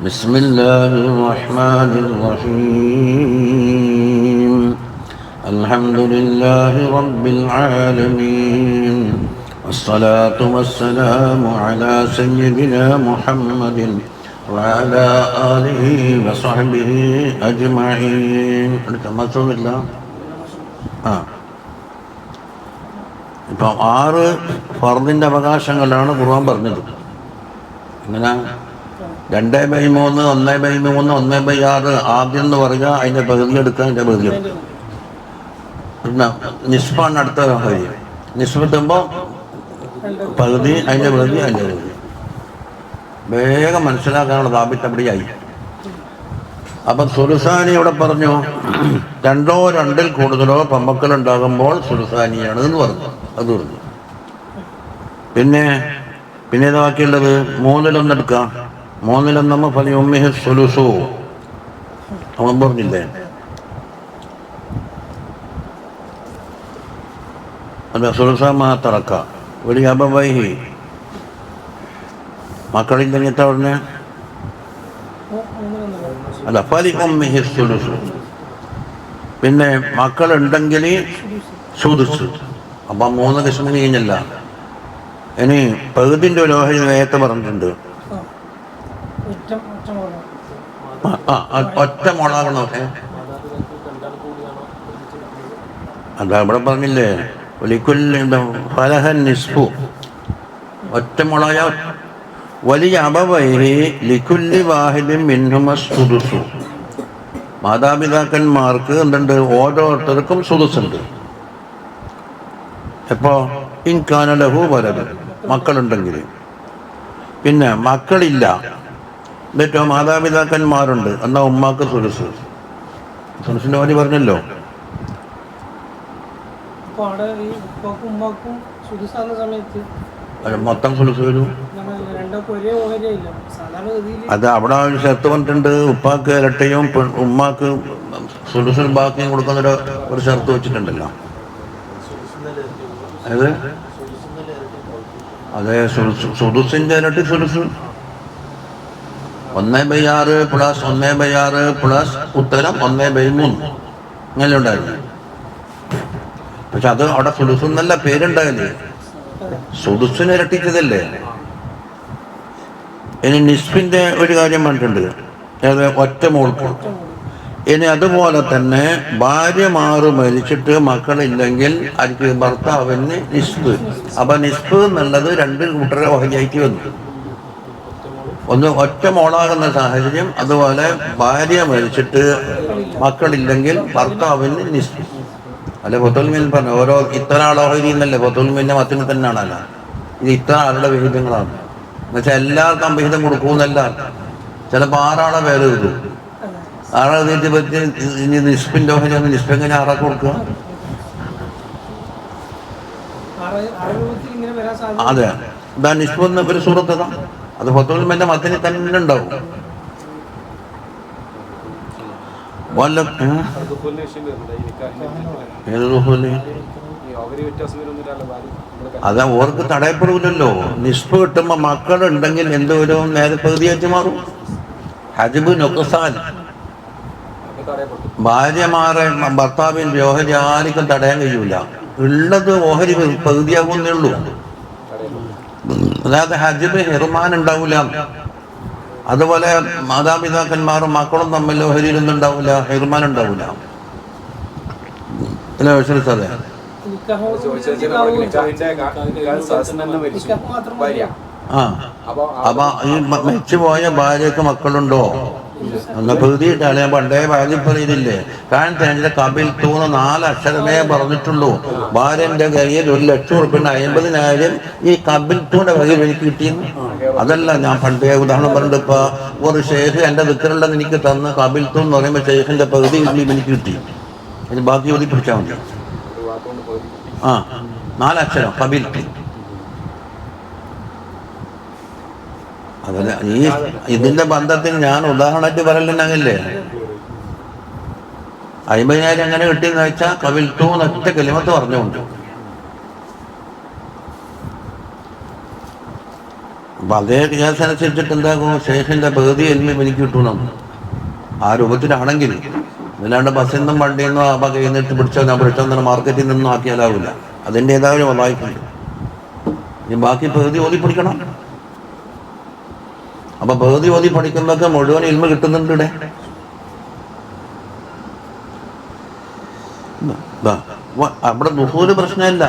بسم الله الرحمن الرحيم الحمد لله رب العالمين والصلاة والسلام على سيدنا محمد وعلى آله وصحبه أجمعين. ഇപ്പം 6 ഫർദിൻ്റെ അവകാശങ്ങളാണ് ഖുർആൻ പറഞ്ഞത്. ഇങ്ങനെ 2/3, 1/3, 1/6 ആദ്യം എന്ന് പറയുക അതിൻ്റെ പകുതി എടുക്കുക, അതിൻ്റെ പകുതി എടുക്കുക. പിന്നെ നിസ്ഫാണ് അടുത്ത കാര്യം. നിസ്ഫ് എത്തുമ്പോൾ പകുതി, അതിൻ്റെ പകുതി, അതിൻ്റെ പകുതി. വേഗം മനസ്സിലാക്കാനുള്ള താപിത്തപ്പടിയായി. അപ്പം സുലുസാനി ഇവിടെ പറഞ്ഞു 2 or 2-ൽ കൂടുതലോ പെമ്മക്കളുണ്ടാകുമ്പോൾ സുലുസാനിയാണ് എന്ന് പറഞ്ഞു. അത് പറഞ്ഞു. പിന്നെ ഏതാ ബാക്കിയുള്ളത്? 3-1 എടുക്കാം. 3-1 ഫലി ഉമ്മിഹി സുലുസു അവൻ പറഞ്ഞില്ലേ? അല്ല, സുലുസാ തറക്ക ഒരു അബവൈഹി മക്കളില്ലെങ്കിൽ പറഞ്ഞ അല്ല ഫലി ഉമ്മിഹി സുലുസു. പിന്നെ മക്കളുണ്ടെങ്കിൽ സുദുസ്. അപ്പം 3 കഷ്ണം കഴിഞ്ഞല്ല. ഇനി പകുതിൻ്റെ ഒരു ഓഹരി നേരത്തെ പറഞ്ഞിട്ടുണ്ട്. ഒറ്റ മുളകണോ? അതാ ഇവിടെ പറഞ്ഞില്ലേ, ഫലഹൻ നിസ്ഫു ഒറ്റ മുളക. വലിയ അബവൈഹി ലികുല്ലി വാഹിദിൻ മിൻഹുമ സുദുസു. മാതാപിതാക്കന്മാർക്ക് എന്തുണ്ട്? ഓരോരുത്തർക്കും സുദുസുണ്ട്. എപ്പോ? ഇൻകാന ലഹു വലദ്, മക്കളുണ്ടെങ്കിൽ. പിന്നെ മക്കളില്ല, എന്നിട്ടോ മാതാപിതാക്കന്മാരുണ്ട്, എന്നാൽ ഉമ്മാക്ക് സുലുസ്. സുലുസിന്റെ പറ്റി പറഞ്ഞല്ലോ. മൊത്തം സുലുസ് വരും. അത് അവിടെ ഒരു ഷർത്ത് പറഞ്ഞിട്ടുണ്ട്. ഉപ്പാക്ക് ഇരട്ടയും ഉമ്മാക്ക് സുലുസും ബാക്കിയും കൊടുക്കുന്നൊരു ഷർത്ത് വെച്ചിട്ടുണ്ടല്ലോ. അത് അതെ, സുദുസിന്റെ ഇരട്ടി സുലുസ്. 1/6 പ്ലസ് 1/6 പ്ലസ് ഉത്തരം 1/3 അങ്ങനെ ഉണ്ടായിരുന്നു. പക്ഷെ അത് അവിടെ സുലുസെന്നല്ല പേരുണ്ടായില്ലേ, സുദുസിനെ ഇരട്ടിച്ചതല്ലേ. ഇനി നിസ്ഫിന്റെ ഒരു കാര്യം പറഞ്ഞിട്ടുണ്ട്, ഒറ്റ മോൾക്ക്. ഇനി അതുപോലെ തന്നെ ഭാര്യമാറ് മരിച്ചിട്ട് മക്കളില്ലെങ്കിൽ അതിക്ക് ഭർത്താവിന് നിസ്ഫ്. അപ്പൊ നിസ്ഫ് എന്നുള്ളത് 2 കൂട്ടരെ ഓഹരിയായിട്ട് വന്നു. ഒന്ന് ഒറ്റ മോളാകുന്ന സാഹചര്യം, അതുപോലെ ഭാര്യ മരിച്ചിട്ട് മക്കളില്ലെങ്കിൽ ഭർത്താവിന് നിസ്ഫ്. അല്ലെ ഫത്തുൽമീൻ പറഞ്ഞു ഓരോ ഇത്ര ആൾ ഓഹരി എന്നല്ലേ ഫത്തുൽമീൻ്റെ മത്തിന് തന്നെയാണല്ലോ. ഇത് ഇത്ര ആളുടെ വിഹിതങ്ങളാണ്. എന്നുവെച്ചാൽ എല്ലാവർക്കും വിഹിതം കൊടുക്കുമെന്നല്ല. ചിലപ്പോൾ 6 ആളെ പേര് കിട്ടും. 6 എഴുതിയിട്ട് പറ്റി ഇനി നിസ്ഫിൻ്റെ ഓഹരി ഒന്ന് നിസ്ഫ് എങ്ങനെ 6 കൊടുക്കുക? അതെ, ഇതാ നിസ്ഫ് എന്ന ഒരു സൂറത്ത്. അത് ഫത്തുൽമീൻ്റെ മത്തിന് തന്നെ ഉണ്ടാവും. അതാ ഓർക്ക് തടയപ്പെടില്ലല്ലോ. നിസ്ഫ് കിട്ടുമ്പോ മക്കളുണ്ടെങ്കിൽ എന്തോരും നേരെ പകുതിയായിട്ട് മാറും. ഹജ്ബ് നുഖ്സാൻ. ഭാര്യമാരെ ഭർത്താവിൻ്റെ ഓഹരി ആർക്കും തടയാൻ കഴിയൂല. ഉള്ളത് ഓഹരി പകുതിയാകുന്നേ ഉള്ളൂ. അതായത് ഹജ്ബ് ഹിർമാൻ ഉണ്ടാവില്ല. അതുപോലെ മാതാപിതാക്കന്മാരും മക്കളും തമ്മിൽ ഓഹരിയിലൊന്നും ഉണ്ടാവില്ല, ഹിർമാൻ ഉണ്ടാവില്ല. അല്ലേ വിശ്വസിച്ചതെ? അപ്പൊ ഈ മരിച്ചുപോയ ഭാര്യക്ക് മക്കളുണ്ടോ എന്ന പകുതിയിട്ടാണ് ഞാൻ പണ്ടേ ബാധ്യപ്പറിയില്ലേ. കാരണം അതിന്റെ കബിൽ തൂന്ന് 4 അക്ഷരമേ പറഞ്ഞിട്ടുള്ളൂ. ഭാര്യന്റെ കയ്യിൽ 1,00,000 ഈ കബിൽ തൂന്റെ വകയിൽ എനിക്ക് കിട്ടിയെന്ന്. അതല്ല ഞാൻ പണ്ടേ ഉദാഹരണം പറഞ്ഞിട്ട്, ഇപ്പൊ ഒരു ഷെയ്ഖ് എന്റെ ദിക്റുള്ളത് എനിക്ക് തന്ന് കബിൽ തൂ എന്ന് പറയുമ്പോൾ ഷെയ്ഖിന്റെ പകുതി എനിക്ക് കിട്ടി. ഇനി ബാക്കി എഴുതി പിടിച്ചാൽ മതി. 4 അക്ഷരം കബിൽ. അതല്ല ഈ ഇതിന്റെ ബന്ധത്തിന് ഞാൻ ഉദാഹരണമായിട്ട് പറയലുണ്ടെങ്കിലേ 50,000 എങ്ങനെ കിട്ടിയെന്ന് വെച്ചാൽ കബിൽ തൂ ഒറ്റ കലിമത്ത് പറഞ്ഞുകൊണ്ട് അപ്പം അതേ ഗ്യാസ് അനുസരിച്ചിട്ട് എന്താകും, ശേഖൻ്റെ പകുതി എൽമി എനിക്ക് കിട്ടണം ആ രൂപത്തിലാണെങ്കിൽ. അല്ലാണ്ട് ബസ്സിൽ നിന്നും വണ്ടിയിൽ നിന്നും അപ്പം കഴിഞ്ഞിട്ട് പിടിച്ചോ ഞാൻ പിടിച്ചോ മാർക്കറ്റിൽ നിന്നും ആക്കിയാലാവില്ല. അതിൻ്റെതായ ഒരു വലായിട്ടുണ്ട്. ഇനി ബാക്കി പകുതി ഓതി പഠിക്കണം. അപ്പം പകുതി ഓതി പഠിക്കുന്നതൊക്കെ മുഴുവൻ ഇൽമ കിട്ടുന്നുണ്ട് ഇവിടെ. അവിടെ ദുഹൂല് പ്രശ്നമില്ല.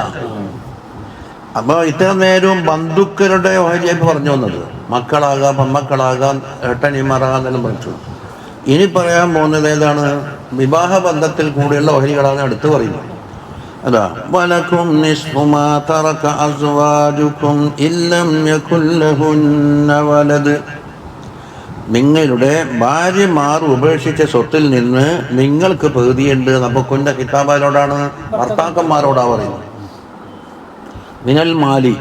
അപ്പൊ ഇത്ര നേരവും ബന്ധുക്കളുടെ ഓഹരിയായിട്ട് പറഞ്ഞു വന്നത്, മക്കളാകാം പെമ്മക്കളാകാം ഏട്ടനിമാറാകാന്നെല്ലാം പറഞ്ഞു. ഇനി പറയാൻ പോകുന്നത് ഏതാണ്? വിവാഹ ബന്ധത്തിൽ കൂടിയുള്ള ഓഹരികളാണ് അടുത്ത് പറയുന്നത്. അതാ വലക്കും നിസ്ഫു മാ തറക അസ്വാജുകും ഇല്ലം യകുൽ ലഹുന്ന വലദ്. നിങ്ങളുടെ ഭാര്യമാർ ഉപേക്ഷിച്ച സ്വത്തിൽ നിന്ന് നിങ്ങൾക്ക് പകുതിയുണ്ട്. നമുക്കൊന്റെ കിതാബാരോടാണ്, ഭർത്താക്കന്മാരോടാ പറയുന്നത്. മിനൽ മാലി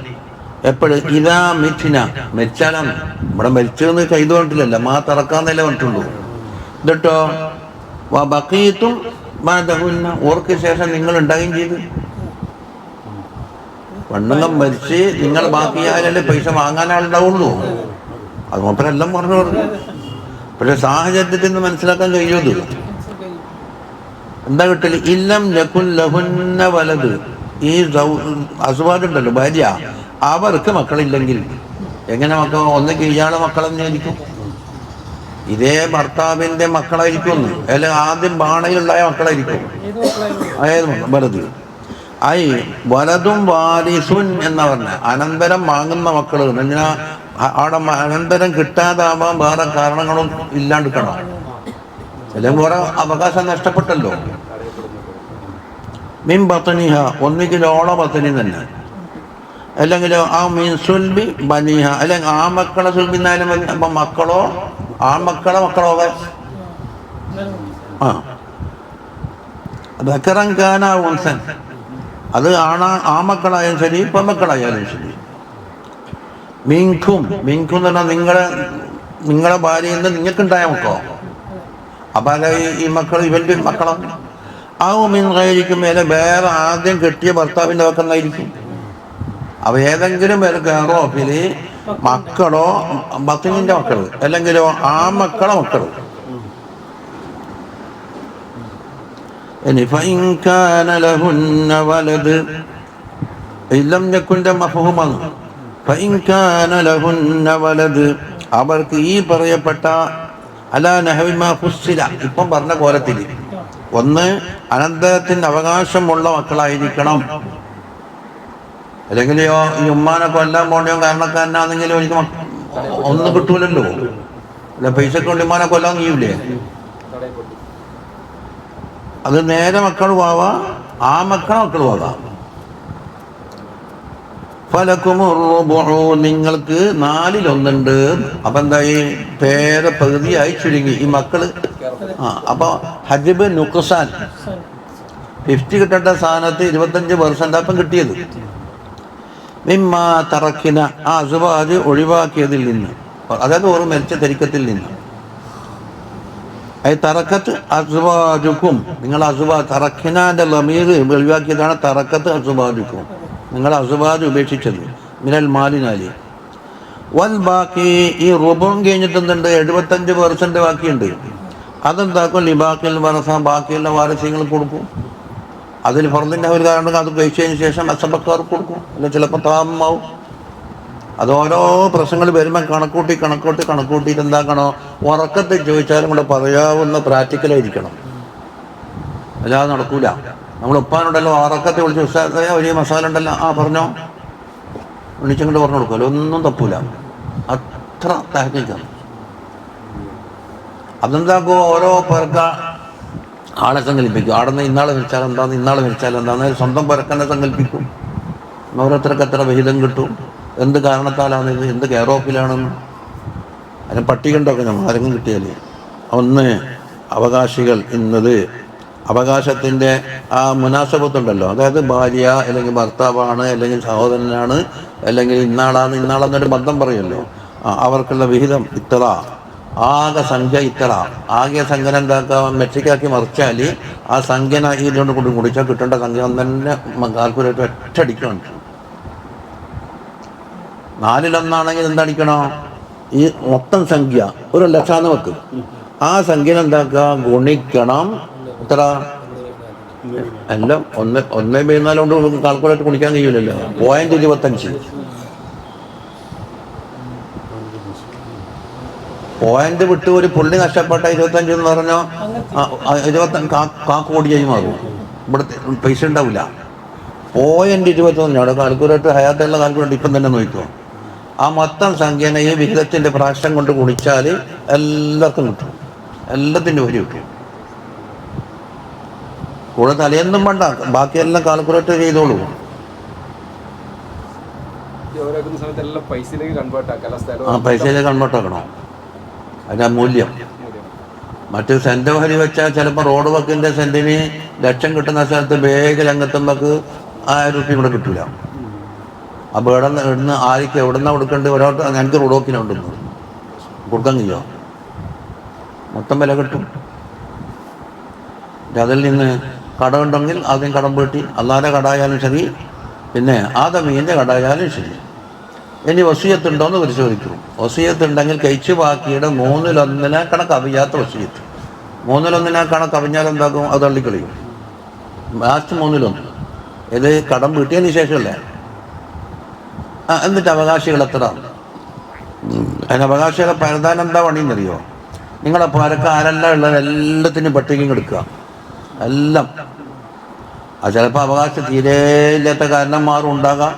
എപ്പോഴും ഇതാ മിഥിന മെച്ചാലാണ്. ഇവിടെ മരിച്ചെന്ന് ചെയ്തു കൊണ്ടില്ലല്ല, മാ തറക്കാന്നല്ലേ പറഞ്ഞിട്ടുള്ളൂ. എന്നിട്ടോ ബക്കീത്തും ഓർക്ക് ശേഷം നിങ്ങൾ ഉണ്ടാകുകയും ചെയ്ത്. പെണ്ണുങ്ങൾ മരിച്ച് നിങ്ങൾ ബാക്കിയാലല്ലേ പൈസ വാങ്ങാനാളുണ്ടാവുള്ളൂ. അത് മൂപ്പരെല്ലാം പറഞ്ഞു. പക്ഷെ സാഹചര്യത്തിൽ നിന്ന് മനസ്സിലാക്കാൻ കഴിയുന്നത് എന്താ കിട്ടല്? ഇല്ലം യകുൽ ലഹുന്ന വലദ്. ഈ അസുവാദുണ്ടല്ലോ ഭാര്യ, അവർക്ക് മക്കളില്ലെങ്കിൽ എങ്ങനെ മക്കൾ? ഒന്നിക്ക് ഇയാളെ മക്കളെന്നായിരിക്കും, ഇതേ ഭർത്താവിന്റെ മക്കളായിരിക്കും, അല്ലെ ആദ്യം ബാണയിലുണ്ടായ മക്കളായിരിക്കും. അതായത് വലത് ഐ വലതും വാരിസുൻ എന്ന് പറഞ്ഞ അനന്തരം വാങ്ങുന്ന മക്കൾ. എന്തിനാ അവിടെ അനന്തരം കിട്ടാതാവാൻ വേറെ കാരണങ്ങളും ഇല്ലാണ്ടിരിക്കണം, അല്ലെങ്കിൽ വേറെ അവകാശം നഷ്ടപ്പെട്ടല്ലോ. മിൻ ബത്തനിഹ ഒന്നുകിലോ ഓള ബത്തനി തന്നെ, അല്ലെങ്കിലോ ആ മീൻ സുൽബി ബനിഹ, അല്ലെങ്കിൽ ആ മക്കളെ സുൽബിന്നാലും മതി. അപ്പം മക്കളോ ആ മക്കളെ മക്കളോ ദക്കറങ്കാന ഉൻസൻ, അത് ആ മക്കളായാലും ശരി പെമ്മക്കളായാലും ശരി. മിങ്കും മിങ്കും എന്ന് പറഞ്ഞാൽ നിങ്ങളെ ഭാര്യയിൽ നിന്ന് നിങ്ങൾക്കുണ്ടായ മക്കളോ, അപ്പം അല്ല ഈ മക്കൾ ഇവൻ്റെ മക്കളോ. ആ മിൻകായിരിക്കും മേലെ വേറെ ആദ്യം കെട്ടിയ ഭർത്താവിൻ്റെ മക്കളായിരിക്കും. അവ ഏതെങ്കിലും ഒരു ഗറോഫിൽ മക്കളോ ബത്തിനിൻ്റെ മക്കൾ, അല്ലെങ്കിലോ ആ മക്കളെ മക്കൾ. ഇനി ഫഇൻ കാന ലഹുന്ന വലദ് ഇല്ലം യകുൻ മഫ്ഹൂമാണ്. ഫഇൻ കാന ലഹുന്ന വലദ് അവർക്ക് ഈ പറയപ്പെട്ട അലാ നഹവി മാ ഫുസ്സില ഇപ്പം പറഞ്ഞ കോലത്തിൽ ഒന്ന് അനന്തരത്തിന് അവകാശമുള്ള മക്കളായിരിക്കണം. അല്ലെങ്കിലോ ഈ ഉമ്മാനെ കൊല്ലാൻ പോകണോ കാരണക്കാരനാണെങ്കിലും എനിക്ക് ഒന്നും കിട്ടൂലല്ലോ. അല്ല പൈസക്ക് വേണ്ടി ഉമ്മാനെ കൊല്ലാൻ കഴിയൂലേ? അത് നേരെ മക്കളും ആവാം, ആ മക്കളെ മക്കളും ആകാം. നിങ്ങൾക്ക് 4/1. അപ്പൊ എന്തായി? പേരെ പകുതിയായി ചുരുങ്ങി ഈ മക്കള്. അപ്പൊ ഹജ്ബ് നുക്സാൻ 50 കിട്ടേണ്ട സ്ഥാനത്ത് 25% അപ്പം കിട്ടിയത്. മിമ്മാ തറക്കിന ആ അസുവാജ് ഒഴിവാക്കിയതിൽ നിന്ന്, അതായത് ഒരു മരിച്ച തരിക്കത്തിൽ നിന്ന്. തറക്കത്ത് അസുവാജുക്കും നിങ്ങൾ തറക്കിനാന്റെ ലമീർ ഒഴിവാക്കിയതാണ്. തറക്കത്ത് അസുവാജുക്കും നിങ്ങൾ അസുവാജ് ഉപേക്ഷിച്ചത്. മിനൽ മാലിനാലി വൽ ബാക്കി ഈ റുബും കഴിഞ്ഞിട്ട് എന്തുണ്ട്? 75% ബാക്കിയുണ്ട്. അതെന്താക്കും? ലിബാക്കിൽ വറസ ബാക്കിയുള്ള വാരസ്യങ്ങൾ കൊടുക്കും. അതിൽ ഫർദിൻ്റെ ഒരു കാരണം അത് കഴിച്ചതിന് ശേഷം അസബക്കാർക്ക് കൊടുക്കും, അല്ലെങ്കിൽ ചിലപ്പോൾ താമാവും. അത് ഓരോ പ്രശ്നങ്ങൾ വരുമ്പോൾ കണക്കൂട്ടിയിട്ട് എന്താക്കണോ? ഉറക്കത്തിൽ ചോദിച്ചാലും കൂടെ പറയാവുന്ന പ്രാക്ടിക്കലായിരിക്കണം, അല്ലാതെ നടക്കൂല. നമ്മൾ ഉപ്പാനുണ്ടല്ലോ ഉറക്കത്തെ വിളിച്ച് ഉസ്താദേ വലിയ മസാല ഉണ്ടല്ലോ, പറഞ്ഞോ, വിളിച്ചങ്ങോട്ട് പറഞ്ഞു കൊടുക്കുമല്ലോ, ഒന്നും തപ്പൂല. അത്ര താഴ്ചയാണ്. അതെന്താക്കുമോ? ഓരോ പേർക്ക് ആളെ സങ്കല്പിക്കും. അവിടെ നിന്ന് ഇന്നാളെ മരിച്ചാൽ എന്താന്ന് സ്വന്തം പുരക്കന്നെ സങ്കല്പിക്കും. ഓരോരുത്തർക്ക് എത്ര വിഹിതം കിട്ടും, എന്ത് കാരണത്താലാണ് ഇത്, എന്ത് കെയർ ഓഫിലാണെന്ന്. അതിന് പട്ടികണ്ടൊക്കെ നമ്മൾ ആരെങ്കിലും കിട്ടിയാൽ. ഒന്ന്, അവകാശികൾ ഇന്നത് അവകാശത്തിൻ്റെ ആ മുനാസബത്തുണ്ടല്ലോ, അതായത് ഭാര്യ അല്ലെങ്കിൽ ഭർത്താവാണ്, അല്ലെങ്കിൽ സഹോദരനാണ്, അല്ലെങ്കിൽ ഇന്നാളെന്നൊരു ബന്ധം പറയുമല്ലോ. അവർക്കുള്ള വിഹിതം ഇത്ര, ആകെ സംഖ്യ ഇത്ര. ആകെ സംഖ്യ എന്താക്കാൻ മെട്രിക്കാക്കി മറിച്ചാൽ ആ സംഖ്യന ഇതിലോട്ട് കൊണ്ട് കുടിച്ചാൽ കിട്ടേണ്ട സംഖ്യ തന്നെ കാൽക്കുലേറ്റർ ഒറ്റടിക്കണം. 4-1 എന്തടിക്കണോ? ഈ മൊത്തം സംഖ്യ 1,00,000 വെക്കും. ആ സംഖ്യ എന്താക്കുക? ഗുണിക്കണം. എത്ര? എല്ലാം 1/4 കൊണ്ട് കാൽക്കുലേറ്റ് ഗുണിക്കാൻ കഴിയില്ലല്ലോ. 0.25. 0 വിട്ട് ഒരു പുള്ളി നഷ്ടപ്പെട്ട 25 എന്ന് പറഞ്ഞാൽ 25 കോടിയായി മാറും. ഇവിടുത്തെ പൈസ ഉണ്ടാവില്ല. 0.21 അവിടെ കാൽക്കുലേറ്റർ ഹയാത്തുള്ള കാൽക്കുലേറ്റർ ഇപ്പം തന്നെ നോക്കിക്കോ. ആ മൊത്തം സംഖ്യനെ ഈ വിഹിതത്തിൻ്റെ പ്രാക്ഷൻ കൊണ്ട് ഗുണിച്ചാൽ എല്ലാവർക്കും കിട്ടും. എല്ലാത്തിൻ്റെ വരി കിട്ടും. കൂടെ തലേന്നും വേണ്ട, ബാക്കിയെല്ലാം കാൽക്കുലേറ്റ് ചെയ്തോളൂ. ആ പൈസയിലേക്ക് കൺവേർട്ട് ആക്കണം. അതിൻ്റെ മൂല്യം. മറ്റ് സെൻറ്റ് വരി വെച്ചാൽ ചിലപ്പോൾ റോഡ് വക്കിൻ്റെ സെൻറ്റിന് 1,00,000 കിട്ടുന്ന സ്ഥലത്ത് വേഗം രംഗത്തുമ്പക്ക് 1000 രൂപ കൂടെ കിട്ടില്ല. അപ്പോൾ ഇവിടുന്ന് ആർക്ക് എവിടുന്ന കൊടുക്കേണ്ടത്? ഒരാൾ ഞങ്ങൾക്ക് റോഡ് വക്കിനുണ്ടെന്ന് കൊടുക്കാൻ കഴിയുമോ? മൊത്തം വില കിട്ടും. അതിൽ നിന്ന് കടമുണ്ടെങ്കിൽ ആദ്യം കടം വീട്ടി, അല്ലാതെ കടായാലും ശരി, പിന്നെ ആദമീൻ്റെ കടായാലും ശരി. ഇനി വസിയത്തുണ്ടോ എന്ന് പരിശോധിക്കും. വസിയത്തുണ്ടെങ്കിൽ കഴിച്ചു ബാക്കിയുടെ 1/3 കണക്കവിയാത്ത വസിയത്ത്. 1/3 കണക്കവിഞ്ഞാൽ എന്താക്കും? അത് തള്ളിക്കളിയും. ലാസ്റ്റ് 1/3 ഇത് കടം വീട്ടിയതിന് ശേഷമല്ലേ. എന്നിട്ട് അവകാശികൾ എത്ര? അതിന് അവകാശികളെ പരതാൻ എന്താ പണിയെന്നറിയോ? നിങ്ങളെ പരക്ക് ആരെല്ലാം ഉള്ളത് എല്ലാത്തിനും പട്ടികയും എടുക്കുക. എല്ലാം. അത് ചിലപ്പോൾ അവകാശം തീരെ ഇല്ലാത്ത കാരണന്മാരും ഉണ്ടാകാം,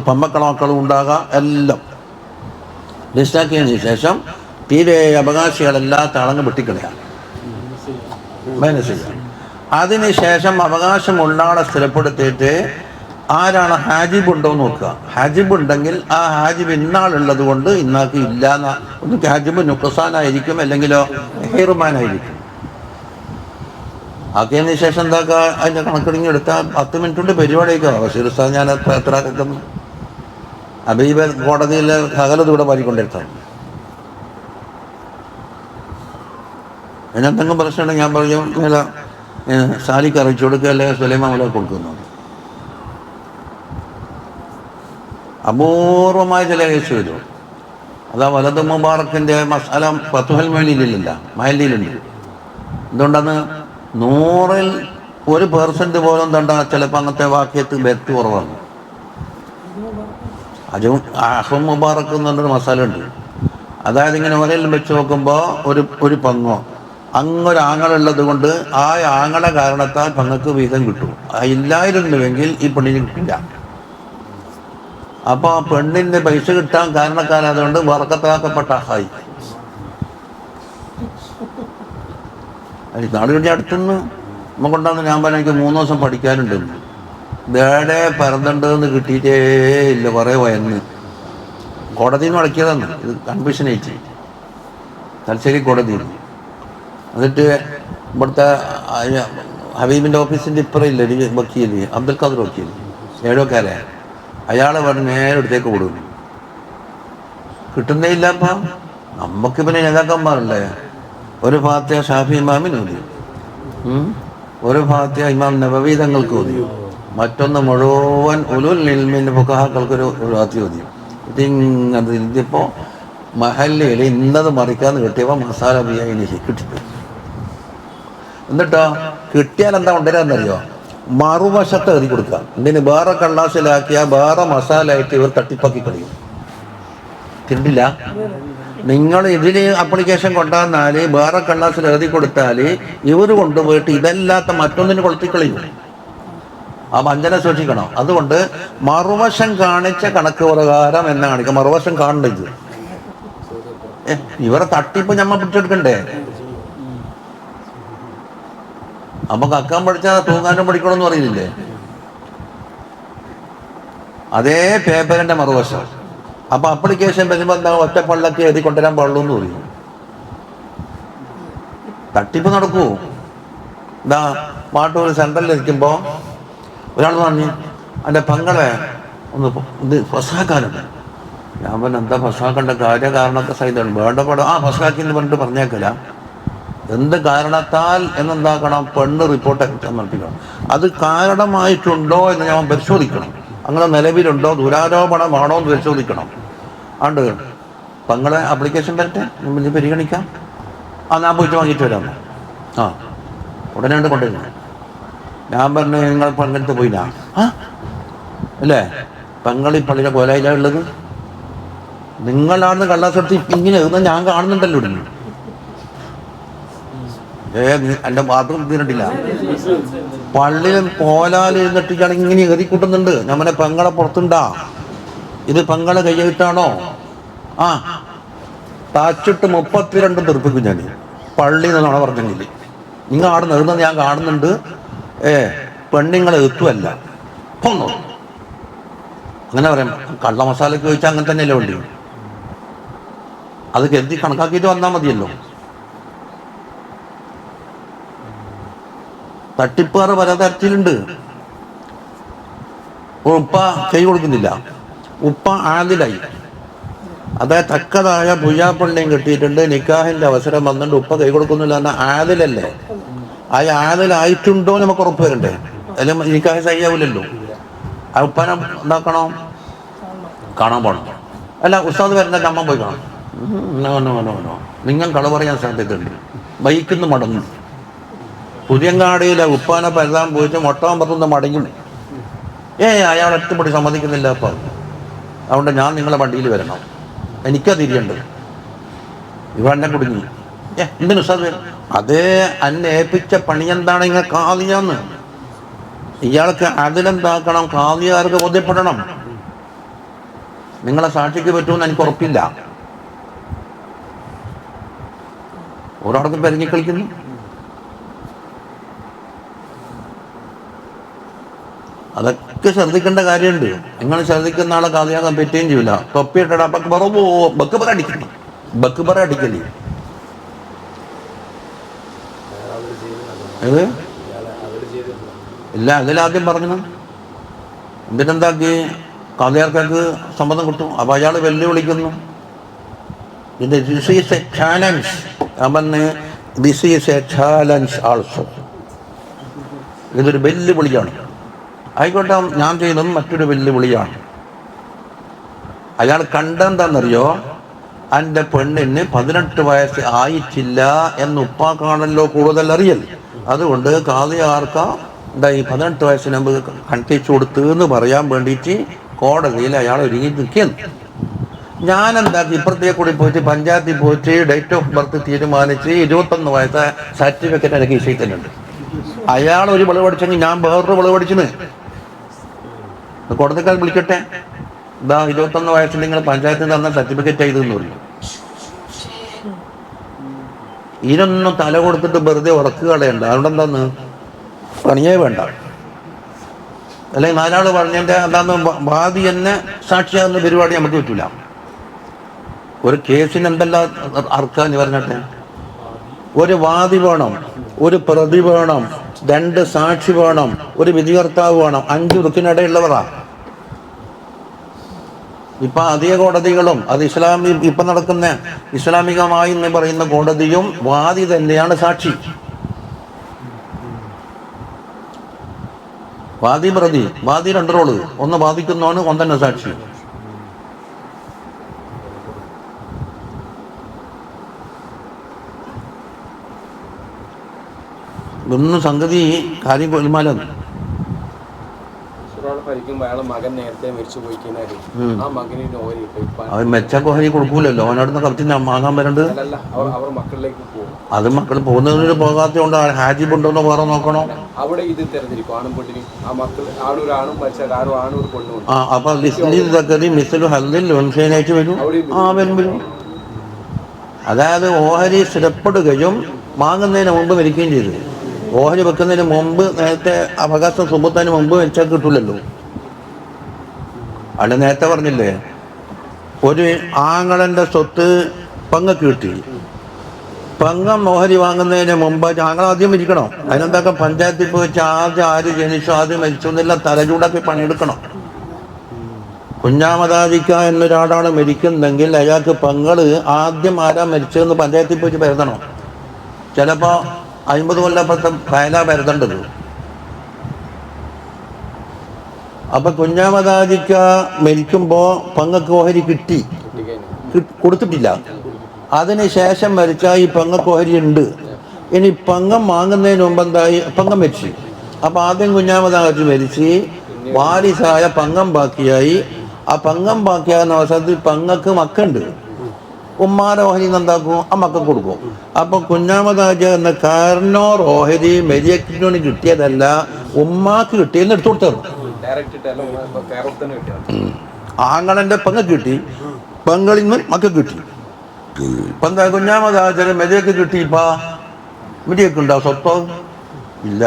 പെമ്മക്കളും ഉണ്ടാകാം. എല്ലാം ലിസ്റ്റാക്കിയതിന് ശേഷം തീരെ അവകാശികളെല്ലാം തളങ്ങ് വെട്ടിക്കളയാണ്, മൈനസ് ചെയ്യാം. അതിന് ശേഷം അവകാശമുള്ള ആളെ സ്ഥിരപ്പെടുത്തിയിട്ട് ആരാണ് ഹാജിബ് ഉണ്ടോ എന്ന് നോക്കുക. ഹാജിബ് ഉണ്ടെങ്കിൽ ആ ഹാജിബ് ഇന്നാളുള്ളത് കൊണ്ട് ഇന്നാൾക്ക് ഇല്ല. ഒന്ന് ഹാജിബ് നുക്സാനായിരിക്കും, അല്ലെങ്കിലോ ഹെയർമാനായിരിക്കും. ആക്കിയതിന് ശേഷം എന്താക്കുക? അതിൻ്റെ കണക്കിടിങ്ങി എടുത്താൽ 10 മിനിറ്റ് കൊണ്ട് പരിപാടിയൊക്കെ ബഷീർ ഉസ്താദ് ഞാൻ എത്ര കേൾക്കുന്നു. അബീബ് കോടതിയിൽ സകലത് ഇവിടെ പാലിക്കൊണ്ടിരുത്താണ്. അതിനെന്തെങ്കിലും പ്രശ്നമുണ്ടെങ്കിൽ ഞാൻ പറഞ്ഞു മേല സാലിക്ക് അറിയിച്ചു കൊടുക്കുക, അല്ലെങ്കിൽ സുലൈമാൻ മൂല കൊടുക്കുന്നു. അപൂർവമായ ചില കേസ് വരും. അതാ വലത് മുബാറക്കിൻ്റെ മസാല ഫത്ഹുൽ മൊയ്നിയിലില്ല, മഹല്ലിയിലുണ്ട്. എന്തുകൊണ്ടാണ്? 100-ൽ 1% പോലും തണ്ട ചിലപ്പോൾ അങ്ങനത്തെ വാക്യത്ത് ബെത്ത് കുറവാണ്. അഹ്റം മുബാറക്ക് എന്ന് പറഞ്ഞൊരു മസാല ഉണ്ട്. അതായത് ഇങ്ങനെ ഒരേലും വെച്ച് നോക്കുമ്പോൾ ഒരു പങ്ങോ അങ്ങൊരു ആങ്ങളുള്ളത് കൊണ്ട് ആ ആങ്ങളെ കാരണത്താൽ പങ്ങൾക്ക് വീതം കിട്ടും. ഇല്ലായിരുന്നുവെങ്കിൽ ഈ പെണ്ണിന് കിട്ടില്ല. അപ്പോൾ ആ പെണ്ണിൻ്റെ പൈസ കിട്ടാൻ കാരണക്കാരായതുകൊണ്ട് വറക്കത്താക്കപ്പെട്ട ഹായി. നാട് കഴിഞ്ഞ അടുത്തുനിന്ന് നമുക്കുണ്ടാകുന്ന ഞാൻ പറഞ്ഞ എനിക്ക് 3 ദിവസം പഠിക്കാനുണ്ടെന്ന് വേടെ പരന്നുണ്ടെന്ന് കിട്ടിയിട്ടേ ഇല്ല. കുറേ വയന്ന് കോടതിയിൽ നിന്ന് അടക്കിയതാണ്. ഇത് കൺഫ്യൂഷനായിട്ട് തലശ്ശേരി കോടതിയിൽ. എന്നിട്ട് ഇവിടുത്തെ ഹബീബിൻ്റെ ഓഫീസിൻ്റെ ഇപ്പുറം ഇല്ല ഒരു വക്കീൽ, അബ്ദുൽ ഖാദർ വക്കീൽ, 7 അയാളെ പറഞ്ഞ് നേരെ അടുത്തേക്ക് കൊടുക്കും. കിട്ടുന്നേ ഇല്ല. അപ്പം നമുക്ക് പിന്നെ നേതാക്കന്മാരല്ലേ. ഒരു ഫാത്തിഹ ഷാഫി ഇമാമിന് ഓതി, ഒരു ഫാത്തിഹ ഇമാം നബവി തങ്ങൾക്ക് ഓതി, മറ്റൊന്ന് മുഴുവൻ ഉലുൽ ഇൽമിൻ്റെ ഫുഖഹാക്കൾക്കൊരു ഫാത്തിഹ ഓതി. ഇതിപ്പോൾ മഹല്ലയിൽ ഇന്നത് മറിക്കാന്ന് കിട്ടിയപ്പോൾ മസാല ബിയായിന് കിട്ടിപ്പോയി. എന്നിട്ടോ കിട്ടിയാൽ എന്താ കൊണ്ടുവരാന്നറിയോ? മറുവശത്ത് എഴുതി കൊടുക്കുക. ഇതിന് വേറെ കള്ളാസിലാക്കിയ വേറെ മസാലയായിട്ട് ഇവർ തട്ടിപ്പാക്കി കളയും. തിണ്ടില്ല. നിങ്ങൾ ഇതിന് ആപ്ലിക്കേഷൻ കൊണ്ടുവന്നാൽ വേറെ കള്ളാസിൽ എഴുതി കൊടുത്താൽ ഇവർ കൊണ്ടുപോയിട്ട് ഇതല്ലാത്ത മറ്റൊന്നിന് കൊളുത്തിക്കളയും. ആ വഞ്ചന സൂക്ഷിക്കണം. അതുകൊണ്ട് മറുവശം കാണിച്ച കണക്ക് പ്രകാരം എന്നെ കാണിക്കുക. മറുവശം കാണേണ്ടത് ഇവരെ തട്ടിപ്പ് ഞമ്മ പിടിച്ചെടുക്കണ്ടേ. അപ്പൊ കക്കാൻ പഠിച്ചാൽ തൂങ്ങാനും പഠിക്കണമെന്ന് പറയുന്നില്ലേ? അതേ പേപ്പറിന്റെ മറുവശം. അപ്പൊ അപ്ലിക്കേഷൻ വരുമ്പോൾ എന്താ ഒറ്റ പള്ളക്ക് എഴുതി കൊണ്ടുവരാൻ പാടുള്ളൂ എന്ന് പറയും. തട്ടിപ്പ് നടക്കൂ. എന്താ മാട്ടൂർ സെൻട്രലിൽ ഇരിക്കുമ്പോൾ ഒരാൾ പറഞ്ഞു എൻ്റെ പങ്ങളെ ഒന്ന് ഇത് ഫസാക്കാനുണ്ട്. ഞാൻ പറഞ്ഞു എന്താ ഫസാക്കേണ്ട കാര്യകാരണത്തെ സഹിതമാണ് വേണ്ടപ്പെടാം. ഫസാക്കി എന്ന് പറഞ്ഞിട്ട് പറഞ്ഞേക്കില്ല. എന്ത് കാരണത്താൽ എന്നെന്താക്കണം? പെണ്ണ് റിപ്പോർട്ട് സമർപ്പിക്കണം. അത് കാരണമായിട്ടുണ്ടോ എന്ന് ഞാൻ പരിശോധിക്കണം. അങ്ങനെ നിലവിലുണ്ടോ, ദുരാരോപണമാണോ എന്ന് പരിശോധിക്കണം. അതുകൊണ്ട് പെങ്ങളെ ആപ്ലിക്കേഷൻ തരട്ടെ, ഇത് പരിഗണിക്കാം. ഞാൻ പോയിട്ട് വാങ്ങിയിട്ട് വരാം. ഉടനെ ഉണ്ട് കൊണ്ടുവരുന്നു. ഞാൻ പറഞ്ഞു നിങ്ങൾ പങ്കെടുത്ത് പോയില്ല അല്ലേ? പെങ്ങളി പള്ളിയുടെ കോലായിലാണ് ഉള്ളത്. നിങ്ങളാണ് കള്ളാസെടുത്ത് ഇങ്ങനെ എഴുതുന്ന ഞാൻ കാണുന്നുണ്ടല്ലോ. ഇടുന്നു എൻ്റെ ബാത്റൂം തീരണ്ടില്ല. പള്ളിയിൽ കോലാൽ എഴുന്നിട്ടാണ് ഇങ്ങനെ എഴുതിക്കൂട്ടുന്നുണ്ട്. നമ്മളെ പെങ്ങളെ പുറത്തുണ്ടാ, ഇത് പെങ്ങളെ കൈയിട്ടാണോ? താച്ചിട്ട് 32 തെറുപ്പിക്കും ഞാൻ. പള്ളിയിൽ നിന്നാണ് പറഞ്ഞെങ്കിൽ നിങ്ങൾ അവിടെ എഴുതുന്നത് ഞാൻ കാണുന്നുണ്ട്. പെണ്ണുങ്ങളെ എത്തുമല്ല ഒന്നോ അങ്ങനെ പറയാം. കള്ള മസാലയ്ക്ക് ചോദിച്ചാൽ അങ്ങനെ തന്നെയല്ലേ വേണ്ടി. അത് കരുതി കണക്കാക്കിയിട്ട് വന്നാൽ മതിയല്ലോ. തട്ടിപ്പാറ് പലതരത്തിലുണ്ട്. ഉപ്പ കൈ കൊടുക്കുന്നില്ല, ഉപ്പ ആദിലായി, അതായത് തക്കതായ പുയ്യാപ്പള്ളിയും കിട്ടിയിട്ടുണ്ട്, നിക്കാഹിന്റെ അവസരം വന്നിട്ട് ഉപ്പ കൈ കൊടുക്കുന്നില്ല. എന്നാൽ ആദിലല്ലേ? ആ ആദിലായിട്ടുണ്ടോ നമുക്ക് ഉറപ്പ് വരണ്ടേ? അല്ലെങ്കിൽ നിക്കാഹ് സഹിയാവില്ലല്ലോ. ആ ഉപ്പാനെ എന്താക്കണോ? കാണാൻ പോകണം. അല്ല ഉസ്താദ് വരുന്ന അമ്മ പോയി കാണാം. നിങ്ങൾ കള പറയാൻ സാധ്യതയുണ്ട്. ബൈക്കിന്ന് മടങ്ങും. പുതിയങ്ങാടിയിലെ ഉപ്പാനെ പരതാൻ പോയിട്ട് മൊട്ടാമ്പത്തുനിന്ന് മടങ്ങും. അയാൾ ഒറ്റപ്പടി സമ്മതിക്കുന്നില്ല. അപ്പം അതുകൊണ്ട് ഞാൻ നിങ്ങളെ വണ്ടിയിൽ വരണം, എനിക്കാ തിരിയണ്ട്. ഇവന്നെ കുടുങ്ങി. എന്തിനു ഉസ്താദ്? അതേ അന്നെ ഏൽപ്പിച്ച പണി എന്താണ്? ഇങ്ങനെ കാതിയാന്ന്. ഇയാൾക്ക് അതിലെന്താക്കണം? കാതിയാർക്ക് ബോധ്യപ്പെടണം. നിങ്ങളെ സാക്ഷിക്ക് പറ്റുമെന്ന് എനിക്ക് ഉറപ്പില്ല. ഒരാൾക്ക് പെരഞ്ഞിക്കളിക്കുന്നു. അതൊക്കെ ശ്രദ്ധിക്കേണ്ട കാര്യമുണ്ട്. നിങ്ങൾ ശ്രദ്ധിക്കുന്ന ആളെ കാതിയാകാൻ പറ്റുകയും ചെയ്യില്ല. തൊപ്പിയിട്ടാ ബക്ക് അടിക്കണം. ബക്ക് അടിക്കല് ഇല്ല. അതിലാദ്യം പറഞ്ഞു എന്തിനെന്താക്കി കാതിയാർക്കാർക്ക് സമ്മതം കിട്ടും. അപ്പൊ അയാൾ വെല്ലുവിളിക്കുന്നു. This is a challenge. This is a challenge also. ഇതൊരു വെല്ലുവിളിയാണ്. ആയിക്കോട്ടെ, ഞാൻ ചെയ്യുന്നതും മറ്റൊരു വെല്ലുവിളിയാണ്. അയാൾ കണ്ടെന്താണെന്നറിയോ? എൻ്റെ പെണ്ണിന് 18 വയസ്സ് ആയിട്ടില്ല എന്ന് ഉപ്പാക്കാണല്ലോ കൂടുതൽ അറിയൽ. അതുകൊണ്ട് കാതിയാർക്ക ഈ 18 വയസ്സിന് മുമ്പ് കണ്ടിച്ചു കൊടുത്തു എന്ന് പറയാൻ വേണ്ടിയിട്ട് കോടതിയിൽ അയാൾ ഒരുങ്ങി നിൽക്കുന്നു. ഞാനെന്താക്കി ഇപ്പുറത്തേക്ക് കൂടി പോയിട്ട് പഞ്ചായത്തിൽ പോയിട്ട് ഡേറ്റ് ഓഫ് ബർത്ത് തീരുമാനിച്ച് 21 വയസ്സ് സർട്ടിഫിക്കറ്റ് എനിക്ക് ഇഷ്ടത്തിനുണ്ട്. അയാൾ ഒരു വിളവ് പഠിച്ചെങ്കിൽ ഞാൻ വേറൊരു വിളവ് പഠിച്ചിന്. കോടതിക്കാർ വിളിക്കട്ടെ, 21 വയസ്സിൽ നിങ്ങൾ പഞ്ചായത്തിൽ തന്ന സർട്ടിഫിക്കറ്റ് ചെയ്തെന്ന് പറയും. ഇതിനൊന്നും തല കൊടുത്തിട്ട് വെറുതെ ഉറക്ക് കളയണ്ട. അതുകൊണ്ട് എന്താന്ന് പണിയേ വേണ്ട. അല്ലെങ്കിൽ 4 ആൾ പറഞ്ഞതിൻ്റെ എന്താന്ന് വാദി എന്നെ സാക്ഷിയാകുന്ന പരിപാടി നമുക്ക് പറ്റൂല. ഒരു കേസിന് എന്തെല്ലാം അർക്കാന്ന് പറഞ്ഞിട്ട് ഒരു വാദി വേണം, ഒരു പ്രതി വേണം, 2 സാക്ഷി വേണം, ഒരു വിധികർത്താവ് വേണം. 5 റുക്കിനിടയുള്ളവരാ. ഇപ്പൊ അധിക കോടതികളും അത് ഇപ്പൊ നടക്കുന്ന ഇസ്ലാമികമായി എന്ന് പറയുന്ന കോടതിയും വാദി തന്നെയാണ് സാക്ഷി. വാദി പ്രതി, വാദി 2 റോള്. ഒന്ന് വാദിക്കുന്നവന് ഒന്ന് തന്നെ സാക്ഷി. ഒന്നും സംഗതി കാര്യം കൊൽമാലാണ്. അവൻ മെച്ചൊക്കെ ഓഹരി കൊടുക്കൂലല്ലോ. അവനടുന്ന് കറക്റ്റ് വാങ്ങാൻ വരണ്ട്. അത് മക്കൾ പോകുന്നതിന് പോകാത്തതുകൊണ്ട് ഹാജിബ് ഉണ്ടോന്ന് വേറെ നോക്കണോ? അപ്പൊ മിസ്ലു ഹല്ലിൽ വൻഷേനായിട്ട് വരും. വരും. അതായത് ഓഹരി സ്ഥിരപ്പെടുകയും വാങ്ങുന്നതിന് മുമ്പ് മരിക്കുകയും ചെയ്തു. ഓഹരി വെക്കുന്നതിന് മുമ്പ് നേരത്തെ അവകാശം സുബത്തിന് മുമ്പ് വെച്ചാൽ കിട്ടൂലല്ലോ. അവിടെ നേരത്തെ പറഞ്ഞില്ലേ, ഒരു ആങ്ങളന്റെ സ്വത്ത് പെങ്ങക്ക് കിട്ടി. പെങ്ങം ഓഹരി വാങ്ങുന്നതിന് മുമ്പ് ആങ്ങൾ ആദ്യം മരിക്കണം. അതിനെന്തൊക്കെ പഞ്ചായത്തിൽ പോയിട്ട് ആദ്യം ആര് ജനിച്ചു ആദ്യം മരിച്ചു എന്നെല്ലാം തലചൂടാക്കി പണിയെടുക്കണം. കുഞ്ഞാമതാദിക്ക എന്നൊരാളാണ് മരിക്കുന്നെങ്കിൽ അയാൾക്ക് പെങ്ങള് ആദ്യം ആരാ മരിച്ചതെന്ന് പഞ്ചായത്തിൽ പോയിട്ട് പരതണം. ചിലപ്പോ 50 കൊല്ലപ്പുറത്തെ ഫയലാ പരതേണ്ടത്. അപ്പൊ കുഞ്ഞാമതാജിക്ക മരിക്കുമ്പോൾ പെങ്ങൾക്ക് ഓഹരി കിട്ടി, കൊടുത്തിട്ടില്ല. അതിന് ശേഷം മരിച്ച ഈ പെങ്ങൾക്ക് ഓഹരി ഉണ്ട്. ഇനി പെങ്ങം വാങ്ങുന്നതിന് മുമ്പ് എന്തായി, പെങ്ങം മരിച്ചു. അപ്പൊ ആദ്യം കുഞ്ഞാമതാജി മരിച്ച് വാരിസായ പെങ്ങം ബാക്കിയായി. ആ പെങ്ങം ബാക്കിയാകുന്ന അവസരത്തിൽ പെങ്ങൾക്ക് മക്കുണ്ട്. ഉമ്മാരെ ഓഹരി എന്താക്കും, ആ മക്കൾക്ക് കൊടുക്കും. അപ്പൊ കുഞ്ഞാമതാജ് എന്ന കാരണോർ ഓഹരി മെരിയക്കിനോട് കിട്ടിയതല്ല, ഉമ്മാക്ക് കിട്ടിയെന്ന് എടുത്തു കൊടുത്തത്. ആങ്ങളന്റെ പെങ്ങൾക്ക് കിട്ടി, പെങ്ങളിൽ നിന്ന് മക്കൾക്ക് കിട്ടി. ഇപ്പൊ എന്താ കുഞ്ഞാമതാജ് മെരിയക്ക് കിട്ടി. ഇപ്പൊ മെരിയക്ക് ഉണ്ടോ സ്വത്തോ? ഇല്ല.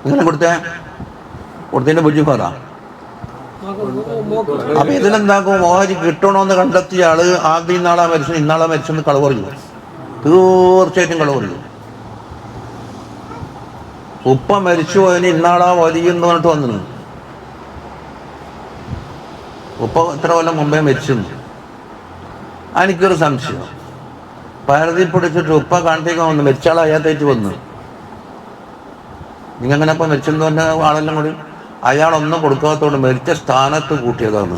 ഇങ്ങനെ കൊടുത്തതിന്റെ ബുദ്ധിമുട്ടാ. അപ്പൊ ഇതിലെന്താക്കും, ഓഹരി കിട്ടണമെന്ന് കണ്ടെത്തിയ ആള് ആദ്യം ഇന്നാളാ മരിച്ചു, ഇന്നാളാ മരിച്ചെന്ന് കളവ് പറയൂ. തീർച്ചയായിട്ടും കളവ് പറയൂ. ഉപ്പ മരിച്ചു പോയതിന് ഇന്നാളാ വലിയെന്ന് പറഞ്ഞിട്ട് വന്നു. ഉപ്പ ഇത്ര കൊല്ലം മുമ്പേ മരിച്ചു. എനിക്കൊരു സംശയം, പരതി പിടിച്ചിട്ട് ഉപ്പ കാണിച്ചേക്കാൻ വന്നു, മരിച്ചാൾ അയാത്തേറ്റ് വന്നു. നിങ്ങനെ ഇപ്പൊ മരിച്ചെന്ന് പറഞ്ഞ ആളെല്ലാം കൂടി അയാളൊന്നും കൊടുക്കാത്തോണ്ട് മരിച്ച സ്ഥാനത്ത് കൂട്ടിയതാണ്.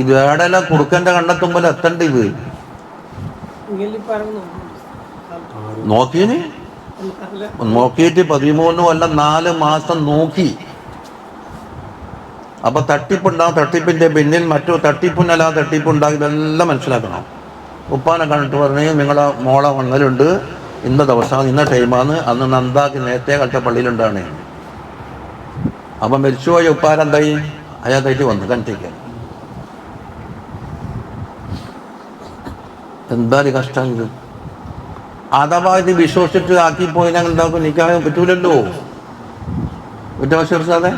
ഇത് ഏടല കുറുക്കന്റെ കണ്ടെത്തുമ്പോൾ എത്തണ്ട. ഇത് നോക്കിയിട്ട് 13 കൊല്ലം 4 മാസം നോക്കി. അപ്പൊ തട്ടിപ്പുണ്ടാവും, തട്ടിപ്പിന്റെ പിന്നിൽ മറ്റു തട്ടിപ്പിനല്ല തട്ടിപ്പുണ്ടാകും. ഇതെല്ലാം മനസ്സിലാക്കണം. ഉപ്പാനെ കണ്ടിട്ട് പറഞ്ഞു, നിങ്ങളെ മോളെ വന്നലുണ്ട്, ഇന്ന ദിവസം ഇന്ന ടൈമാണ്, അന്ന് നന്ദാക്കി നേരത്തെ കളിച്ച പള്ളിയിലുണ്ടാണ്. അപ്പൊ മരിച്ചുപോയ ഉപ്പാരെന്തായി, അയാളായിട്ട് വന്നു കണ്ടിരിക്കാൻ. എന്താ കഷ്ടം ഇത്. അഥവാ ഇത് വിശ്വസിച്ചിട്ട് ആക്കിപ്പോയിനാൽ എന്താക്കും, നിൽക്കാൻ പറ്റൂലല്ലോ. വിശ്വസിച്ചാതെ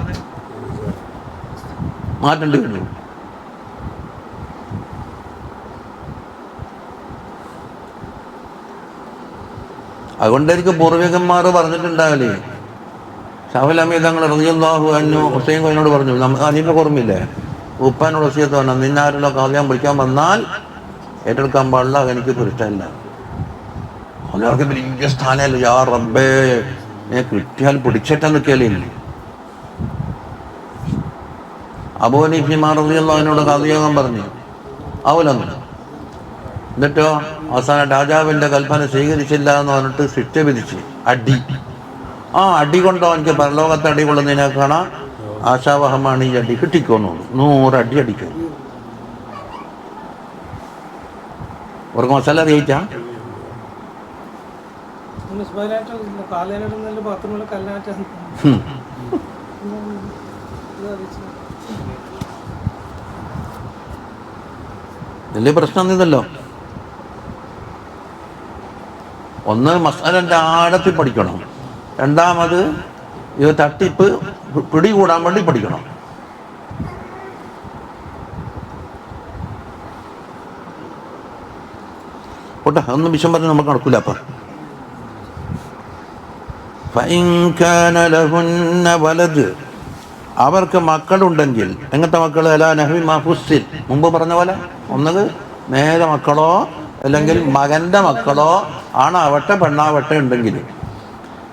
മാറ്റേണ്ടി വരും. അതുകൊണ്ടായിരിക്കും പൂർവികന്മാർ പറഞ്ഞിട്ടുണ്ടാവില്ലേ, ഷാഫിൽ തങ്ങൾ റളിയല്ലാഹു അൻഹു ഹുസൈൻ കോയിനോട് പറഞ്ഞു, അനീഫ ഓർമ്മയില്ലേ, ഉപ്പാനോട് വസിയത്ത് പറഞ്ഞു, നിന്നാരെല്ലാം കാവ്യാൻ വിളിക്കാൻ വന്നാൽ ഏറ്റെടുക്കാൻ പാടില്ല, എനിക്ക് ഇഷ്ടമില്ല. അവർക്ക് വലിയ സ്ഥാനമല്ലോ, യാ റബ്ബേ കിട്ടിയാൽ പിടിച്ചിട്ടാ നിൽക്കലേ. അബൂ ഹനീഫ റളിയല്ലാഹു അൻഹുവിനോട് കാവ്യാൻ പറഞ്ഞു, ആവൂലെന്ന്. എന്നിട്ടോ അവസാനം രാജാവിൻ്റെ കൽപ്പന സ്വീകരിച്ചില്ല എന്ന് പറഞ്ഞിട്ട് ശിക്ഷ വിധിച്ച് അടി. ആ അടി കൊണ്ടോ എനിക്ക് പരലോകത്തെ അടി കൊള്ളുന്നതിനേക്കാണ് ആശാവഹമാണ് ഈ അടി. കിട്ടിക്കോന്നു 100 അടി അടിക്കും. അവർക്ക് മസാല അറിയിച്ചാ വലിയ പ്രശ്നം ഇതല്ലോ. ഒന്ന് മസാലൻ്റെ ആഴത്തിൽ പഠിക്കണം, രണ്ടാമത് ഇത് തട്ടിപ്പ് പിടികൂടാൻ വേണ്ടി പഠിക്കണം. പോട്ടെ, ഒന്നും വിഷം പറഞ്ഞ് നമുക്ക് നടക്കൂല. അപ്പം വലത് അവർക്ക് മക്കളുണ്ടെങ്കിൽ, എങ്ങനത്തെ മക്കൾ, അലാ നഹ്വി മഹ്ഫുസിൽ, മുമ്പ് പറഞ്ഞ പോലെ ഒന്നത് നേരെ മക്കളോ അല്ലെങ്കിൽ മകൻ്റെ മക്കളോ ആണാവട്ടെ പെണ്ണാവട്ടെ ഉണ്ടെങ്കിൽ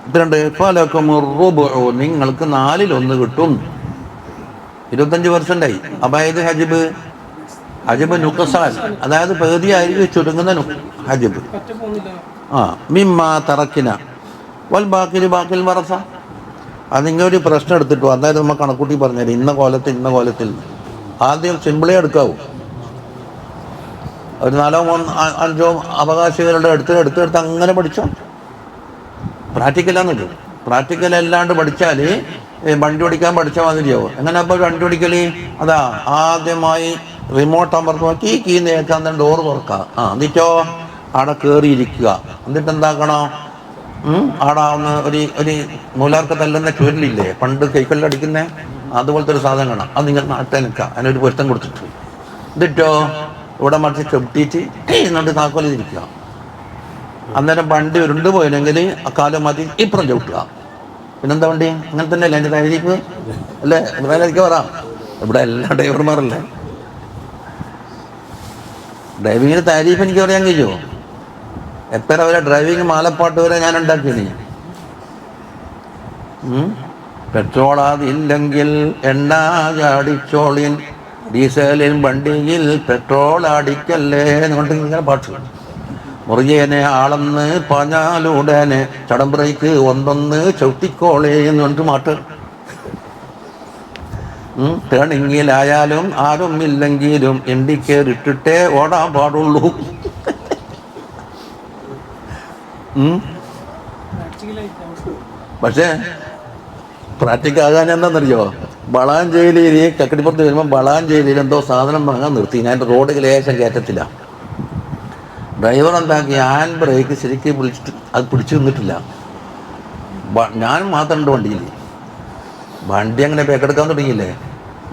ഇത്രണ്ട്. നിങ്ങൾക്ക് 4/1 കിട്ടും. 25%. അപ്പം ഇത് ഹജിബ് നുഖസാൻ, അതായത് പേദിയായിരിക്കും ചുരുങ്ങുന്ന ഹജിബ്. മിമ്മ തറക്കിന വൽ ബാക്കിൽ വറസ. അത് നിങ്ങളൊരു പ്രശ്നം എടുത്തിട്ടു, അതായത് നമ്മൾ കണക്കൂട്ടി പറഞ്ഞുതരും, ഇന്ന കോലത്തിൽ ആദ്യം സിമ്പിളേ എടുക്കാവൂ. ഒരു 4-5 അവകാശികളുടെ എടുത്ത് അങ്ങനെ പഠിച്ചോ. പ്രാക്ടിക്കലാന്നില്ല. പ്രാക്ടിക്കൽ അല്ലാണ്ട് പഠിച്ചാൽ വണ്ടി ഓടിക്കാൻ പഠിച്ച മാതിരിയാവും. എങ്ങനെ അപ്പോൾ വണ്ടി ഓടിക്കൽ? അതാ ആദ്യമായി റിമോട്ട് അമർത്ത് നോക്കി കീ നേക്കാൻ ഡോറ് തുറക്കുക. എന്നിട്ടോ അവിടെ കയറിയിരിക്കുക. എന്നിട്ട് എന്താക്കണം, അവിടെ ഒന്ന് ഒരു നൂലാർക്ക് തല്ലുന്ന ചുരുളില്ലേ പണ്ട് കൈക്കല്ലടിക്കുന്നേ, അതുപോലത്തെ ഒരു സാധനം കാണാം. അത് നിങ്ങൾ നാട്ടിൽ നിൽക്കുക, അതിനൊരു പൊരുത്തം കൊടുത്തിട്ട്. എന്നിട്ടോ ഇവിടെ മറിച്ച് ചവിട്ടിയിട്ട് എന്നിട്ട് താക്കോലിരിക്കുക. അന്നേരം വണ്ടി ഉരുണ്ട് പോയില്ലെങ്കിൽ അക്കാലം മതി ഇപ്പുറം ചവിട്ടുക. പിന്നെന്താ വണ്ടി അങ്ങനെ തന്നെ അല്ലേ എൻ്റെ താഴേക്ക് അല്ലേ? താഴേക്ക് വരാം. ഇവിടെ എല്ലാ ഡ്രൈവർമാരല്ലേ. ഡ്രൈവിങ്ങിന് താരീഫ് എനിക്ക് പറയാൻ കഴിയുമോ? എത്ര വരെ ഡ്രൈവിങ് മാലപ്പാട്ട് വരെ ഞാൻ ഉണ്ടാക്കിയിനി. പെട്രോൾ അതില്ലെങ്കിൽ എണ്ണ ചാടിച്ചോളിൻ, ഡീസലിൻ വണ്ടിയിൽ പെട്രോൾ അടിക്കല്ലേ എന്നുകൊണ്ട് ഇങ്ങനെ പാട്ട്. മുറിയേനെ ആളെന്ന് പാഞ്ഞാലുടനെ ചടം ബ്രേക്ക് ഒന്നൊന്ന് ചവിട്ടിക്കോളേ എന്ന് പറഞ്ഞിട്ട് മാട്ട്. ടേണിങ്ങിലായാലും ആരും ഇല്ലെങ്കിലും ഇൻഡിക്കേറ്റർ ഇട്ടിട്ടേ ഓടാൻ പാടുള്ളൂ. പക്ഷേ പ്രാക്ടിക്കാകാൻ എന്താണെന്നറിയോ, വളാഞ്ചേരിയിൽ കക്കടിപ്പുറത്ത് വരുമ്പോൾ വളാഞ്ചേരിയിൽ എന്തോ സാധനം വാങ്ങാൻ നിർത്തി. ഞാൻ റോഡിൽ ലേശം കയറ്റത്തില്ല. ഡ്രൈവർ എന്താക്കി, ഹാൻഡ് ബ്രേക്ക് ശരിക്കും അത് പിടിച്ചു നിന്നിട്ടില്ല. ഞാൻ മാത്രമുണ്ട് വണ്ടിയിൽ. വണ്ടി അങ്ങനെ പേക്കെടുക്കാൻ തുടങ്ങിയില്ലേ,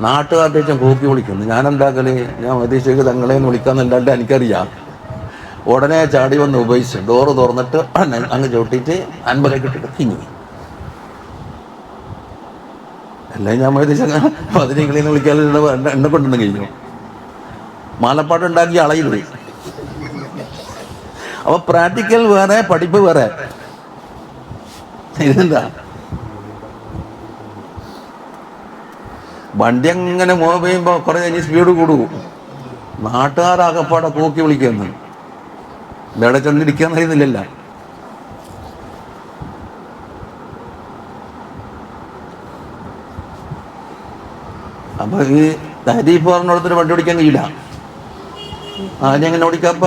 നാട്ടുകാരുടെ കൂക്കി വിളിക്കുന്നു. ഞാൻ എന്താക്കല്, ഞാൻ മതീശയ്ക്ക് തങ്ങളെന്ന് വിളിക്കാന്നല്ലാണ്ട് എനിക്കറിയാം. ഉടനെ ചാടി വന്ന് ഉപയോഗിച്ച് ഡോറ് തുറന്നിട്ട് അങ്ങ് ചവിട്ടിയിട്ട് ഹാൻഡ് ബ്രേക്ക് ഇട്ടിട്ട് തിങ്ങി. എല്ലാം ഞാൻ പതിനെങ്കിലെന്ന് വിളിക്കാനുള്ള എന്നെ കൊണ്ടൊന്നും കഴിഞ്ഞു. മാലപ്പാട്ടുണ്ടാക്കി അളയില്ലേ. അപ്പൊ പ്രാക്ടിക്കൽ വേറെ, പഠിപ്പ് വേറെ. ഇതെന്താ, വണ്ടി അങ്ങനെ മൂവ് ചെയ്യുമ്പോൾ കുറെ കഴിഞ്ഞ് സ്പീഡ് കൂടും. നാട്ടുകാരാകപ്പാടെ കൂക്കി വിളിക്കുന്നു. ഇവിടെ ചെന്നിരിക്കാൻ കഴിയുന്നില്ലല്ല. അപ്പൊ ഈ തരീഫ് പറഞ്ഞോടത്തൊരു വണ്ടി ഓടിക്കാൻ കഴിയില്ല. ആദ്യം എങ്ങനെ ഓടിക്കാപ്പ,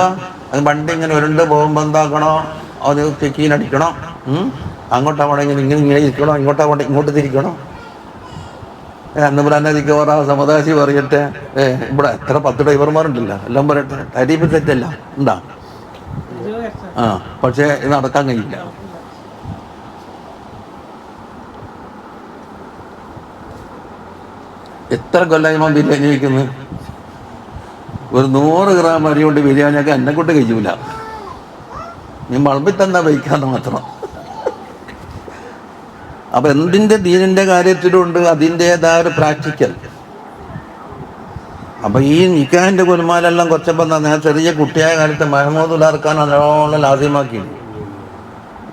അത് വണ്ടി ഇങ്ങനെ ഉരുണ്ട് പോകുമ്പോൾ എന്താക്കണോ, അത് ചെക്കീനടിക്കണോ, അങ്ങോട്ടാവണെ ഇങ്ങനെ ഇങ്ങനെ ഇരിക്കണോ, ഇങ്ങോട്ടാവട്ടെ ഇങ്ങോട്ട് തിരിക്കണോ. അന്ന് പറയാനധികം ഓരോ സമദാശി പറയട്ടെ, ഇവിടെ എത്ര 10 ഡ്രൈവർമാരുണ്ടല്ലോ, എല്ലാം പറയട്ടെ തരീഫ് തെറ്റല്ല ഉണ്ടാ. പക്ഷേ ഇത് നടക്കാൻ കഴിയില്ല. എത്ര കൊല്ലം ബിരിയാണി കഴിക്കുന്നത്, ഒരു 100 ഗ്രാം അരി കൊണ്ട് ബിരിയാണിയൊക്കെ എന്നെ കൊണ്ട് കഴിയൂല. നീ വളമ്പിൽ തന്നെ വയ്ക്കാന്ന് മാത്രം. അപ്പൊ എന്തിൻ്റെ ദീനിന്റെ കാര്യത്തിലുണ്ട് അതിൻ്റെതായ ഒരു പ്രാക്ടിക്കൽ. അപ്പൊ ഈ നിക്കാഹിന്റെ കുരുമാലെല്ലാം കുറച്ചപ്പം തന്നെ ചെറിയ കുട്ടിയായ കാലത്ത് മഹമ്മൂദ് ഉലാർക്കാൻ നല്ലോണം ലാസ്യമാക്കി.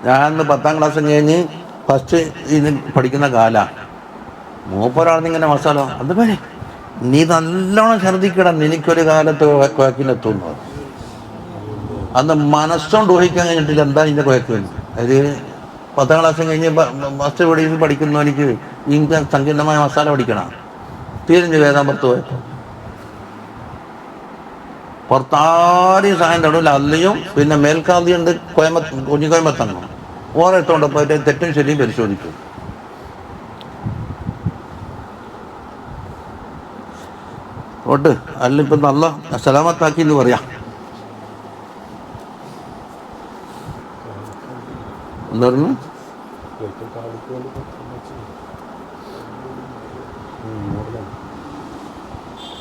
ഞാൻ 10ാം ക്ലാസ് കഴിഞ്ഞ് ഫസ്റ്റ് ഇതിന് പഠിക്കുന്ന കാലാണ്. മൂപ്പരാണെന്നിങ്ങനെ മസാല അത് പറയും, നീ നല്ലോണം ഛർദ്ദിക്കണം, എനിക്കൊരു കാലത്ത് കുഴക്കിലെത്തുന്നു. അന്ന് മനസ്സോണ്ട് ഊഹിക്കാൻ കഴിഞ്ഞിട്ടില്ല എന്താ ഇതിൻ്റെ കുഴക്ക്. അത് 10ാം ക്ലാസ് കഴിഞ്ഞ് ഫസ്റ്റ് പഠിക്കുന്നു. എനിക്ക് സങ്കീർണമായ മസാല പഠിക്കണം. തിരിഞ്ഞ് വേദാമ്പുറത്ത് പോയപ്പോൾ പുറത്താരെയും സഹായം തടവില്ല. അല്ലയും പിന്നെ മേൽക്കാതിയുണ്ട് കുഞ്ഞിക്കോയമ്പത്തങ്ങോ ഓരോരുത്തോണ്ട് പോയിട്ട് തെറ്റും ശരിയും പരിശോധിക്കും. ഓട്ട് അല്ല ഇപ്പം നല്ല സലാമത്താക്കി എന്ന് പറയാം. എന്താ പറഞ്ഞു,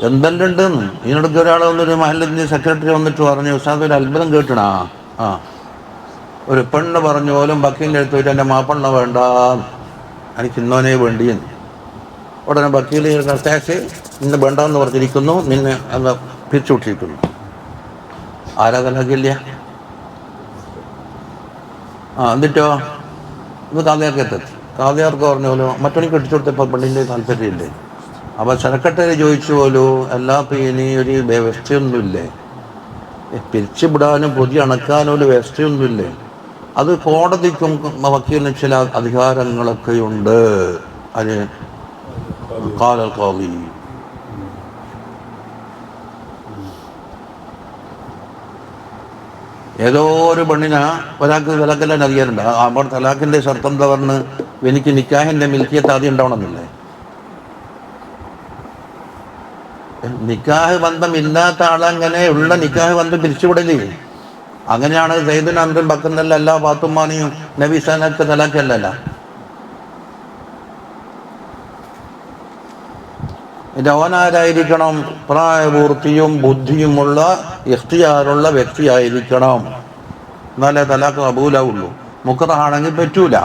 എന്തെല്ലാം ഉണ്ടെന്ന്. ഇതിനടുക്ക് ഒരാൾ വന്നൊരു മഹല്ലത്തിൻ്റെ സെക്രട്ടറി വന്നിട്ട് പറഞ്ഞു, ഉസ്താദ് ഒരു അത്ഭുതം കേട്ടണാ. ഒരു പെണ്ണ് പറഞ്ഞു പോലും വക്കീലിൻ്റെ അടുത്ത് പോയിട്ട് എൻ്റെ മാപ്പെണ്ണ വേണ്ട, എനിക്ക് ഇന്നോനെ വേണ്ടിയെന്ന്. ഉടനെ വക്കീൽ കർത്താശ് ഇന്ന് വേണ്ടെന്ന് പറഞ്ഞിരിക്കുന്നു, നിന്നെ അന്ന് പിരിച്ചുവിട്ടിരിക്കുന്നു. ആരാധനക്കില്ല. എന്നിട്ടോ ഇത് കാതയാർക്ക് എത്തി. കാതയാർക്ക് പറഞ്ഞു പോലും മറ്റൊനിക്ക് കെട്ടിച്ചു കൊടുത്തപ്പോൾ പെണ്ണിൻ്റെ താല്പര്യമില്ലേ. അപ്പം സെക്രട്ടറി ചോദിച്ചു പോലും എല്ലാ ഇനി ഒരു വ്യവസ്ഥയൊന്നുമില്ലേ, പിരിച്ചുവിടാനും പൊതി അണക്കാനും ഒരു വ്യവസ്ഥയൊന്നുമില്ലേ. അത് കോടതിക്കും വക്കീലിന് ചില അധികാരങ്ങളൊക്കെയുണ്ട്. അത് കാലൽ ഖാദി. ഏതോ ഒരു പെണ്ണിനാ ഒരാൾക്ക് തലാഖെല്ലാം അധികാരമുണ്ട്. അപ്പോൾ തലാഖിൻ്റെ ഷർത്ത് എന്താ പറഞ്ഞ്, എനിക്ക് നിക്കാഹിൻ്റെ മിൽക്കിയത്ത് ആദ്യം ഉണ്ടാവണമെന്നില്ലേ. നിക്കാഹ് ബന്ധം ഇല്ലാത്ത ആളെങ്ങനെ ഉള്ള നിക്കാഹ് ബന്ധം പിരിച്ചുവിടലേ. അങ്ങനെയാണ് സൈദുൻ അമ്രും ബക്കറിനല്ല എല്ലാ പാത്തുമാനിയും നബി സനക്ക് തലാഖല്ലല്ല. അവനാരായിരിക്കണം, പ്രായപൂർത്തിയും ബുദ്ധിയുമുള്ള ഇഖ്തിയാറുള്ള വ്യക്തിയായിരിക്കണം. എന്നാലേ തലാഖ് കബൂലാവുള്ളൂ. മുക്കറാണെങ്കിൽ പറ്റൂല.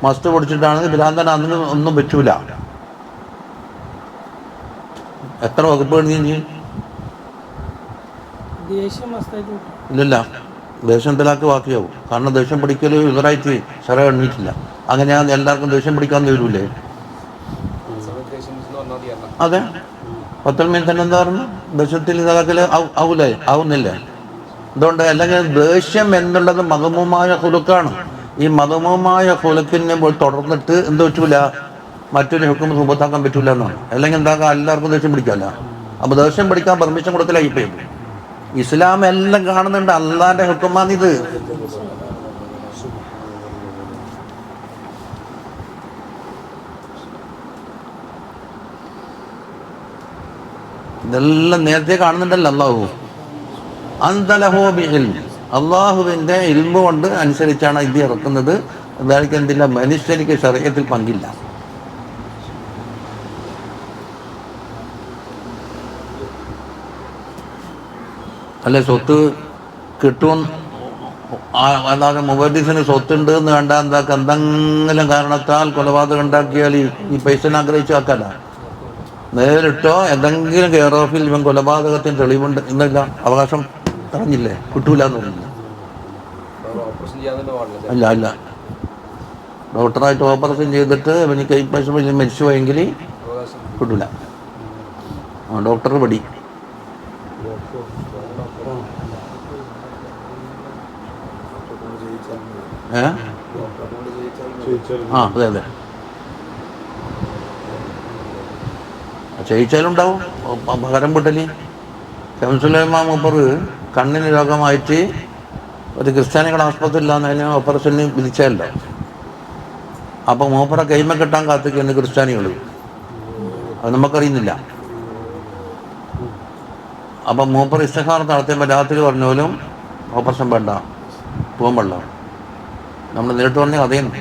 മസ്ത് പിടിച്ചിട്ടാണെങ്കിൽ ഭ്രാന്തനാണെങ്കിൽ ഒന്നും പറ്റൂല. എത്ര വകുപ്പ് നീ ഇല്ലല്ല, ദേഷ്യം തലാക്ക് ബാക്കിയാവും. കാരണം ദേഷ്യം പിടിക്കൽ ഇവരായിട്ട് ചെറിയ എണ്ണീട്ടില്ല. അങ്ങനെയാണെന്ന് എല്ലാവർക്കും ദേഷ്യം പിടിക്കാന്ന് വരൂലേ? അതെ, 10 മിനിറ്റ് തന്നെ എന്താ പറഞ്ഞു, ദേഷ്യത്തിൽ തലാക്കിൽ ആവുന്നില്ലേ? അതുകൊണ്ട് അല്ലെങ്കിൽ ദേഷ്യം എന്നുള്ളത് മദമൂമായ ഹുലുക്കാണ്. ഈ മദമൂമായ ഹുലുക്കിനെ തുടർന്നിട്ട് എന്ത് പറ്റൂല, മറ്റൊരു ഹുക്കും സുബത്താക്കാൻ പറ്റൂല എന്നാണ്. അല്ലെങ്കിൽ എന്താക്കാം, എല്ലാവർക്കും ദേഷ്യം പിടിക്കാമല്ല. അപ്പൊ ദേഷ്യം പിടിക്കാൻ പെർമിഷൻ കൊടുക്കലായി. ഇപ്പം ഇസ്ലാം എല്ലാം കാണുന്നുണ്ട്, അള്ളാന്റെ ഹുക്കുമാണിത്. ഇതെല്ലാം നേരത്തെ കാണുന്നുണ്ടല്ലോ. അള്ളാഹുവിന്റെ ഇൽമു കൊണ്ട് അനുസരിച്ചാണ് ഇത് ഇറക്കുന്നത്. അതായത് എന്തില്ല, മനുഷ്യനിക്ക് ശരീഅത്തിൽ പങ്കില്ല. അല്ലെ സ്വത്ത് കിട്ടും, അല്ലാതെ മുബദ്ദിസിന് സ്വത്തുണ്ട് എന്ന് കണ്ടാൽ എന്താക്കുക, എന്തെങ്കിലും കാരണത്താൽ കൊലപാതകം ഉണ്ടാക്കിയാൽ ഈ പൈസ ആഗ്രഹിച്ചു ആക്കല്ല. നേരിട്ടോ എന്തെങ്കിലും കെയർ ഓഫിൽ ഇവൻ കൊലപാതകത്തിന് തെളിവുണ്ട് എന്നല്ല, അവകാശം പറഞ്ഞില്ലേ, കിട്ടൂല എന്ന് പറഞ്ഞില്ല. അല്ല ഡോക്ടറായിട്ട് ഓപ്പറേഷൻ ചെയ്തിട്ട് ഇവന് കൈ പൈസ മരിച്ചു പോയെങ്കിൽ കിട്ടൂല. ഡോക്ടർ പടി. അതെ ചെയ്യിച്ചാലുണ്ടാവും പകരം വീട്ടല്. ഷംസുലൈമാൻ മൂപ്പർ കണ്ണിന് രോഗമായിട്ട് ഒരു ക്രിസ്ത്യാനികളുടെ ആസ്പത്രിയില്ലാന്നതിന് ഓപ്പറേഷന് വിളിച്ചല്ലോ. അപ്പൊ മൂപ്പറെ കൈമ കിട്ടാൻ കാത്തിക്കുന്നു ക്രിസ്ത്യാനികൾ. അത് നമുക്കറിയുന്നില്ല. അപ്പം മൂപ്പർ ഇസ്തിഖാറ നടത്തിയപ്പോൾ രാത്രി പറഞ്ഞാലും ഓപ്പറേഷൻ വേണ്ട, പോകാൻ പാടില്ല. നമ്മൾ നേരിട്ട് പറഞ്ഞ കഥയാണ്.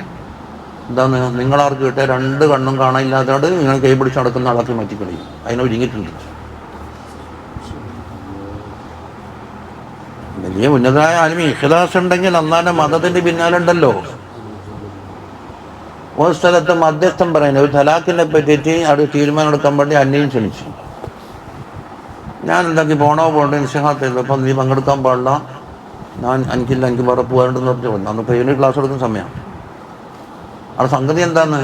എന്താന്ന്, നിങ്ങളാർക്ക് കിട്ടിയ 2 കണ്ണും കാണാനില്ലാത്തത് നിങ്ങൾ കൈ പിടിച്ച് നടക്കുന്ന ആളാക്കി മാറ്റിക്കളയും. അതിനെ ഒരുങ്ങിയിട്ടുണ്ട്. വലിയ ഉന്നതരായ ആലുമി ഇഖ്ലാസ് ഉണ്ടെങ്കിൽ അള്ളാന്റെ മതത്തിന്റെ പിന്നാലെ ഉണ്ടല്ലോ. ഒരു സ്ഥലത്ത് മധ്യസ്ഥം പറയുന്നത് ഒരു തലാഖിനെ പറ്റിയിട്ട് അവിടെ തീരുമാനം എടുക്കാൻ വേണ്ടി അന്യം ക്ഷണിച്ചു. ഞാൻ എന്താക്കി പോകണ്ടോ നിശ്ചഹാത്ത് ചെയ്തു. അപ്പം നീ പങ്കെടുക്കാൻ പാടില്ല, എനിക്കില്ല, എനിക്ക് വേറെ പോകാനുണ്ടെന്ന് പറഞ്ഞ് വന്നു. അന്ന് പെയിന് ക്ലാസ് എടുക്കുന്ന സമയമാണ്. അവിടെ സംഗതി എന്താന്ന്,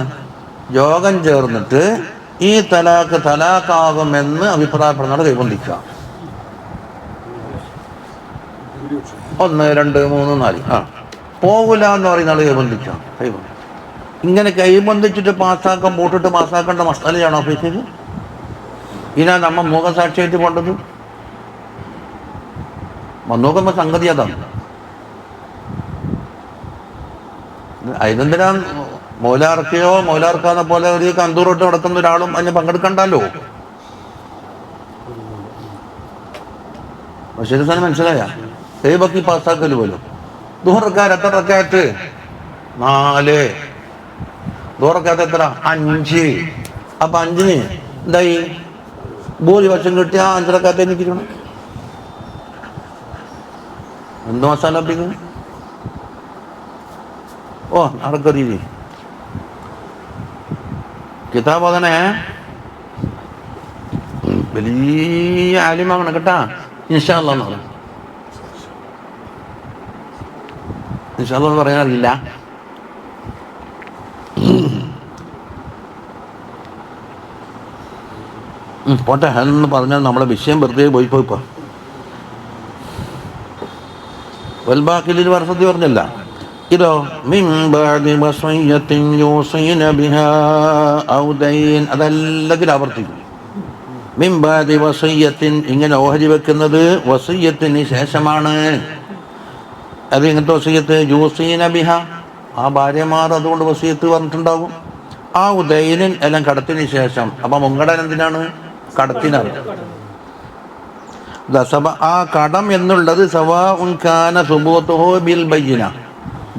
യോഗം ചേർന്നിട്ട് ഈ തലാഖാകുമെന്ന് അഭിപ്രായപ്പെടുന്നവർ കൈബന്ധിക്കുക. 1 2 3 4 പോകില്ല എന്ന് പറയുന്ന ആൾ കൈബന്ധിക്കാം. ഇങ്ങനെ കൈബന്ധിച്ചിട്ട് പാസ്സാക്കാൻ പോട്ടിട്ട് പാസ്സാക്കേണ്ട മസാലയാണോ ഓഫീസിൽ? ഇതിനാ നമ്മ മുഖസാക്ഷിയായിട്ട് പോണ്ടത്. നോക്കുമ്പോ സംഗതി അതാണ്. അതിനെന്തിനാ മൗലാർക്കയോ മൗലാർക്കാന്ന പോലെ ഒരു കന്തൂറിട്ട് നടക്കുന്ന ഒരാളും അതിന് പങ്കെടുക്കണ്ടല്ലോ. ബഷീർ സാൻ മനസ്സിലായ ദൈവക്കി പാസ്സാക്കല് പോലും. ദൂറക്കാർ എത്ര റക്കാത്ത്? 4. ദൂറക്കാത്ത് എത്ര? 5. അപ്പൊ 5-ന് എന്തായി? ഭൂരിപക്ഷം കിട്ടിയ 5 റക്കാത്ത് എനിക്കിരിക്കണം. എന്ത് മസാല പിക്കുന്നു? നടക്കറിയില്ലേ കിതാബ് അതന്നെ വലിയ ആലിമാകണം കേട്ടാ. ഇൻഷാ അല്ലാഹ് എന്ന് പറഞ്ഞു. ഇൻഷാ അല്ലാഹ് പറയാനറിയില്ല. പോട്ടെ എന്ന് പറഞ്ഞാൽ നമ്മളെ വിഷയം വെറുതെ പോയിപ്പോ. വൽബാഖിലിൽ വർഷത്തിൽ പറഞ്ഞല്ല ഇതോ അതെല്ലാം ആവർത്തിക്കും. മിംബാദി വസയ്യത്തിൻ, ഇങ്ങനെ ഓഹരി വെക്കുന്നത് വസയ്യത്തിന് ശേഷമാണ്. അത് ഇങ്ങനത്തെ വസയ്യത്ത് യൂസീന ബിഹ, ആ ഭാര്യമാർ അതുകൊണ്ട് വസയ്യത്ത് പറഞ്ഞിട്ടുണ്ടാകും. ആ ഉദയനൻ എല്ലാം കടത്തിന് ശേഷം. അപ്പൊ മുങ്കടൻ എന്തിനാണ്? കടത്തിനാണ്. ആ കടം എന്നുള്ളത് സവാഉൻ കാന സുബൂതുഹു ബിൽ ബയ്യിന,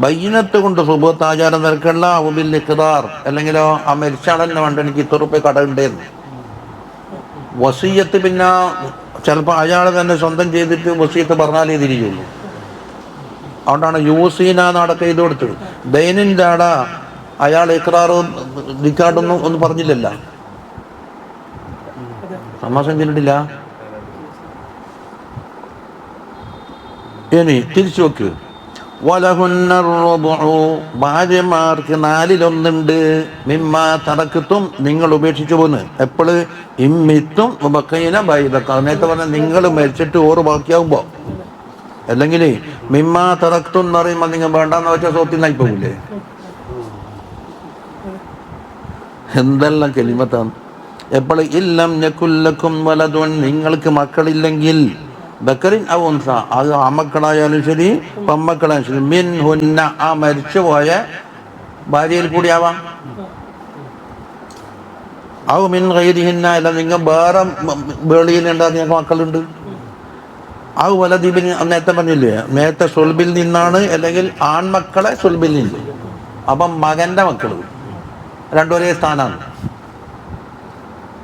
ബയ്യിനത്ത് കൊണ്ട് സുബൂത്ത് ആചാരം നിരക്കുള്ള ബിൽ ഇഖ്റാർ, അല്ലെങ്കിലോ ആ മരിച്ചാളെന്നെ വേണ്ട എനിക്ക് 100 രൂപ കടമുണ്ടെന്ന്. വസിയ്യത്ത് പിന്നെ ചിലപ്പോൾ അയാൾ തന്നെ സ്വന്തം ചെയ്തിട്ട് വസിയ്യത്ത് പറഞ്ഞാലേ തിരിയുള്ളൂ. അതുകൊണ്ടാണ് യൂസീന നടക്ക ചെയ്ത് കൊടുത്തത്. ദൈനിൻ്റെ ആടെ അയാൾ ഇഖ്റാറും ദിക്കാർഡൊന്നും ഒന്നും പറഞ്ഞില്ലല്ലോ. സമാസം ചെല്ലിട്ടില്ല. ഇനി തിരിച്ചു വെക്ക്. വലഹുന്ന റുബഉ, ഭാര്യമാർക്ക് 4/1 മിമ്മാ തറക്കത്തും, നിങ്ങൾ ഉപേക്ഷിച്ചു പോന്ന്. എപ്പോഴ്? ഇമ്മിത്തും ബഖീന ബൈദക, നേരത്തെ പറഞ്ഞ നിങ്ങൾ മരിച്ചിട്ട് ഓറ് ബാക്കിയാവുമ്പോ. അല്ലെങ്കിൽ മിമ്മാ തറക്കത്തും എന്ന് പറയുമ്പോൾ നിങ്ങൾ വേണ്ടെന്ന് വെച്ചാൽ സ്വത്തിനായി പോകില്ലേ? എന്തെല്ലാം കെലിമത്താണ്. എപ്പോൾ? ഇല്ലം യകുല്ലക്കും വലദുൻ, നിങ്ങൾക്ക് മക്കളില്ലെങ്കിൽ, ബക്കറിൻ ഔ ഉൻസ, അത് ആമക്കളായാലും ശരി പെമ്മക്കളായാലും ശരി, മിൻ ഹുന്ന, ആ മരിച്ചുപോയ ഭാര്യയിൽ കൂടിയാവാം. ഔ മിൻ ഗൈരിഹിന്ന, അല്ല നിങ്ങൾ വേറെ വേളിയിലുണ്ടാ നിങ്ങൾക്ക് മക്കളുണ്ട്. ഔ വലദിബിന്, നേരത്തെ പറഞ്ഞില്ലേ, നേരത്തെ സുൽബിൽ നിന്നാണ്, അല്ലെങ്കിൽ ആൺമക്കളെ സുൽബിൽ നിന്ന്. അപ്പം മകന്റെ മക്കൾ രണ്ടും ഒരേ സ്ഥാനമാണ്.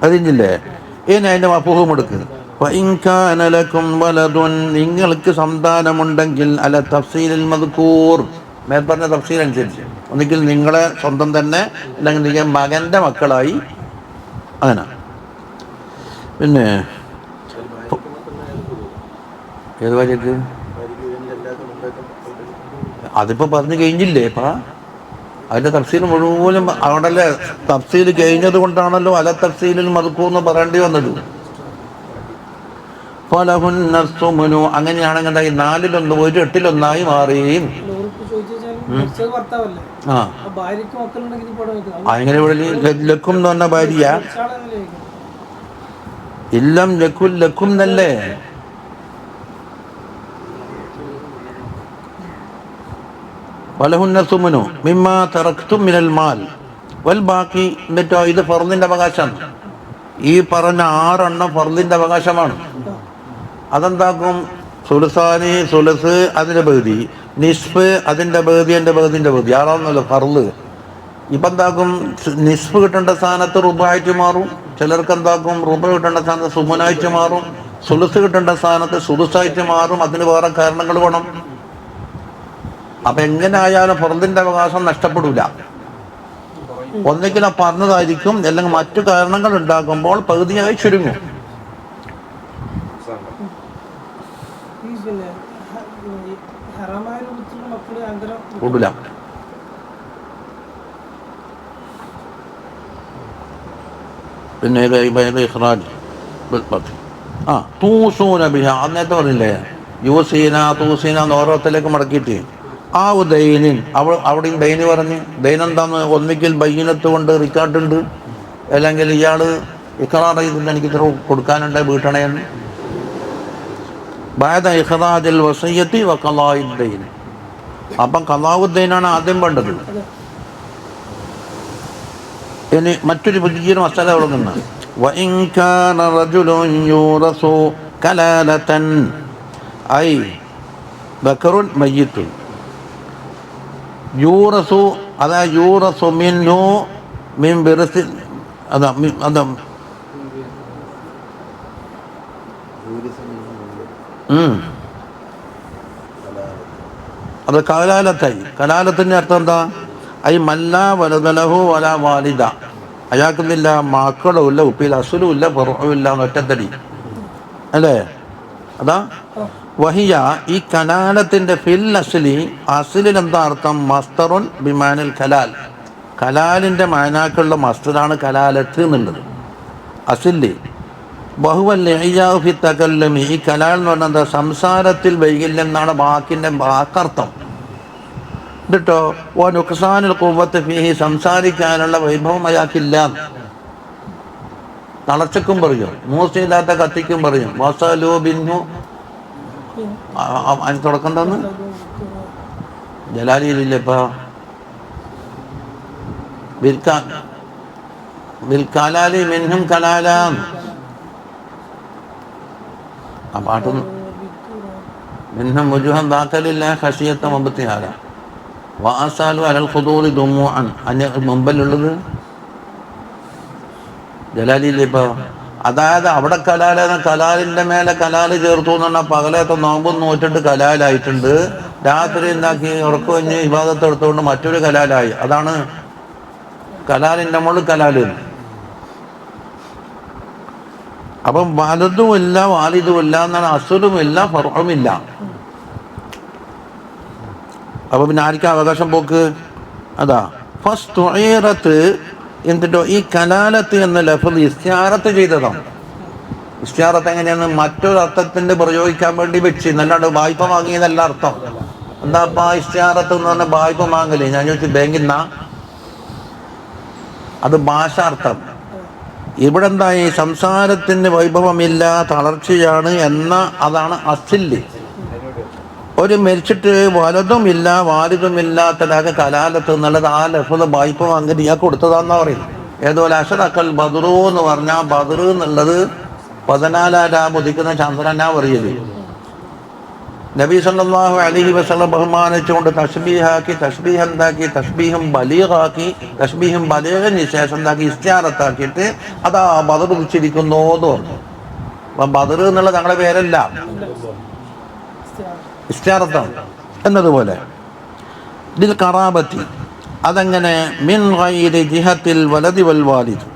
അതില്ലേ? ഇനി അതിന്റെ മഫ്ഹൂം എടുക്കുക. നിങ്ങൾക്ക് സന്താനമുണ്ടെങ്കിൽ, അല്ല തഫ്സീലിൽ മദ്കൂർ, മേൽപ്പറഞ്ഞ തഫ്സീൽ അനുസരിച്ച്, ഒന്നുകിൽ നിങ്ങളെ സ്വന്തം തന്നെ, അല്ലെങ്കിൽ നിങ്ങൾ മകന്റെ മക്കളായി, അങ്ങനെ. പിന്നെ ഏത് ഭാര്യക്ക്? അതിപ്പോ പറഞ്ഞു കഴിഞ്ഞില്ലേ ഇപ്പ? അതിന്റെ തഫ്സീൽ മുഴുവനും അവിടല്ലേ? തഫ്സീൽ കഴിഞ്ഞത് കൊണ്ടാണല്ലോ അല തഫ്സീലിൽ മദ്കൂർ എന്ന് പറയേണ്ടി വന്നത്. ഫലഹുന്നസ്സുമുനു, അങ്ങനെയാണെങ്കിൽ 4/1 ഒരു 8/1 മാറിയും. അങ്ങനെ ലക്കും എന്ന് പറഞ്ഞ ഭാര്യ, ഇല്ലം ലക്കും ലക്കും എന്നല്ലേ? വലഹുന്നസ്സുമുനു മിമ്മാ തറക്തും മിനൽ മാൽ വൽ ബാക്കി. എന്നിട്ടോ ഇത് ഫർദിന്റെ അവകാശമാണ്. ഈ പറഞ്ഞ 6 ഫർദിന്റെ അവകാശമാണ്. അതെന്താക്കും? സുലുസാനി, സുലസ് അതിന്റെ പകുതി, നിസ്ഫ് അതിന്റെ പകുതി, എൻ്റെ പകുതിന്റെ പകുതി, 6 ഫർള്. ഇപ്പം എന്താക്കും? നിസ്ഫ് കിട്ടേണ്ട സ്ഥാനത്ത് റുബായിട്ട് മാറും. ചിലർക്ക് എന്താക്കും? റുബ കിട്ടേണ്ട സ്ഥാനത്ത് സുമുനായിട്ട് മാറും. സുലുസ് കിട്ടേണ്ട സ്ഥാനത്ത് സുലുസായിട്ട് മാറും. അതിന് വേറെ കാരണങ്ങൾ വേണം. അപ്പൊ എങ്ങനെ ആയാലും ഫർദിന്റെ അവകാശം നഷ്ടപ്പെടില്ല. ഒന്നിക്കലും പറഞ്ഞതായിരിക്കും, അല്ലെങ്കിൽ മറ്റു കാരണങ്ങൾ ഉണ്ടാക്കുമ്പോൾ പകുതിയായി ചുരുങ്ങും. കൂടില്ല. പിന്നെ തൂസൂന ബിഹ, അന്നേരത്തെ പറഞ്ഞില്ലേ യൂസീന തൂസീന എന്ന് ഓരോരുത്തരിലേക്ക് മടക്കിയിട്ട് ആ ദൈനിൻ, അവിടെയും ദൈന് പറഞ്ഞ്. ദൈൻ എന്താന്ന്? ഒന്നിക്കൽ ബയ്യനത്ത് കൊണ്ട് റിക്കാർഡുണ്ട്, അല്ലെങ്കിൽ ഇയാള് ഇഖ്റാർ ചെയ്തിട്ട് എനിക്ക് ഇത്ര കൊടുക്കാനുണ്ട് വീട്ടണയെന്ന്. ബഅദ ഇഖ്റാജൽ വസിയ്യത്തി വ ഖളാഇദ് ദൈൻ. അപ്പം ഖളാഉദ്ദൈനാണ് ആദ്യം വേണ്ടത്. ഇനി മറ്റൊരു പുതിയൊരു മസല തുടങ്ങുന്ന, വഇൻ കാന റജുലുൻ യൂറസു കലാലതൻ ഐ ബക്കറുൻ മയ്യിത്തുൻ. യൂറസു, അതാ യൂറസു മിൻഹു മിൻ ബിർസിൻ, അതാ അതാ അത് കലാലത്തായി. കലാലത്തിൻ്റെ അർത്ഥം എന്താ? ഐ മല്ല വലതലഹു വല വാലിദ, അയാൾക്കുന്നില്ല മക്കളും ഇല്ല, ഉപ്പിൽ അസുലും ഇല്ല, ഫർഉം ഇല്ല, ഒറ്റത്തടി അല്ലേ? അതാ വഹിയ, ഈ കലാലത്തിൻ്റെ ഫിൽ അസ്ലി, അസ്ലിൽ എന്താ അർത്ഥം? മസ്തറുൻ ബിമാനിൽ കലാൽ, കലാലിൻ്റെ മാനാക്കുള്ള മസ്തറാണ് കലാലത്ത് എന്നുള്ളത് അസ്ലി. ബഹുവല്ലി തകല്ലമി, ഈ കലാൽ എന്ന് പറഞ്ഞാൽ എന്താ? സംസാരത്തിൽ വൈകല്യം എന്നാണ് വാക്കിൻ്റെ വാക്കർത്ഥം കേട്ടോ. ഓ നുക്സാനുൽ ഖുവ്വത്ത് ഫീഹി, സംസാരിക്കാനുള്ള വൈഭവം അയാൾക്കില്ല. തളച്ചക്കും പറയും, മൂസയില്ലാത്ത കത്തിക്കും പറയും. വസലു ബിന്നു, അതിന് തുടക്കം തന്ന് ജലാലിയിലില്ല ഇപ്പൊ ബിൽക്കാലാലി മിൻഹും കലാലാം. ആ പാട്ടൊന്നും മിൻഹും മുജുഹം ദാഖലില്ല ഖശിയത്ത മുബത്തിഹാല വാസാലു അലൽ ഖുദൂറി ദുമുഅൻ. അതിന് മുമ്പിലുള്ളത് ജലാലിയില്ല ഇപ്പൊ. അതായത് അവിടെ കലാലിൻ്റെ മേലെ കലാല് ചേർത്തു എന്ന് പറഞ്ഞാൽ പകലത്തെ നോമ്പും നോറ്റിട്ട് കലാലായിട്ടുണ്ട്, രാത്രി ഉണ്ടാക്കി ഉറക്കം കഴിഞ്ഞ് ഇബാദത്ത് എടുത്തുകൊണ്ട് മറ്റൊരു കലാലായി. അതാണ് കലാലിൻ്റെ മുകളിൽ കലാല്. അപ്പം വലതുമില്ല വാലിതുമില്ല എന്നാണ്, അസുലുമില്ല ഫർഉമില്ല. അപ്പോൾ പിന്നെ ആർക്കും അവകാശം പോക്ക്? അതാ ഫസ്തുഈറത്ത് എന്നിട്ടോ ഈ കലാലത്ത് എന്ന ലഫ്ള് ഇസ്തിആറത്ത് ചെയ്തതാണ്. ഇസ്തിആറത്ത് എങ്ങനെയാണ്? മറ്റൊരു അർത്ഥത്തിന് പ്രയോഗിക്കാൻ വേണ്ടി വെച്ച്, നല്ലാണ്ട് വായ്പ വാങ്ങിയതല്ല അർത്ഥം. എന്താ ഇസ്തിആറത്ത് എന്ന് പറഞ്ഞാൽ വായ്പ വാങ്ങല്? ഞാൻ ചോദിച്ചു ബാങ്കിൽ നിന്നാ? അത് ഭാഷാർത്ഥം. ഇവിടെ എന്തായി? സംസാരത്തിന് വൈഭവമില്ല, തളർച്ചയാണ് എന്ന അതാണ് അസില്. ഒരു മരിച്ചിട്ട് വലതുമില്ല വാലിതുമില്ലാത്തതാകെ കലാലത്ത് എന്നുള്ളത് ആ ലഫ്ള് വായ്പ വാങ്ങിയിട്ട് ഇയാൾക്ക് കൊടുത്തതാന്നാ പറയുന്നത്. ഏതുപോലെ അഷറക്കൽ ബദ്റു എന്ന് പറഞ്ഞാൽ ബദർ എന്നുള്ളത് 14 ഉദിക്കുന്ന ചന്ദ്രനാ പറയല്. നബി സല്ലല്ലാഹു അലൈഹി വസല്ലം ബഹുമാനിച്ചുകൊണ്ട് തസ്ബീഹാക്കി, തസ്ബീഹ് എന്താക്കി? തസ്ബീഹും ബലീഗാക്കി, തസ്ബീഹും ബലീഗിന് ശേഷം എന്താക്കി? ഇസ്തിആറത്താക്കിയിട്ട് അതാ ബദർ ഉദിച്ചിരിക്കുന്നു എന്ന് പറഞ്ഞു. അപ്പം ബദർ എന്നുള്ളത് ഞങ്ങളുടെ പേരല്ല, ഇസ്തിആറത്താണ്. എന്നതുപോലെ ഇതിൽ ഖറാബത്തി അതെങ്ങനെ? മിൻ ഗൈരി ജിഹത്തിൽ വലദി വൽ വാലിദ്,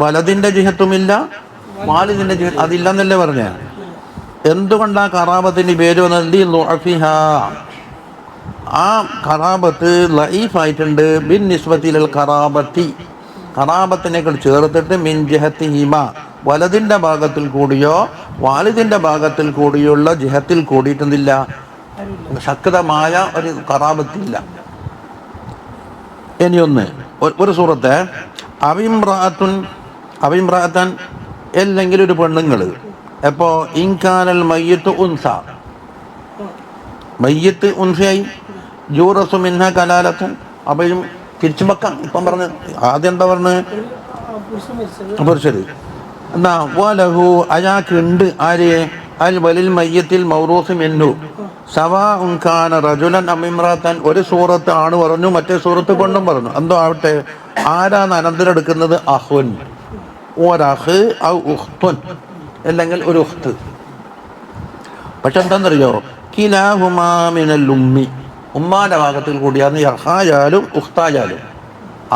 വലതിൻ്റെ ജിഹത്തുമില്ല വാലിദിൻ്റെ ജിഹത്ത് അതില്ലെന്നല്ലേ പറഞ്ഞ. എന്തുകൊണ്ടാ ഖറാബത്തിന് പേര് വന്നത്? ആ ഖറാബത്ത് ലഈഫായിട്ടുണ്ട്. ബിൻ നിസ്ബത്തിൽ ഖറാബത്തി, ഖറാബത്തിനെ ചേർത്തിട്ട് മിൻ ജിഹത്തിഹിമ, വലതിൻ്റെ ഭാഗത്തിൽ കൂടിയോ വാലിദിൻ്റെ ഭാഗത്തിൽ കൂടിയുള്ള ജിഹത്തിൽ കൂടിയിട്ടൊന്നില്ല, ശക്തമായ ഒരു ഖറാബത്തില്ല. ഇനിയൊന്ന് ഒരു സൂറത്തെ അവിമ്രാത്തൻ അല്ലെങ്കിൽ ഒരു പെണ്ണുങ്ങൾ. എപ്പോൾ? ഇൻകാനൽ മയ്യത്ത് ഉൻസ, മയ്യത്ത് ഉൻസയായി ജൂറസു മിൻഹ കലാലത്തൻ. അപ്പം തിരിച്ചു വെക്കാം. ഇപ്പം പറഞ്ഞ് ആദ്യം എന്താ പറഞ്ഞ്? പുരുഷര്. എന്നാ വലഹു അയാൾക്കുണ്ട്. ആര്? അൽ വലിൽ മയ്യത്തിൽ മൗറൂസ് മിന്നു സവാഉൻ കാന റജുലൻ അം ഇംറഅതൻ. ഒരു സൂറത്ത് ആണ് പറഞ്ഞു, മറ്റേ സൂറത്ത് പെണ്ണും പറഞ്ഞു. എന്തോ ആവട്ടെ, ആരാണ് അനന്തരം എടുക്കുന്നത്? അഹുൻ, ഒരഹ് ഔ ഉഖ്തുൻ, അല്ലെങ്കിൽ ഒരു ഉഖ്ത്. പക്ഷെ എന്താണെന്നറിയോ? കിലാഹുമാ മിനൽ ഉമ്മി, ഉമ്മാന്റെ ഭാഗത്തിൽ കൂടിയാന്ന് യഹായാലും ഉഖ്തായാലും.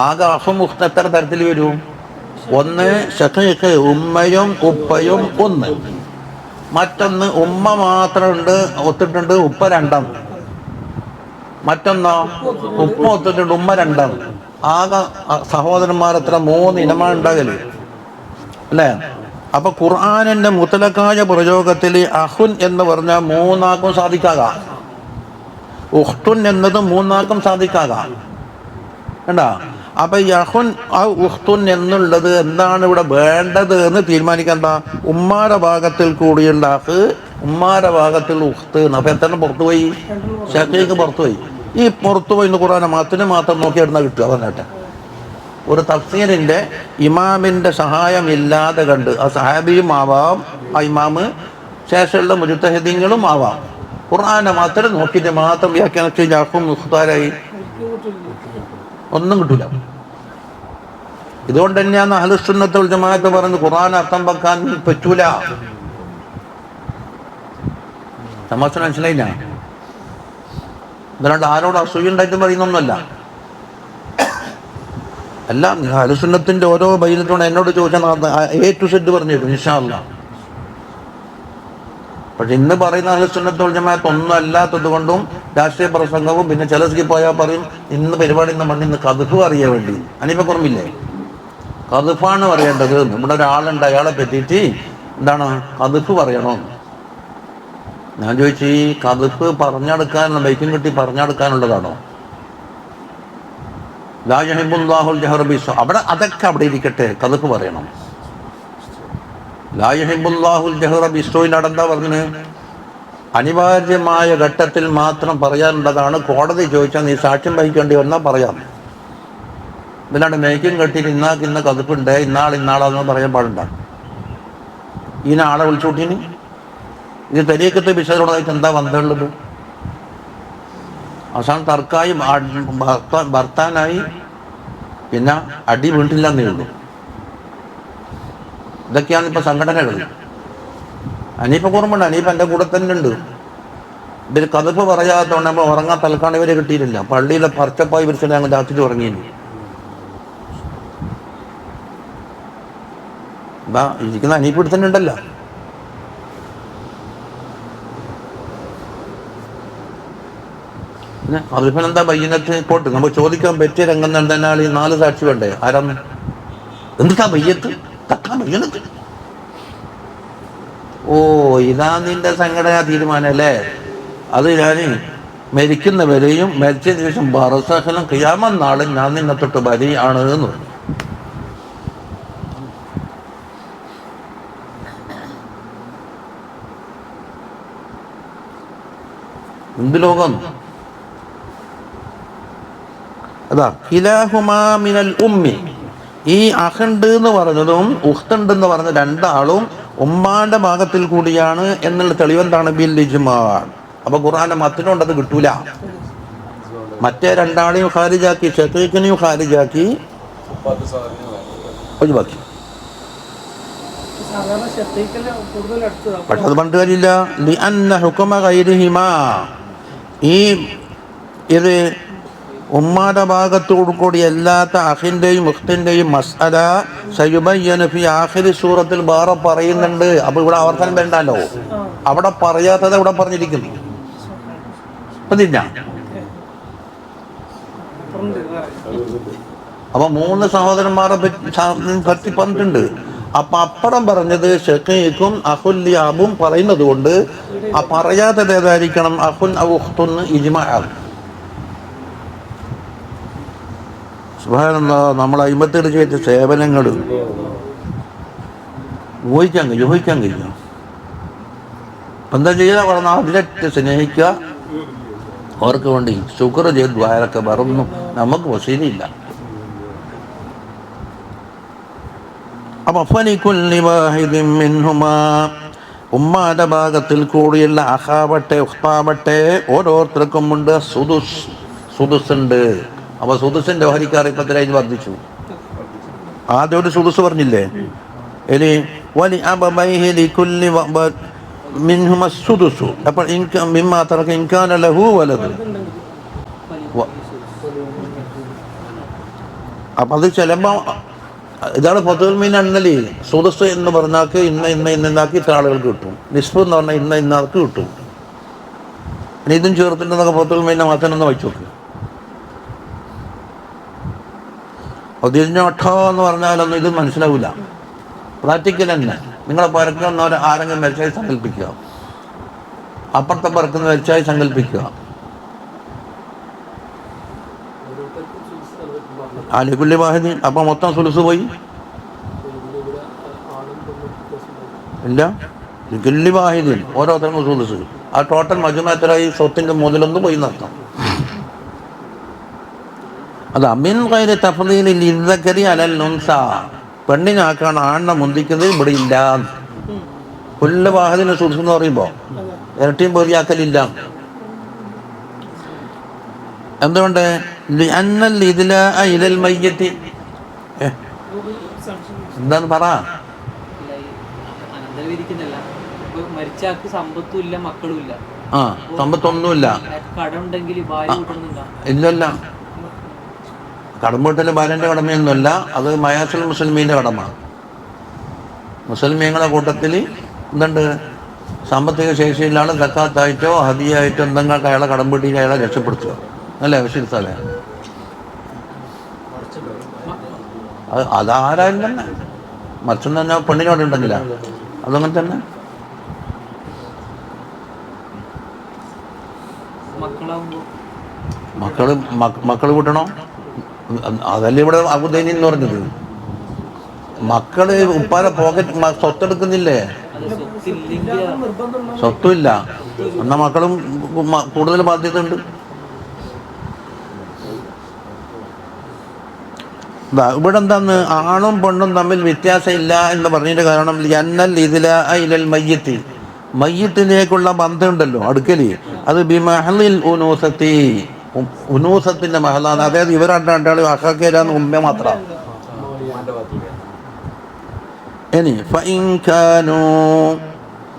ആകെ അഹും ഉഖ്ത് എത്ര തരത്തിൽ വരും? ഒന്ന് ശഖീഖ്, ഉമ്മയും ഉപ്പയും ഒന്ന്. മറ്റൊന്ന് ഉമ്മ മാത്രം ഉണ്ട്, ഒത്തിട്ടുണ്ട്, ഉപ്പ രണ്ടാണ്. മറ്റൊന്നോ ഉപ്പ ഒത്തിട്ടുണ്ട്, ഉമ്മ രണ്ടാണ്. ആകെ സഹോദരന്മാർ എത്ര? 3 ഇനമാണ് ഉണ്ടാകല്, അല്ലേ? അപ്പൊ ഖുർആനിന്റെ മുത്തലക്കായ പ്രയോഗത്തിൽ അഹുൻ എന്ന് പറഞ്ഞാൽ 3 ആൾക്കും സാധിക്കാകാം, ഉഖ്തുൻ എന്നത് 3 ആൾക്കും സാധിക്കാകാം. കണ്ടാ? അപ്പൊ യഹുൻ ആ ഉഖ്തുൻ എന്നുള്ളത് എന്താണ് ഇവിടെ വേണ്ടത് എന്ന് തീരുമാനിക്കണ്ട. ഉമ്മാരുടെ ഭാഗത്തിൽ കൂടിയുള്ള അഹ്, ഉമ്മാരുടെ ഭാഗത്തിൽ ഉഖ്ത്. അപ്പൊ എത്ര പുറത്തുപോയി? ഷഖീഖ് പുറത്തുപോയി. ഈ പുറത്തുപോയി എന്ന് ഖുർആനെ മാത്രം നോക്കി ഇടുന്ന കിട്ടുക. പറഞ്ഞിട്ട് ഒരു തഫ്സീറിന്റെ ഇമാമിന്റെ സഹായമില്ലാതെ കണ്ട്, ആ സഹാബിയും ആവാം, ആ ഇമാമ് ശേഷമുള്ള മുജ്തഹിദീങ്ങളും ആവാം, ഖുർആനെ മാത്രം നോക്കിയിട്ട് മാത്രം വ്യാഖ്യാനിച്ച് യഹും മുഖ്താരായി ഒന്നും കിട്ടൂല. ഇതുകൊണ്ട് തന്നെയാണ് അഹ്ലുസുന്നത്ത് വൽ ജമാഅത്ത് പറഞ്ഞ് ഖുർആൻ അർത്ഥം വെക്കാൻ പറ്റൂല. തമാശ മനസ്സിലായില്ല? അതുകൊണ്ട് ആരോട് അസൂയ ഉണ്ടായിട്ട് പറയുന്നൊന്നുമല്ല. അല്ല, അഹ്ലുസുന്നത്തിന്റെ ഓരോ ബൈനത്തോടെ എന്നോട് ചോദിച്ചാൽ A to Z പറഞ്ഞു തരും ഇൻഷാ അല്ലാഹ്. പക്ഷെ ഇന്ന് പറയുന്ന അഹ്ലുസുന്നത്ത് വൽ ജമാഅത്ത് ഒന്നും അല്ലാത്തത് കൊണ്ടും രാഷ്ട്രീയ പ്രസംഗവും പിന്നെ ചിലർക്ക് പോയാൽ പറയും ഇന്ന് പരിപാടി ഇന്ന് കദ്ഫ് അറിയാൻ വേണ്ടി. അനിപ്പ കുറമില്ലേ? കദ്ഫാണ് പറയേണ്ടത്. നമ്മുടെ ഒരാളുണ്ട്, അയാളെ പറ്റിയിട്ട് എന്താണ് കദ്ഫ് പറയണോ? ഞാൻ ചോദിച്ചു, ഈ കദ്ഫ് പറഞ്ഞെടുക്കാനുള്ള ബൈക്കും കിട്ടി പറഞ്ഞെടുക്കാനുള്ളതാണോ? ലാ യുഹിബ്ബുല്ലാഹുൽ ജഹറ ബിസ്സൂ, അവിടെ അതൊക്കെ അവിടെ ഇരിക്കട്ടെ, കദ്ഫ് പറയണം. ലാ യുഹിബ്ബുല്ലാഹുൽ ജഹറ ബിസ്സൂവിൻ്റെ അവിടെ എന്താ പറഞ്ഞത്? അനിവാര്യമായ ഘട്ടത്തിൽ മാത്രം പറയാനുള്ളതാണ്. കോടതി ചോദിച്ചാൽ നീ സാക്ഷ്യം വഹിക്കേണ്ടി വന്നാൽ പറയാം. ഇതിനാണ് മേക്കും കെട്ടിയിട്ട് ഇന്ന കതുപ്പുണ്ട്, ഇന്നാളാന്ന് പറയാൻ പാടുണ്ട. ആളെ വിളിച്ചുകൂട്ടീന് ഇത് തെരീക്കത്തെ വിഷയത്തോടായിട്ട് എന്താ ബന്ധമുള്ളത്? അവസാനം തർക്കായി ഭർത്താനായി, പിന്നെ അടി വീണ്ടില്ലെന്നേ ഉള്ളൂ. ഇതൊക്കെയാണ് ഇപ്പൊ സംഘടനകൾ. അനീപ്പ കുറവുണ്ട്, അനീപ്പ എൻ്റെ കൂടെ തന്നെ ഉണ്ട്. ഇതിൽ കതുപ്പ് പറയാത്തോണ്ട് നമ്മൾ ഉറങ്ങാൻ തൽക്കാണ് ഇവരെ കിട്ടിയിട്ടില്ല. പള്ളിയിലെ പർച്ചപ്പായി വിരിച്ചിട്ട് ഞങ്ങൾ രാത്രി ഉറങ്ങിയില്ല. ഇരിക്കുന്ന അനീപ്പ് ഇവിടെ തന്നെ ഉണ്ടല്ലോ. അതിപ്പം എന്താ ബയ്യനത്ത് പോട്ട് നമുക്ക് ചോദിക്കാൻ പറ്റിയ രംഗം എന്നാൽ ഈ 4 സാക്ഷി വേണ്ടേ? ആരാന്ന് എന്താ ബയ്യത്ത് തക്കാൻ ബയ്യനത്ത്? ഓ, ഇതാ നിന്റെ സംഘടന തീരുമാനം അല്ലേ? അത് ഞാൻ മരിക്കുന്നവരെയും മരിച്ചതിന് ശേഷം ബർസഖിലും ഖിയാമത്ത് നാളും ഞാൻ നിന്നെ തൊട്ട് ബരിയാണ് എന്ന് പറഞ്ഞു. എന്ത് ലോകം! അതാ കിലാഹുമാ മിനൽ ഉമ്മി. ഈ അഹുണ്ട് എന്ന് പറഞ്ഞതും ഉഖ്തുണ്ട് എന്ന് പറഞ്ഞ രണ്ടാളും ഉമ്മാന്റെ ഭാഗത്തിൽ കൂടിയാണ് എന്നുള്ള തെളിവെന്താണ്? ബിൽ ഇജ്മാ. അപ്പൊ ഖുർആന്റെ മത്തിനോണ്ട് അത് കിട്ടൂല. മറ്റേ രണ്ടാളെയും ഖാരിജാക്കി, ഷഖീഖിനെയും ഖാരിജാക്കി ഒഴിവാക്കി. പക്ഷെ അത് പണ്ട് കാര്യമില്ല. ലിഅന്ന ഹുക്മ ഗൈരിഹിമാ. ഇത് ഉമ്മാന്റെ ഭാഗത്തോടു കൂടി അല്ലാത്ത അഖിന്റെയും ഉഖ്തിന്റെയും മസ്അല സയുബയ്യനു ഫി ആഖിരി സൂറത്തിൽ വേറെ പറയുന്നുണ്ട്. അപ്പൊ ഇവിടെ ആവർത്തനം വേണ്ടല്ലോ. അവിടെ പറയാത്തത് ഇവിടെ പറഞ്ഞിരിക്കുന്നു. അപ്പൊ 3 സഹോദരന്മാരെ പറ്റി പറഞ്ഞിട്ടുണ്ട്. അപ്പൊ അപ്പുറം പറഞ്ഞത് ഷഖീഖും അഖുല്യാബും പറയുന്നത് കൊണ്ട് ആ പറയാത്തത് ഏതായിരിക്കണം? അഖുൻ ഔ ഉഖ്തുൻ ഇജ്മാ ആകും. സുബ്ഹാനല്ലാഹ്, നമ്മൾ അയിമത്തേട് ചെയ്ത സേവനങ്ങൾ ഊഹിക്കാൻ കഴിയും. എന്താ ചെയ്യുക? പറഞ്ഞാൽ അതിലറ്റ് സ്നേഹിക്കുക, അവർക്ക് വേണ്ടി ശുക്ർ ചെയ്ത് ദ്വാരൊക്കെ പറഞ്ഞു. നമുക്ക് വസീലയില്ല. അപ്പൊ ഫലികുല്ലി വാഹിദിൻ മിൻഹുമാ, ഉമ്മാന്റെ ഭാഗത്തിൽ കൂടിയുള്ള അഖാവട്ടെ ഉഖ്താവട്ടെ ഓരോരുത്തർക്കും ഉണ്ട് സുദുസ് ഉണ്ട്. അപ്പൊ സുദുസിന്റെ ഓഹരിക്കാർ ഇപ്പത്തിനായി വർദ്ധിച്ചു. ആദ്യം ഒരു സുദുസ് പറഞ്ഞില്ലേ? ഇനി വലി അബബൈഹി ലികുല്ലി മിൻഹുമ സുദുസു. അപ്പോൾ മിമ്മാ തറക ഇൻ കാന ലഹു വലദ്. അപ്പൊ അത് ചിലപ്പോ ഇതാണ് ഫതുൽ മീൻ അണ്ണലി. സുദുസ് എന്ന് പറഞ്ഞാൽ ഇന്നാക്കി ഇത്ര ആളുകൾക്ക് കിട്ടും. നിസ്ബ് എന്ന് പറഞ്ഞാൽ ഇന്നാൾക്ക് കിട്ടും. ഇനി ഇതും ചേർത്തിട്ടുണ്ടെന്നൊക്കെ ഫതുൽ മീനെ മാറ്റാനൊന്ന് വായിച്ചു നോക്ക്. അതിരിഞ്ഞോട്ടോ എന്ന് പറഞ്ഞാലൊന്നും ഇത് മനസ്സിലാവില്ല. പ്രാക്ടിക്കൽ തന്നെ. നിങ്ങളെ പരക്കുന്നവരെ ആരെങ്കിലും മരിച്ചായി സങ്കല്പിക്കുക, അപ്പുറത്തെ പറക്കുന്ന മരിച്ചായി സങ്കല്പിക്കുക. ലികുല്ലി വാഹിദി. അപ്പൊ മൊത്തം സുലുസ് പോയി ഇല്ല. ലികുല്ലി വാഹിദിൻ ഓരോരുത്തർക്കും സുലുസ്. ആ ടോട്ടൽ മജ്മുഅത്തായി സ്വത്തിന്റെ മുതലൊന്നും പോയി നടത്താം. അതാ മിൻ ഗൈരി തഫ്ദീലി ലിദ്ദക്കരി അലൽ ഉൻസ. പെണ്ണിനാക്കാണ് ആണിനെ മുന്തിക്കുന്നത് ഇവിടെ ഇല്ല. കുല്ലു വാഹിദിന് സുലുസ് എന്ന് പറയുമ്പോൾ ഇരട്ടിയും പേരിയാക്കലില്ല. എന്തുകൊണ്ട്? എന്താന്ന് പറ. ആ, സമ്പത്തൊന്നുമില്ല. ഇല്ലല്ല, കടം വീട്ടല് ഭാര്യന്റെ കടമയൊന്നുമല്ല. അത് മയാസുൽ മുസ്ലിമീന്റെ കടമ. മുസ്ലിമീങ്ങളുടെ കൂട്ടത്തിൽ എന്തുണ്ട്? സാമ്പത്തിക ശേഷിയിലാണ് സക്കാത്തായിട്ടോ ഹദിയായിട്ടോ എന്തെങ്കിലും അയാളെ കടം വീട്ടി അയാളെ രക്ഷപ്പെടുത്തുക അല്ലേ? വിശ്വസിച്ചാലേ അതാരായാലും തന്നെ മറിച്ചെന്ന് പറഞ്ഞാൽ പെണ്ണിനോട് ഉണ്ടെങ്കില അതങ്ങനെ തന്നെ. മക്കള് കൂട്ടണോ? അതല്ലേ ഇവിടെ അബുദൈനി എന്ന് പറഞ്ഞത്. മക്കള് ഉപ്പാരെ പോക്കറ്റ് സ്വത്തെടുക്കുന്നില്ലേ? സ്വത്തുമില്ല എന്നാ മക്കളും കൂടുതൽ ബാധ്യത ഉണ്ട്. ഇവിടെ എന്താന്ന് ആണും പെണ്ണും തമ്മിൽ വ്യത്യാസം ഇല്ല എന്ന് പറഞ്ഞതിന്റെ കാരണം മയ്യത്തിലേക്കുള്ള ബന്ധമുണ്ടല്ലോ, അടുക്കല്, അത് ബിമഹലിൽ ഉനൂസത്തി, ഉനൂസത്തിന്റെ മഹലാണ്. അതായത് ഇവർ രണ്ടാളും അഹാക്കേരാന്ന് ഉമ്മ മാത്രം. ഇനി ഫഇൻകാനൂ,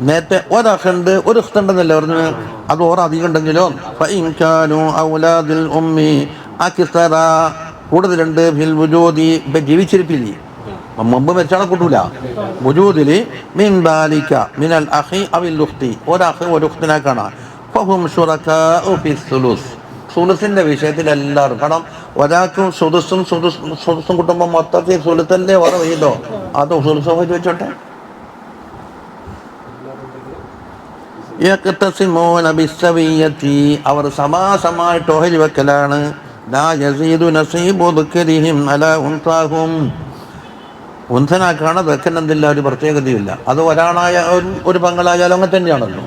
നേരത്തെ ഒരഖുണ്ട് ഒരു ഉഖ്തുണ്ടെന്നല്ലേ പറഞ്ഞു, അത് അധികം ഉണ്ടെങ്കിലോ ഫഇൻകാനൂ ഔലാദുൽ ഉമ്മി അക്സറ, കൂടുതലുണ്ട് ഫിൽ വുജൂദി, ഇപ്പം ജീവിച്ചിരിപ്പില്ലേ, മുമ്പ് വെച്ചാളെ കൂട്ടൂല. വുജൂദിൽ മിൻ ദാലിക മിനൽ അഖി അവിൽ ഉഖ്തി, ഒരഖ് ഒരു ഉഖ്തിനെ കാണാം. ഫഹും ശുറകാഉ ഫി സുലുസ്, സുലുസിന്റെ വിഷയത്തിൽ എല്ലാവരും, കാരണം ഒരാൾക്കും സുലുസും കുടുംബം മൊത്തത്തിൽ സുലുസല്ലേ ഓരോ ചെയ്തോ, അത് സുലുസോ വെച്ചോട്ടെ. അവർ സമാസമായിട്ട് ഓഹരി വെക്കലാണ്. ഉൻസനാക്കാണ് വെക്കുന്നെന്നില്ല ഒരു പ്രത്യേകതയില്ല. അത് ഒരാളായ ഒരു പങ്കളായാലും അങ്ങനെ തന്നെയാണല്ലോ.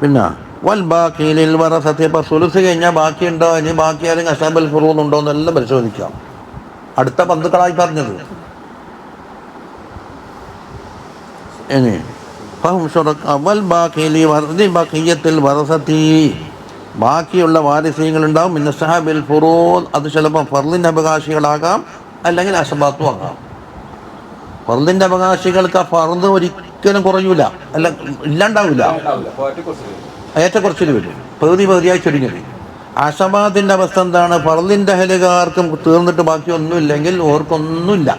പിന്നെ വൽ ബാക്കിയിൽ വറസത്തി, ഇപ്പം സുലുസ് കഴിഞ്ഞാൽ ബാക്കിയുണ്ടോ, ഇനി ബാക്കിയാലും അസബൽ ഫുറൂന്നുണ്ടോ എന്നെല്ലാം പരിശോധിക്കാം. അടുത്ത ബന്ധുക്കളായി പറഞ്ഞത്. ഇനി ബാക്കിയുള്ള വാരിസീങ്ങളുണ്ടാവും. പിന്നെ സഹബിൽ ഫുറൂദ്, അത് ചിലപ്പോൾ ഫർദിൻ്റെ അവകാശികളാകാം, അല്ലെങ്കിൽ അസബാത്തും ആകാം. ഫർദിൻ്റെ അവകാശികൾക്ക് ആ ഫർദ് ഒരിക്കലും കുറയൂല, അല്ല ഇല്ലാണ്ടാവില്ല, ഏറ്റക്കുറച്ചിൽ വരും, പകുതിയായി ചുരുങ്ങി. അസബാത്തിൻ്റെ അവസ്ഥ എന്താണ്? ഫർദിൻ്റെ അഹലുകാർക്കും തീർന്നിട്ട് ബാക്കി ഒന്നുമില്ലെങ്കിൽ ഓർക്കൊന്നുമില്ല.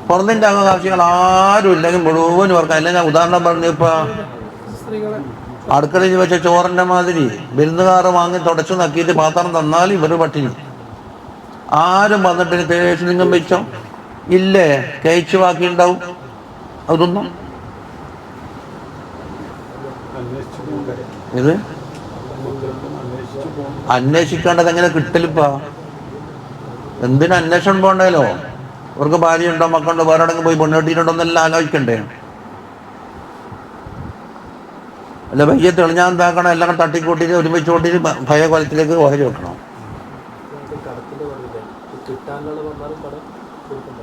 ഫർദിൻ്റെ അവകാശികൾ ആരും ഇല്ലെങ്കിൽ മുഴുവൻ ഓർക്കാം. അല്ലെങ്കിൽ ഞാൻ ഉദാഹരണം പറഞ്ഞു, ഇപ്പോൾ അടുക്കളയിൽ വെച്ച ചോറിൻ്റെ മാതിരി വിരുന്നുകാർ വാങ്ങി തുടച്ചു നക്കിയിട്ട് പാത്രം തന്നാൽ ഇവർ പട്ടിണി. ആരും വന്നിട്ട് തേച്ച് ലിംഗം വെച്ചോ ഇല്ലേ, കഴിച്ചു ബാക്കി ഉണ്ടാവും. അതൊന്നും ഇത് അന്വേഷിക്കേണ്ടത് എങ്ങനെ കിട്ടലിപ്പാ? എന്തിനാ അന്വേഷണം പോകണ്ടല്ലോ? അവർക്ക് ഭാര്യ ഉണ്ടോ, മക്കളുണ്ടോ, വേറെ എവിടെയെങ്കിലും പോയി പെണ്ണെട്ടിട്ടുണ്ടോ എന്നെല്ലാം ആലോചിക്കണ്ടേ? അല്ല പയ്യെ തെളിഞ്ഞാൽ എന്താക്കണം, എല്ലാം തട്ടിക്കൂട്ടിയിട്ട് ഒരുമിച്ച് കൂട്ടിയിട്ട് ഭയകൊലത്തിലേക്ക് ഓഹരി വെക്കണം.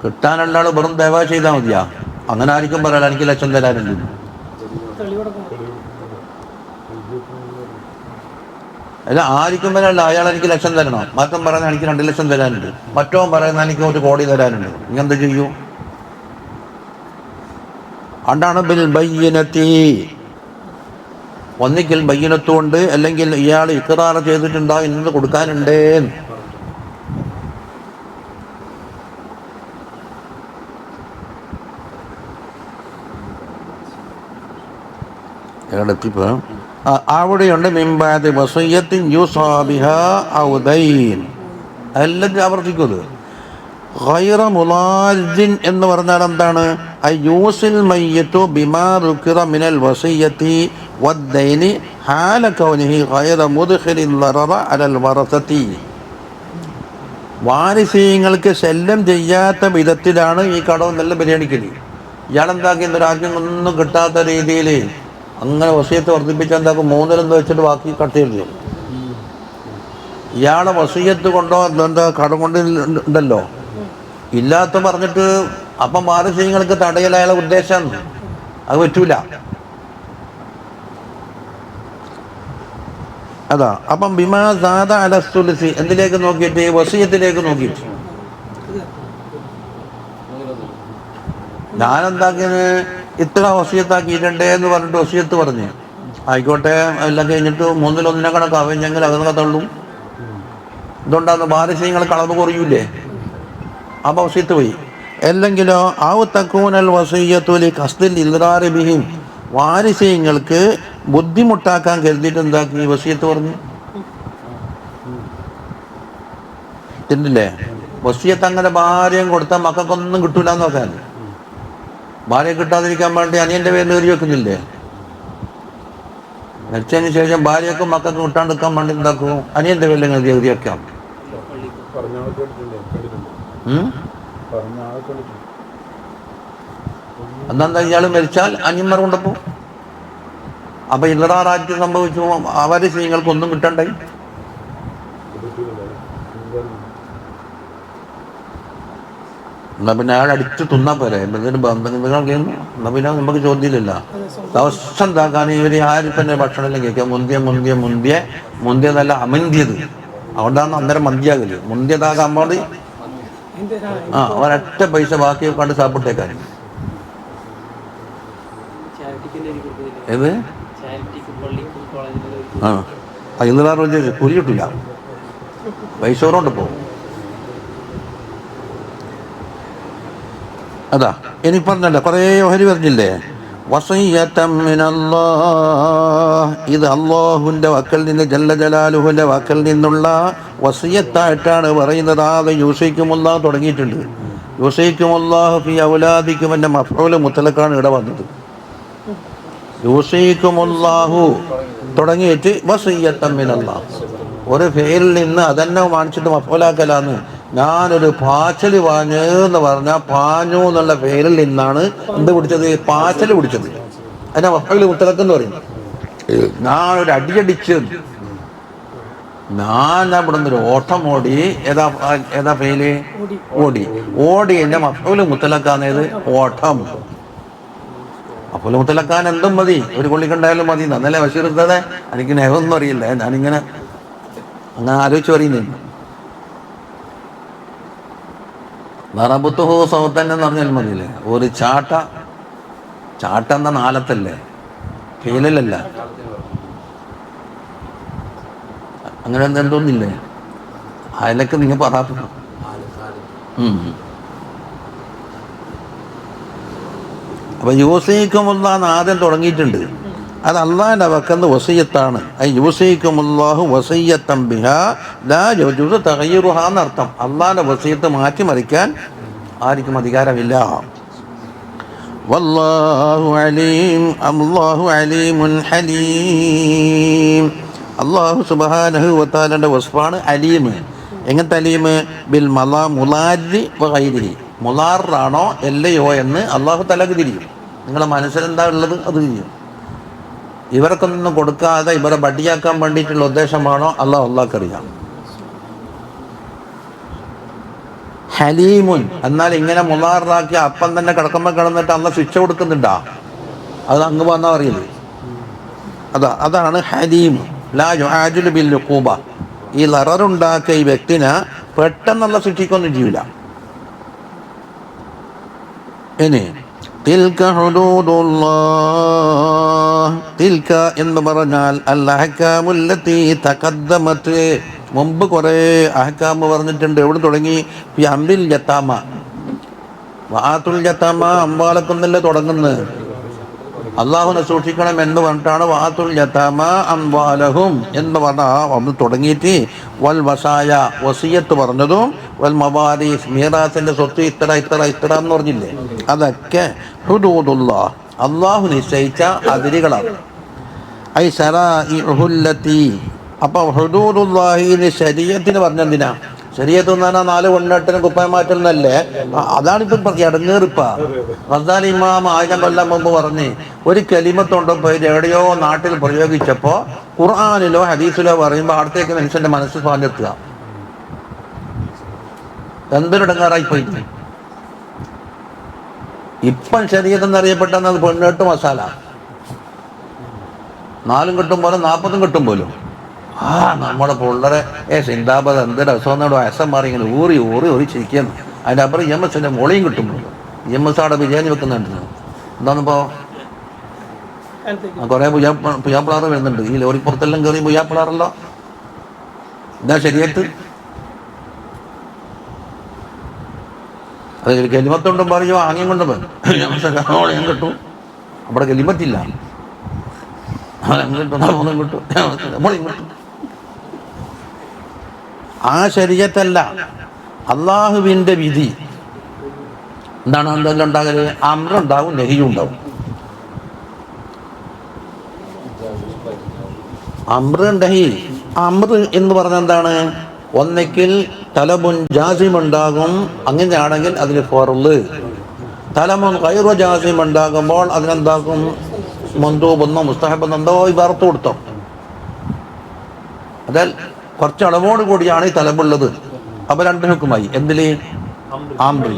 കിട്ടാനുള്ള ആൾ വെറും ദയവാ ചെയ്താൽ മതിയാ. അങ്ങനെ ആയിരിക്കും പറയാം എനിക്ക് ലക്ഷം തരാനുണ്ട്. അല്ല ആയിരിക്കും വരല്ല, അയാൾ എനിക്ക് ലക്ഷം തരണം. മറ്റവൻ പറയുന്നത് എനിക്ക് 2 ലക്ഷം തരാനുണ്ട്, മറ്റവൻ പറയുന്നത് എനിക്ക് 1 കോടി തരാനുണ്ട്. നീ എന്ത് ചെയ്യൂ? അതാണ് ബിൽ ബയ്യിനത്തി. ഒന്നിക്കൽ ബയ്യിനത്തുകൊണ്ട്, അല്ലെങ്കിൽ ഇയാൾ ഇഖ്റാർ ചെയ്തിട്ടുണ്ടോ ഇന്നത് കൊടുക്കാനുണ്ട്. എത്തിപ്പോ അവിടെയുണ്ട് മിംബാദി വസിയ്യത്തിൻ യുസാ ബിഹാ ഔ ദൈൻ, എല്ലാം ആവർത്തിക്കുന്നത്. ഗൈറ മുലാജിൻ എന്ന് പറഞ്ഞാൽ എന്താണ്? യൂസിൽ മയ്യിത്തു ബിമാ ദുകിറ മിനൽ വസിയ്യത്തി വദ്ദൈനി ഹാല കൗനിഹി ഗൈറ മുദ്ഖിലിൻ ദററ അലൽ വറസതി. വാരിസീങ്ങൾക്ക് ശല്യം ചെയ്യാത്ത വിധത്തിലാണ് ഈ കടവും നല്ല പരിഗണിക്കൽ. ഇയാളെന്താക്കി ഒരാജ്യം ഒന്നും കിട്ടാത്ത രീതിയിൽ അങ്ങനെ വസിയത്ത് വർദ്ധിപ്പിച്ചാൽ എന്താക്കും? 3 വെച്ചിട്ട് ബാക്കി കട്ട് ചെയ്തു. ഇയാളെ വസിയത്ത് കൊണ്ടോ എന്താ കടം കൊണ്ട് ഉണ്ടല്ലോ ഇല്ലാത്ത പറഞ്ഞിട്ട് അപ്പം വാരിസീങ്ങൾക്ക് തടയൽ അയാളെ ഉദ്ദേശം, അത് പറ്റൂല. അതാ അപ്പം ബിമാ സാദ അലസ്തുലസി, എന്തിലേക്ക് നോക്കിയിട്ട്? വസിയത്തിലേക്ക് നോക്കിയിട്ട്. ഞാനെന്താക്കിയത് ഇത്ര വസിയത്താക്കിയിട്ടുണ്ടേ എന്ന് പറഞ്ഞിട്ട് വസിയത്ത് പറഞ്ഞു. ആയിക്കോട്ടെ, എല്ലാം കഴിഞ്ഞിട്ട് 3-1 കണക്കാവിഞ്ഞെങ്കിൽ അതൊക്കെ തള്ളും. ഇതുകൊണ്ടാന്ന് വാരിസീങ്ങൾ കളവ് കുറയൂലേ? അപ്പം വസിയത്ത് പോയി. അല്ലെങ്കിലോ ഔ തകൂനൽ വസിയ്യത്തു ലി ഖസ്ദിൽ ഇദ്റാരി ബിഹിം, വാരിസീങ്ങൾക്ക് ബുദ്ധിമുട്ടാക്കാൻ കരുതിയിട്ട് എന്താക്കി? വസിയത്ത് പറഞ്ഞു. തിന്നില്ലേ? വസിയത്ത് അങ്ങനെ ഭാര്യയും കൊടുത്താൽ മക്കൾക്കൊന്നും കിട്ടൂല എന്ന് നോക്കാൻ. ഭാര്യ കിട്ടാതിരിക്കാൻ വേണ്ടി അനിയൻ്റെ പേരിൽ എഴുതി വെക്കുന്നില്ലേ? മരിച്ചതിന് ശേഷം ഭാര്യക്കും മക്കൾക്കും കിട്ടാണ്ടിരിക്കാൻ വേണ്ടി എന്താക്കും? അനിയൻ്റെ പേരിൽ എഴുതി വെക്കാം. അന്നെന്താ? ഇയാൾ മരിച്ചാൽ അനിയന്മാർ കൊണ്ടപ്പോ അപ്പൊ ഇല്ലറാറാറ്റ് സംഭവിച്ചു. അവര് സ്ത്രീകൾക്കൊന്നും കിട്ടണ്ടേ? എന്നാ പിന്നെ അയാൾ അടിച്ച് തിന്നാ പോരെ? നിങ്ങൾക്ക് എന്നാ പിന്നെ നമുക്ക് ചോദ്യമില്ല. ദിവസം എന്താക്കാൻ ഇവര് ആരിപ്പന്നെ ഭക്ഷണം എല്ലാം കേൾക്കുക? മുന്തിയതല്ല അമന്തിയത്. അതുകൊണ്ടാണ് അന്നേരം മന്തിയാകല്. മുന്തിയതാകാൻ വേണ്ടി ഒരൊറ്റ പൈസ ബാക്കി കണ്ട് സാപ്പിട്ടേക്കാൻ. ഏത് ഇന്നലെ കുരി കിട്ടില്ല, പൈസ കൊണ്ട് പോകും. അതാ ഇനി പറഞ്ഞല്ലോ, കുറേ ഓഹരി പറഞ്ഞില്ലേ? വസിയ്യത്തൻ മിനല്ലാഹ്, ഇത് അല്ലാഹുവിൻ്റെ വക്കൽ നിന്ന്, ജല്ല ജലാലുഹുവിൻ്റെ വക്കൽ നിന്നുള്ള വസിയത്തായിട്ടാണ് പറയുന്നത്. അത് യൂസിക്കുമുല്ലാഹ് തുടങ്ങിയിട്ടുണ്ട്. യൂസിക്കുമുല്ലാഹ് ഫി ഔലാദിക്കും എൻ്റെ മഫ്ഊൽ മുത്തലക്കാണ് ഇവിടെ വന്നത്. യൂസിക്കുമുല്ലാഹു തുടങ്ങിയിട്ട് വസിയ്യത്തൻ മിനല്ലാഹ്, ഒരു ഫെയിലിൽ നിന്ന് അതന്നെ കാണിച്ചിട്ട് മഫ്ഊലാക്കലാന്ന്. ഞാനൊരു പാച്ചൽ പാഞ്ഞെന്ന് പറഞ്ഞാൽ പാഞ്ഞു എന്നുള്ള ഫെയിലിൽ നിന്നാണ് എന്ത് പിടിച്ചത്? പാച്ചൽ പിടിച്ചത്. അതിനെ മഫ്ഊൽ മുത്തലക്കെന്ന് പറയും. ഞാനൊരു അടിയടിച്ച്, ഞാൻ ഇവിടെ നിന്നൊരു ഓട്ടം ഓടി. ഏതാ ഫെയില്? ഓടി എൻ്റെ മഫ്ഊൽ മുത്തലക്കാന്നേത്? ഓട്ടം. മഫ്ഊൽ മുത്തലക്കാൻ എന്തും മതി, ഒരു കൊള്ളിക്കണ്ടായാലും മതി. നന്നല്ലേ ബഷീർ ഉസ്താദേ? എനിക്ക് നെഹൊന്നും അറിയില്ല, ഞാനിങ്ങനെ അങ്ങനെ ആലോചിച്ച് പറയുന്നില്ല. വറബുത്തുഹു സൗത്തൻ എന്ന് പറഞ്ഞാൽ മതിയില്ലേ? ഒരു ചാട്ട എന്ന നാലത്തല്ലേ, ഫീലല്ല. അങ്ങനെ എന്തോന്നില്ലേ? അതിലൊക്കെ നിങ്ങൾ പറയാം. അപ്പൊ യൂസിക്കുമുല്ലാഹ് ആദ്യം തുടങ്ങിയിട്ടുണ്ട്. അത് അള്ളാഹിൻ്റെ വക്കന്ന് വസിയത്താണ്. യൂസിക്കുമുല്ലാഹു വസിയത്തൻ ബിഹാ ലാ യജൂസു തഗ്യീറുഹാ എന്നർത്ഥം. അള്ളാഹിൻ്റെ വസിയത്ത് മാറ്റിമറിക്കാൻ ആർക്കും അധികാരമില്ല. വല്ലാഹു അലീം, അല്ലാഹു അലീമുൻ ഹലീം. അല്ലാഹു സുബ്ഹാനഹു വ തആലയുടെ വസ്ഫാണ് അലീം. എങ്ങനത്തെ അലീം? ബിൽ മുലാരി വഗൈരിഹി, മുലാറാണോ അല്ലയോ എന്ന് അള്ളാഹു തലക്ക് തിരിയും. നിങ്ങളുടെ മനസ്സിലെന്താ ഉള്ളത് അത് തിരിയും. ഇവർക്കൊന്നും കൊടുക്കാതെ ഇവരെ ബഡിയാക്കാൻ വേണ്ടിയിട്ടുള്ള ഉദ്ദേശമാണോ അള്ളാഹ്ക്കറിയാം. ഹലീമുൻ എന്നാൽ ഇങ്ങനെ മുലാറാക്കി അപ്പം തന്നെ കിടക്കുമ്പോൾ കിടന്നിട്ട് അന്ന് ശിക്ഷ കൊടുക്കുന്നുണ്ടാ? അത് അങ്ങ് വന്നാൽ അറിയില്ലേ? അതാണ് ഹലീം. ലാ യുആജിലു ബിൽ ഉഖൂബ, ഈ ലററുണ്ടാക്കിയ ഈ വ്യക്തിനെ പെട്ടെന്നുള്ള ശിക്ഷിക്കൊന്നും ചെയ്യില്ല. ഇനി തിൽക ഹുദൂദുല്ലാഹ്, തിൽക എന്ന് പറഞ്ഞാൽ അൽ അഹ്കാമുല്ലതീ തഖദ്ദമത്, മുമ്പ് കുറേ അഹ്കാം പറഞ്ഞിട്ടുണ്ട്. എവിടെ തുടങ്ങി? ഫി അംരിൽ യതാമ, വആത്തുൽ യതാമ, അംവാലക്കുന്നല്ലേ തുടങ്ങുന്നത്. അള്ളാഹുനെ സൂക്ഷിക്കണം എന്ന് പറഞ്ഞിട്ടാണ് വആത്തുൽ യതാമ അംവാലഹും എന്ന് പറഞ്ഞാൽ ഒന്ന് തുടങ്ങിയിട്ട് വൽ വസായ, വസിയത്ത് പറഞ്ഞതും വൽ മവാരീസ്, മീറാസിന്റെ സ്വത്ത് ഇത്ര എന്ന് പറഞ്ഞില്ലേ? അതൊക്കെ ഹുദൂദുല്ലാഹ്, അള്ളാഹു നിശ്ചയിച്ച അതിരുകളാണ്. ഐ ശറാഇഉല്ലതി. അപ്പോൾ ഹുദൂദുല്ലാഹിന് ശരീഅത്തിന് പറഞ്ഞെന്തിനാ? ശരീഅത്ത് എന്ന് പറഞ്ഞാൽ 4 പെണ്ണെട്ടിന് കുപ്പായം മാറ്റുന്നല്ലേ? അതാണിപ്പം ഇടങ്ങേറിപ്പ. ഗസാലി ഇമാം 1000 കൊല്ലം മുമ്പ് പറഞ്ഞ് ഒരു കലിമത്തുണ്ടോ പോയി എവിടെയോ നാട്ടിൽ പ്രയോഗിച്ചപ്പോൾ ഖുർആനിലോ ഹദീസിലോ പറയുമ്പോൾ അടുത്തേക്ക് മനുഷ്യന്റെ മനസ്സ് സ്വാധീനത്തുക. എന്തൊരിടങ്ങാറായി പോയി. ഇപ്പം ശരീഅത്ത് എന്നറിയപ്പെട്ടത് പെണ്ണെട്ട് മസാല, 4 കിട്ടും പോലെ 40 കിട്ടും പോലും. നമ്മുടെ പിള്ളേരെ സിന്ദാബാദ് എന്ത് രസമെന്നോട് വയസ്സം മാറി ഇങ്ങനെ ഊറി ചിരിക്കുന്നു. അതിൻ്റെ അപ്പുറം EMS മോളിയും കിട്ടുമ്പോൾ EMS അവിടെ ബിരിയാണി വെക്കുന്നുണ്ട്. എന്താണിപ്പോൾ കുറേ പുയ്യാപ്പിളാറ് വരുന്നുണ്ട്. ഈ ലോറിപ്പുറത്തെല്ലാം കയറി പുയ്യാപ്പിളാറല്ലോ. ഇതാ ശരിയായിട്ട് അത് കെലിമത്തുണ്ടും പറയോ ആംഗ്യം കൊണ്ട് ഞാൻ കിട്ടും. അവിടെ കെലിമത്തില്ല, കിട്ടും. ആ ശരീഅത്തല്ല, അള്ളാഹുവിൻ്റെ വിധി എന്താണ്? എന്തെല്ലാം ഉണ്ടാകല്? അമ്രുണ്ടാവും, നഹിയും ഉണ്ടാവും. അമ്ര നഹി. അമ്ര എന്ന് പറഞ്ഞാൽ എന്താണ്? ഒന്നെങ്കിൽ തലബുൻ ജാസിം ഉണ്ടാകും, അങ്ങനെയാണെങ്കിൽ അതിന് ഫർള്. തലമുൻ ഗൈറു ജാസിം ഉണ്ടാകുമ്പോൾ അതിനെന്താക്കും? മന്ദൂബെന്നോ മുസ്തഹബെന്നോ എന്തോ ഇബാറത്ത് കൊടുത്തോ. അതിൽ കുറച്ച് അളവോട് കൂടിയാണ് ഈ തലബുള്ളത്. അപ്പോൾ 2 ഹുക്കുമായി. എന്തില്? അംറിൽ.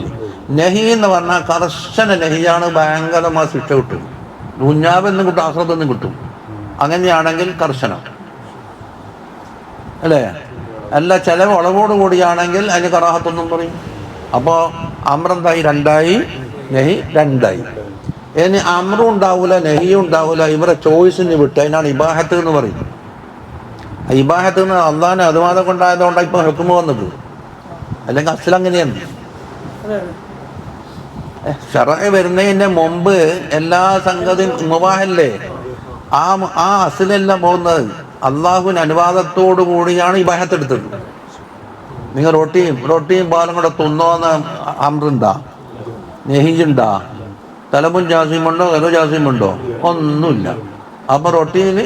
നഹി എന്ന് പറഞ്ഞാൽ കർശന നഹിയാണ്, ഭയങ്കരമായ ശിക്ഷ കിട്ടും. ദുന്യാവെന്നും കിട്ടും, ആഖിറത്തെന്നും കിട്ടും. അങ്ങനെയാണെങ്കിൽ കർശനം അല്ലേ? അല്ല ചിലവ് അളവോട് കൂടിയാണെങ്കിൽ അതിന് കറാഹത്തൊന്നും പറയും. അപ്പോൾ അമ്രെന്തായി? 2ആയി, നഹി 2ആയി. ഇനി അമ്രും ഉണ്ടാവില്ല, നഹിയും ഉണ്ടാവില്ല, ഇവരെ ചോയ്സിന് വിട്ട് അതിനാണ് ഇബാഹത്ത് എന്ന് പറയും. ഇബാഹത്ത് എന്ന് അള്ളാഹിനെ അതുമാതം കൊണ്ടായതുകൊണ്ടാണ് ഇപ്പം ഹുക്മ വന്നത്. അല്ലെങ്കിൽ അസ്ലം അങ്ങനെയാണ്. ശറഅ് വരുന്നതിന്റെ മുമ്പ് എല്ലാ സംഗതിയും മുബാഹല്ലേ. ആ അസിലെല്ലാം പോകുന്നത് അള്ളാഹുവിന് അനുവാദത്തോടു കൂടിയാണ് ഇബാഹത്ത് എടുത്തത്. നിങ്ങൾ റൊട്ടിയും പാലും കൂടെ തിന്നോന്ന് അമ്രുണ്ടാ, നെഹിജുണ്ടാ, തലമുൻ ജാസിമുണ്ടോ കലു ജാസിമുണ്ടോ? ഒന്നുമില്ല. അപ്പൊ റൊട്ടിയിൽ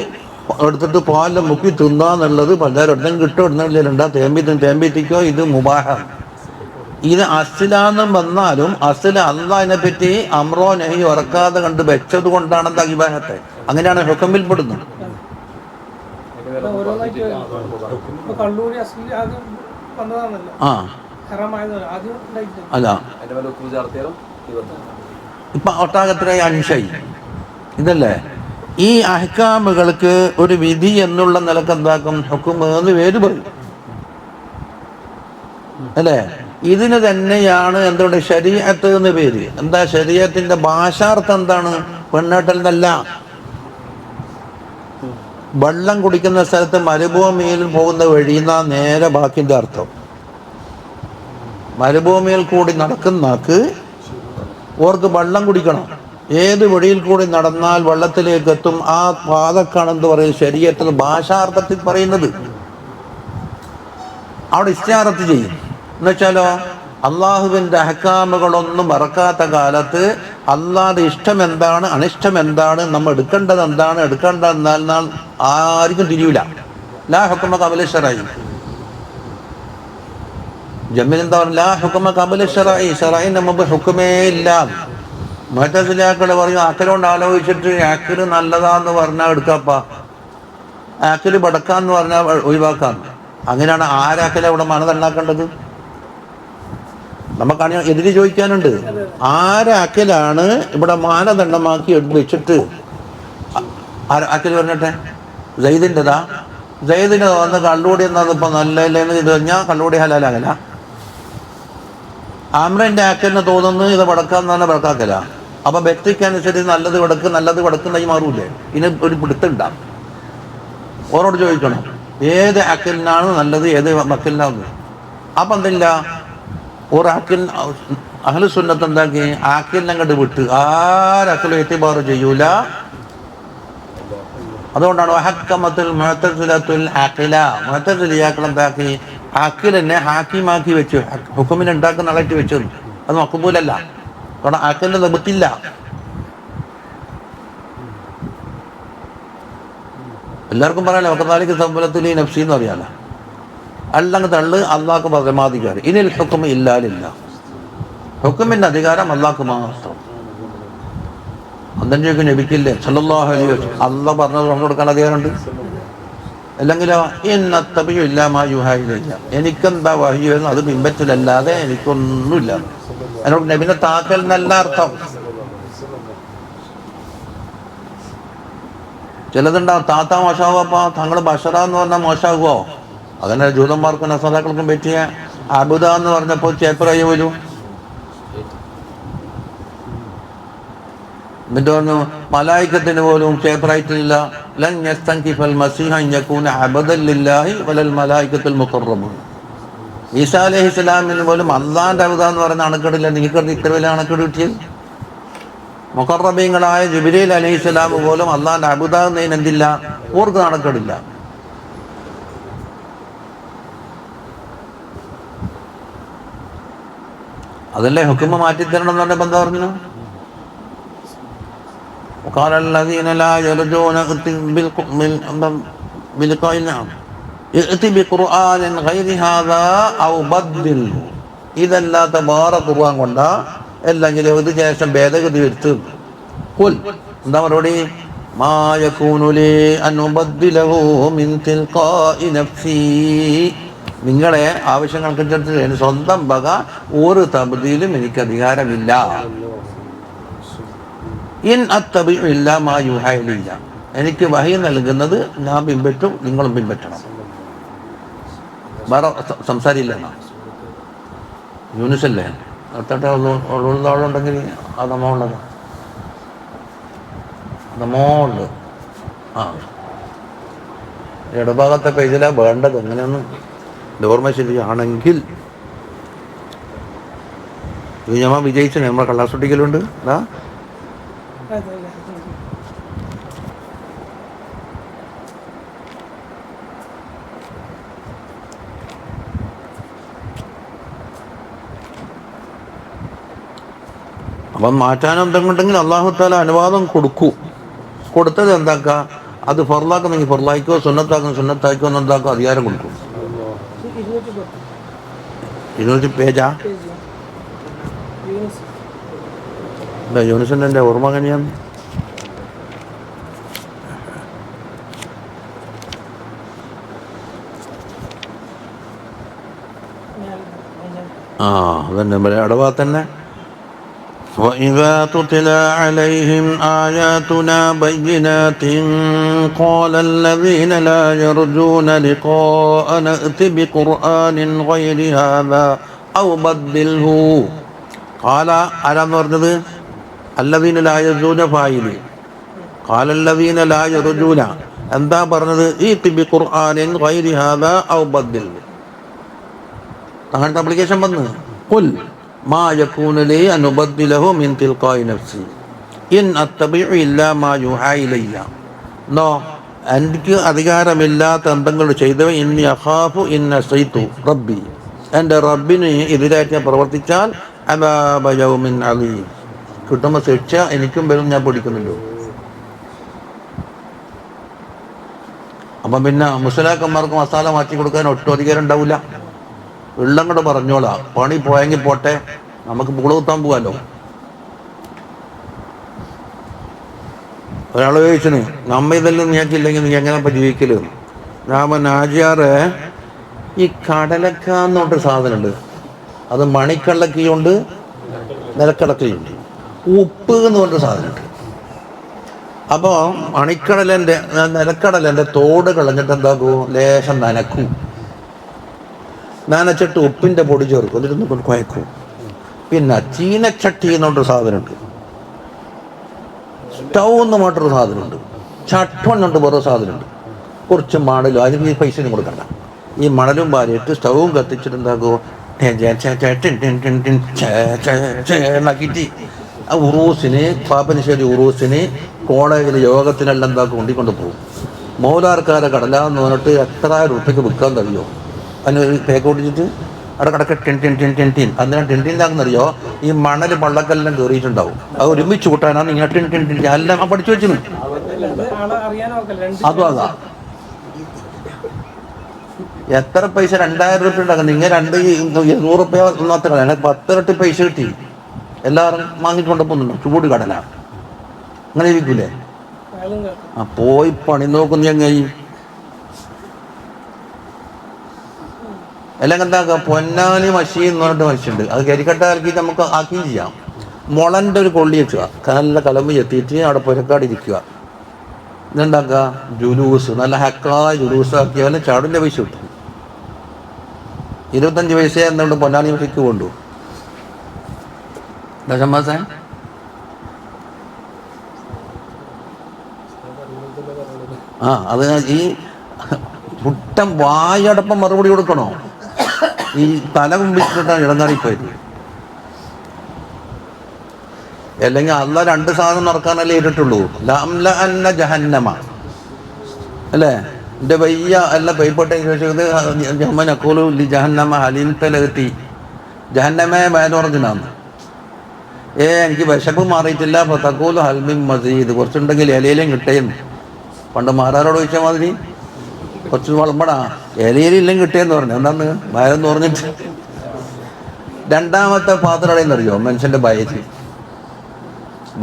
എടുത്തിട്ട് പാലിൽ മുക്കി തിന്നാന്നുള്ളത് പലരും കിട്ടും ഇടുന്നില്ല, തേമ്പിത്തിക്കോ, ഇത് മുബാഹ. ഇത് അസിലാന്നും വന്നാലും അസിൽ അള്ളാഹിനെ പറ്റി അമ്രോ നെഹി ഉറക്കാതെ കണ്ട് വെച്ചത് കൊണ്ടാണ് എന്താ ഇബാഹത്തെ. അങ്ങനെയാണ് ഹുക്കമിൽപ്പെടുന്നത്. ആ അല്ല ഇപ്പൊ ഒട്ടാകത്ര അൻഷായി ഇതല്ലേ. ഈ അഹ്കാമുകൾക്ക് ഒരു വിധി എന്നുള്ള നിലക്ക് എന്താക്കും? ഹുക്കും എന്ന് പേര് പറയും അല്ലേ. ഇതിന് തന്നെയാണ് എന്തുകൊണ്ട് ശരീഅത്ത് എന്ന് പേര്. എന്താ ശരീഅത്തിന്റെ ഭാഷാർത്ഥം എന്താണ്? പെണ്ണേട്ടൽ എന്നല്ല. വെള്ളം കുടിക്കുന്ന സ്ഥലത്ത് മരുഭൂമിയിൽ പോകുന്ന വഴിയുന്ന നേരെ ബാക്കിന്റെ അർത്ഥം. മരുഭൂമിയിൽ കൂടി നടക്കുന്നാക്ക് ഓർക്ക് വെള്ളം കുടിക്കണം. ഏത് വഴിയിൽ കൂടി നടന്നാൽ വെള്ളത്തിലേക്ക് എത്തും, ആ പാതക്കാണെന്ന് പറയുന്നത് ശരീഅത്തിൽ ഭാഷാർത്ഥത്തിൽ പറയുന്നത്. അവിടെ ഇസ്തിആറത്ത് ചെയ്യും. എന്നുവെച്ചാലോ അള്ളാഹുവിൻ്റെ അഹ്കാമുകളൊന്നും മറക്കാത്ത കാലത്ത് അള്ളാഹുടെ ഇഷ്ടം എന്താണ്, അനിഷ്ടം എന്താണ്, നമ്മൾ എടുക്കേണ്ടത് എന്താണ്, എടുക്കേണ്ടതെന്നാൽ ആർക്കും തിരിയൂല. ലാ ഹുക്മ ഖബല ശറഈ. ജമ്മിൽ എന്താ പറയുക? ലാ ഹുക്മ ഖബല ശറഈ. ശറഈന് മുമ്പ് ഹുക്കുമേ ഇല്ല. മുഅ്തസിലികൾ പറയും ആക്കലോണ്ട് ആലോചിച്ചിട്ട് ആക്കല് നല്ലതാന്ന് പറഞ്ഞാൽ എടുക്കാപ്പാ, ആക്കല് ബടക്കാന്ന് പറഞ്ഞാൽ ഒഴിവാക്കാം. അങ്ങനെയാണ് ആരാക്കല ഇവിടെ മനതണ്ടാക്കേണ്ടത്? നമുക്കാണ് എതിര് ചോദിക്കാനുണ്ട്. ആരാക്കലാണ് ഇവിടെ മാനദണ്ഡമാക്കി വെച്ചിട്ട് ആക്കല് പറഞ്ഞിട്ടെ? സയ്യിദിൻ്റെതാ? സയ്യിദിന് വന്ന് കള്ളുകൂടി എന്നാണ് ഇപ്പൊ നല്ലതെന്ന് ഇത് കഴിഞ്ഞാൽ കള്ളുകൂടി ഹലാലാകല. ആമ്രന്റെ ആക്കലിന് തോന്നുന്നു ഇത് വടക്കാന്ന് പറഞ്ഞാൽ വടക്കാക്കല. അപ്പൊ വ്യക്തിക്കനുസരിച്ച് നല്ലത് വടക്കുന്നായി മാറൂലേ? ഇതിന് ഒരു പിടുത്തുണ്ടാവും. ഓരോട് ചോദിക്കണം ഏത് ആക്കലിനാണ് നല്ലത്, ഏത് മക്കലിനാണ്. അപ്പൊ എന്തില്ല, ഒരാക്കിൽ അഹ്ലു സുന്നത്ത് എന്താക്കി ആക്കിലിനെ അങ്ങോട്ട് വിട്ട് ആരക്കലും എത്തിബാറ് ചെയ്യൂല. അതുകൊണ്ടാണ് വഹക്കമത്തുൽ മുഅ്തസിലത്തുൽ ആഖില. മുഅ്തസിലിയാക്കൾ എന്താക്കി ആക്കിലിനെ ഹാക്കിമാക്കി വെച്ചു, ഹുക്കുമിനെ ഉണ്ടാക്കുന്ന ആളായിട്ട് വെച്ചു. അത് മഖ്ബൂലല്ല. കാരണം ആക്കിലിന് നിബത്തില്ല. എല്ലാവർക്കും പറയാലോ വഖദാലിക സബ്ബലത്തുലി നഫ്സി എന്ന് പറയാലോ. അല്ലങ്ങ് തള്ളു അള്ളാഹ്ക്ക് പരമാധികാരം. ഇനിൽ ഹുക്മ ഇല്ലാ ലില്ലാഹ്. ഹുക്കുമിന്റെ അധികാരം അള്ളാഹ്ക്ക് മാത്രം. അന്തഞ്ചേക്ക് നബിക്കില്ലേ സല്ലല്ലാഹു അലൈഹി വസല്ലം അള്ളാഹ് പറഞ്ഞത് പറഞ്ഞു കൊടുക്കാൻ അധികാരമുണ്ട്. അല്ലെങ്കിലോ ഇന്നത്തബിയു ഇല്ലാ മാ യുഹാ ഇലയ്യ. എനിക്കെന്താ വഹ്യു എന്ന് അത് പിൻപറ്റലല്ലാതെ എനിക്കൊന്നുമില്ല. അതിനോട് നബിനെ താക്കൽ എന്നല്ല അർത്ഥം. ചിലതുണ്ടാവും താത്ത മോശമാകുമ്പോ തങ്ങൾ ബഷറ എന്ന് പറഞ്ഞാൽ മോശമാകുമോ? അങ്ങനെ ജൂതന്മാർക്കും നസാറാക്കൾക്കും പറ്റിയ അബുദ എന്ന് പറഞ്ഞപ്പോൾ ചേപ്പറായി വരൂ. എന്നിട്ട് പറഞ്ഞു മലായിക്കത്തിന് പോലും ചേപ്പറായിട്ടില്ല. ലൻ യസ്തൻകിഫൽ മസീഹ അൻ യകൂന അബദൻ ലില്ലാഹി വലൽ മലായികത്തുൽ മുഖറബൂൻ. ഈസാ അലൈഹിസ്സലാമിന് പോലും അള്ളാന്റെ അബുദ എന്ന് പറയുന്ന അണക്കെടില്ല. നിങ്ങൾക്ക് ഇത്ര വലിയ അണക്കെട് കിട്ടിയത്? മുഖറബീങ്ങളായ ജിബ്രീൽ അലൈഹിസ്സലാം പോലും അള്ളാന്റെ അബുദ എന്നതിന് എന്തില്ല, ഓർക്ക് അണക്കെടില്ല. അതല്ലേ ഹുക്കുമ മാറ്റിത്തരണം എന്ന് പറഞ്ഞ എന്താ പറഞ്ഞു? ഇതല്ലാത്ത വേറെ ഖുർആൻ കൊണ്ടാ അല്ലെങ്കിൽ ഇത് ശേഷം ഭേദഗതി വരുത്തും. എന്താ മറുപടി? മാ യകൂനു ലീ അൻ ഉബദ്ദിലഹു മിൻ തിൽഖാഇ നഫ്സി. നിങ്ങളെ ആവശ്യങ്ങൾക്കനുസരിച്ച് സ്വന്തം വക ഒരു തബ്ദീലും എനിക്ക് അധികാരമില്ല. ഇൻ അത്തബിഉ ഇല്ലാ മാ യുഹാ ഇലയ്യ. എനിക്ക് വഹി നൽകുന്നത് ഞാൻ പിൻപറ്റും, നിങ്ങളും പിൻപറ്റണം. വേറെ സംസാരില്ല. യൂനുസല്ലേ അത്തട്ടെ ഉള്ളുണ്ടെങ്കിൽ അത് നമ്മളുള്ളത് നമ്മളുണ്ട്. ആ ഇടഭാഗത്തെ പേജിലാ വേണ്ടത്. എങ്ങനെയൊന്നും ഓർമ്മ ശരിയാണെങ്കിൽ ഇത് ഞമ്മ വിജയിച്ചു നമ്മളെ കള്ളാസൊട്ടിക്കലുണ്ട് അതാ. അപ്പം മാറ്റാൻ എന്തെങ്കിലും അള്ളാഹു താല അനുവാദം കൊടുത്തത് എന്താക്കുക, അത് ഫർലാക്കുന്നെങ്കിൽ ഫർലായിക്കോ, സുന്നത്താക്കുന്ന സുന്നത്തായിക്കോ എന്ന് എന്താക്കോ അധികാരം കൊടുക്കും. 200 പേജാ എന്താ യൂണിസിൻ്റെ എൻ്റെ ഓർമ്മ എങ്ങനെയാണ്? അതന്നെ അടവാ തന്നെ. وَإِذَا تُتْلَى عَلَيْهِمْ آيَاتُنَا بَيِّنَاتٍ قَالَ الَّذِينَ لَا يَرْجُونَ لِقَاءَنَا ائْتِ بِقُرْآنٍ غَيْرِ هَذَا أَوْ بَدِّلْهُ. قال ആരാന്ന് പറഞ്ഞത്? الَّذِينَ لَا يَرْجُونَ ഫായില്. قال الَّذِينَ لَا يَرْجُونَ എന്താ പറഞ്ഞത്? ائْتِ بِقُرْآنٍ غَيْرِ هَذَا أَوْ بَدِّلْهُ. അങ്ങനത്തെ ആപ്ലിക്കേഷൻ വന്ന് ഖുൽ മാ യകൂനു ലി അൻ ഉബദ്ദിലഹു മിൻ തിൽഖാഇ നഫ്സി ഇൻ അത്തബിഉ ഇല്ലാ മാ യുഹാ ഇലയ്യ. നോ, എനിക്ക് അധികാരമില്ലാത്ത എന്തെങ്കിലും ചെയ്തവ ഇന്നി അഖാഫു ഇൻ അസൈതു റബ്ബി, എൻ്റെ റബ്ബിന് എതിരായിട്ട് ഞാൻ പ്രവർത്തിച്ചാൽ അദാബ യൗമിൻ അലീം, കിട്ടുമ്പോൾ ശിക്ഷ എനിക്കും വരും, ഞാൻ പഠിക്കുന്നുണ്ടോ. അപ്പം പിന്നെ മുസ്ലിയാക്കന്മാർക്ക് മസാല മാറ്റി കൊടുക്കാൻ ഒട്ടും അധികാരം ഉണ്ടാവില്ല. വെള്ളം കൂടെ പറഞ്ഞോളാം, പണി പോയെങ്കിൽ പോട്ടെ, നമുക്ക് പൂള കുത്താൻ പോകാമല്ലോ. ഒരാൾ ചോദിച്ചിന് നമ്മ ഇതെല്ലാം നീക്കില്ലെങ്കിൽ നീ എങ്ങനെ ഇപ്പം ജീവിക്കല്? ഞാൻ ആജിയാറ് ഈ കടലക്ക എന്നോട്ടൊരു സാധനമുണ്ട്, അത് മണിക്കള്ളക്കയുണ്ട് നിലക്കടക്കയുണ്ട്. ഉപ്പ് എന്ന് പറഞ്ഞൊരു സാധനമുണ്ട്. അപ്പോൾ നിലക്കടലൻ്റെ തോട് കളഞ്ഞിട്ട് എന്താക്കും, ലേശം നനച്ചിട്ട് ഉപ്പിൻ്റെ പൊടി ചേർക്കും, എന്നിട്ട് കുഴക്കും. പിന്നെ ചീനച്ചട്ടി എന്നൊരു സാധനമുണ്ട്, സ്റ്റൗ എന്ന് പറഞ്ഞൊരു സാധനമുണ്ട്, ചട്ടം എന്നിട്ട് വേറെ സാധനമുണ്ട്. കുറച്ച് മണലും, അതിന് പൈസയും കൊടുക്കണ്ട. ഈ മണലും വാരിയിട്ട് സ്റ്റൗവും കത്തിച്ചിട്ട് എന്താക്കുമോ എന്നാക്കിയിട്ട് ആ ഉറൂസിന്, പാപ്പനശ്ശേരി ഉറൂസിന്, കോളേജിൽ യോഗത്തിനെല്ലാം എന്താക്കും കൊണ്ടിക്കൊണ്ട് പോകും. മൗലാർക്കാരെ കടലാന്ന് പറഞ്ഞിട്ട് എത്ര രൂപയ്ക്ക് വിൽക്കാൻ കഴിയുമോ അതിന് പേക്ക് ഓടിച്ചിട്ട് അവിടെ കിടക്കെ ടിൻ. അതിനാ ടിൻറ്റിൻ്റെന്നറിയോ, ഈ മണൽ വള്ളക്കെല്ലാം കയറിയിട്ടുണ്ടാവും, അത് ഒരുമിച്ച് കൂട്ടാനാണ് ഇങ്ങനെ ടിൻ എല്ലാം പഠിച്ചു വെച്ചിന്. അതും അതാ എത്ര പൈസ, 2000 രൂപ ഉണ്ടാക്കുന്നത്. നിങ്ങൾ 100 രൂപ ഒന്നാത്ത കളയാണ്, 10 ഇരട്ടി പൈസ കിട്ടി. എല്ലാവരും വാങ്ങിയിട്ട് കൊണ്ടുപോകുന്നുണ്ടോ? ചൂട് കടല അങ്ങനെ ഇരിക്കൂലേ? പോയി പണി നോക്കുന്ന ചങ്ങായി. എല്ലാം എന്താക്കുക, പൊന്നാനി മഷി എന്ന് പറഞ്ഞിട്ട് മഷിയുണ്ട്, അത് കരിക്കട്ട കലക്കിയിട്ട് നമുക്ക് ആക്കുകയും ചെയ്യാം. മുളൻ്റെ ഒരു കൊള്ളി വെക്കുക, നല്ല കലമ്പ് ചെത്തിയിട്ട് അവിടെ പുരക്കാട് ഇരിക്കുക. ഇതുണ്ടാക്കുക ജുലൂസ്, നല്ല ഹക്കായ ജുലൂസ് ആക്കിയാൽ ചാടിൻ്റെ പൈസ കിട്ടും. 25 പൈസ എന്തുകൊണ്ട് പൊന്നാനി മഷിക്ക് കൊണ്ടു ദശമാസ. അത് ഈ കുട്ടം വായടപ്പം മറുപടി കൊടുക്കണോ? ഈ തല കുമ്പിച്ചിട്ടാണ് ഇടങ്ങാറിപ്പോയത്. അല്ലെങ്കിൽ അല്ല 2 സാധനം നടക്കാനല്ലേ ഇട്ടിട്ടുള്ളൂ. ലംല അന്ന ജഹന്നമ അല്ലേ, എൻ്റെ വയ്യ അല്ല പൈപ്പോട്ടെ ചോദിച്ചത് ജഹന്നമ ഹലീൽ തലകത്തി ജഹന്നമേ വേദോർജിനാന്ന്. എനിക്ക് വിശപ്പ് മാറിയിട്ടില്ല, അപ്പോൾ തക്കൂല് ഹൽമിൻ മസീദ്, കുറച്ചുണ്ടെങ്കിൽ ഇലയിലും കിട്ടേന്ന്. പണ്ട് മാറാരോട് ചോദിച്ച മാതിരി കുറച്ച് വളമ്പടാ ഇലയിലെല്ലാം കിട്ടിയെന്ന് പറഞ്ഞു. എന്താന്ന് ഭയമെന്ന് പറഞ്ഞിട്ട്. രണ്ടാമത്തെ പാത്രടയെന്നറിയോ മനുഷ്യൻ്റെ ഭയത്തിൽ.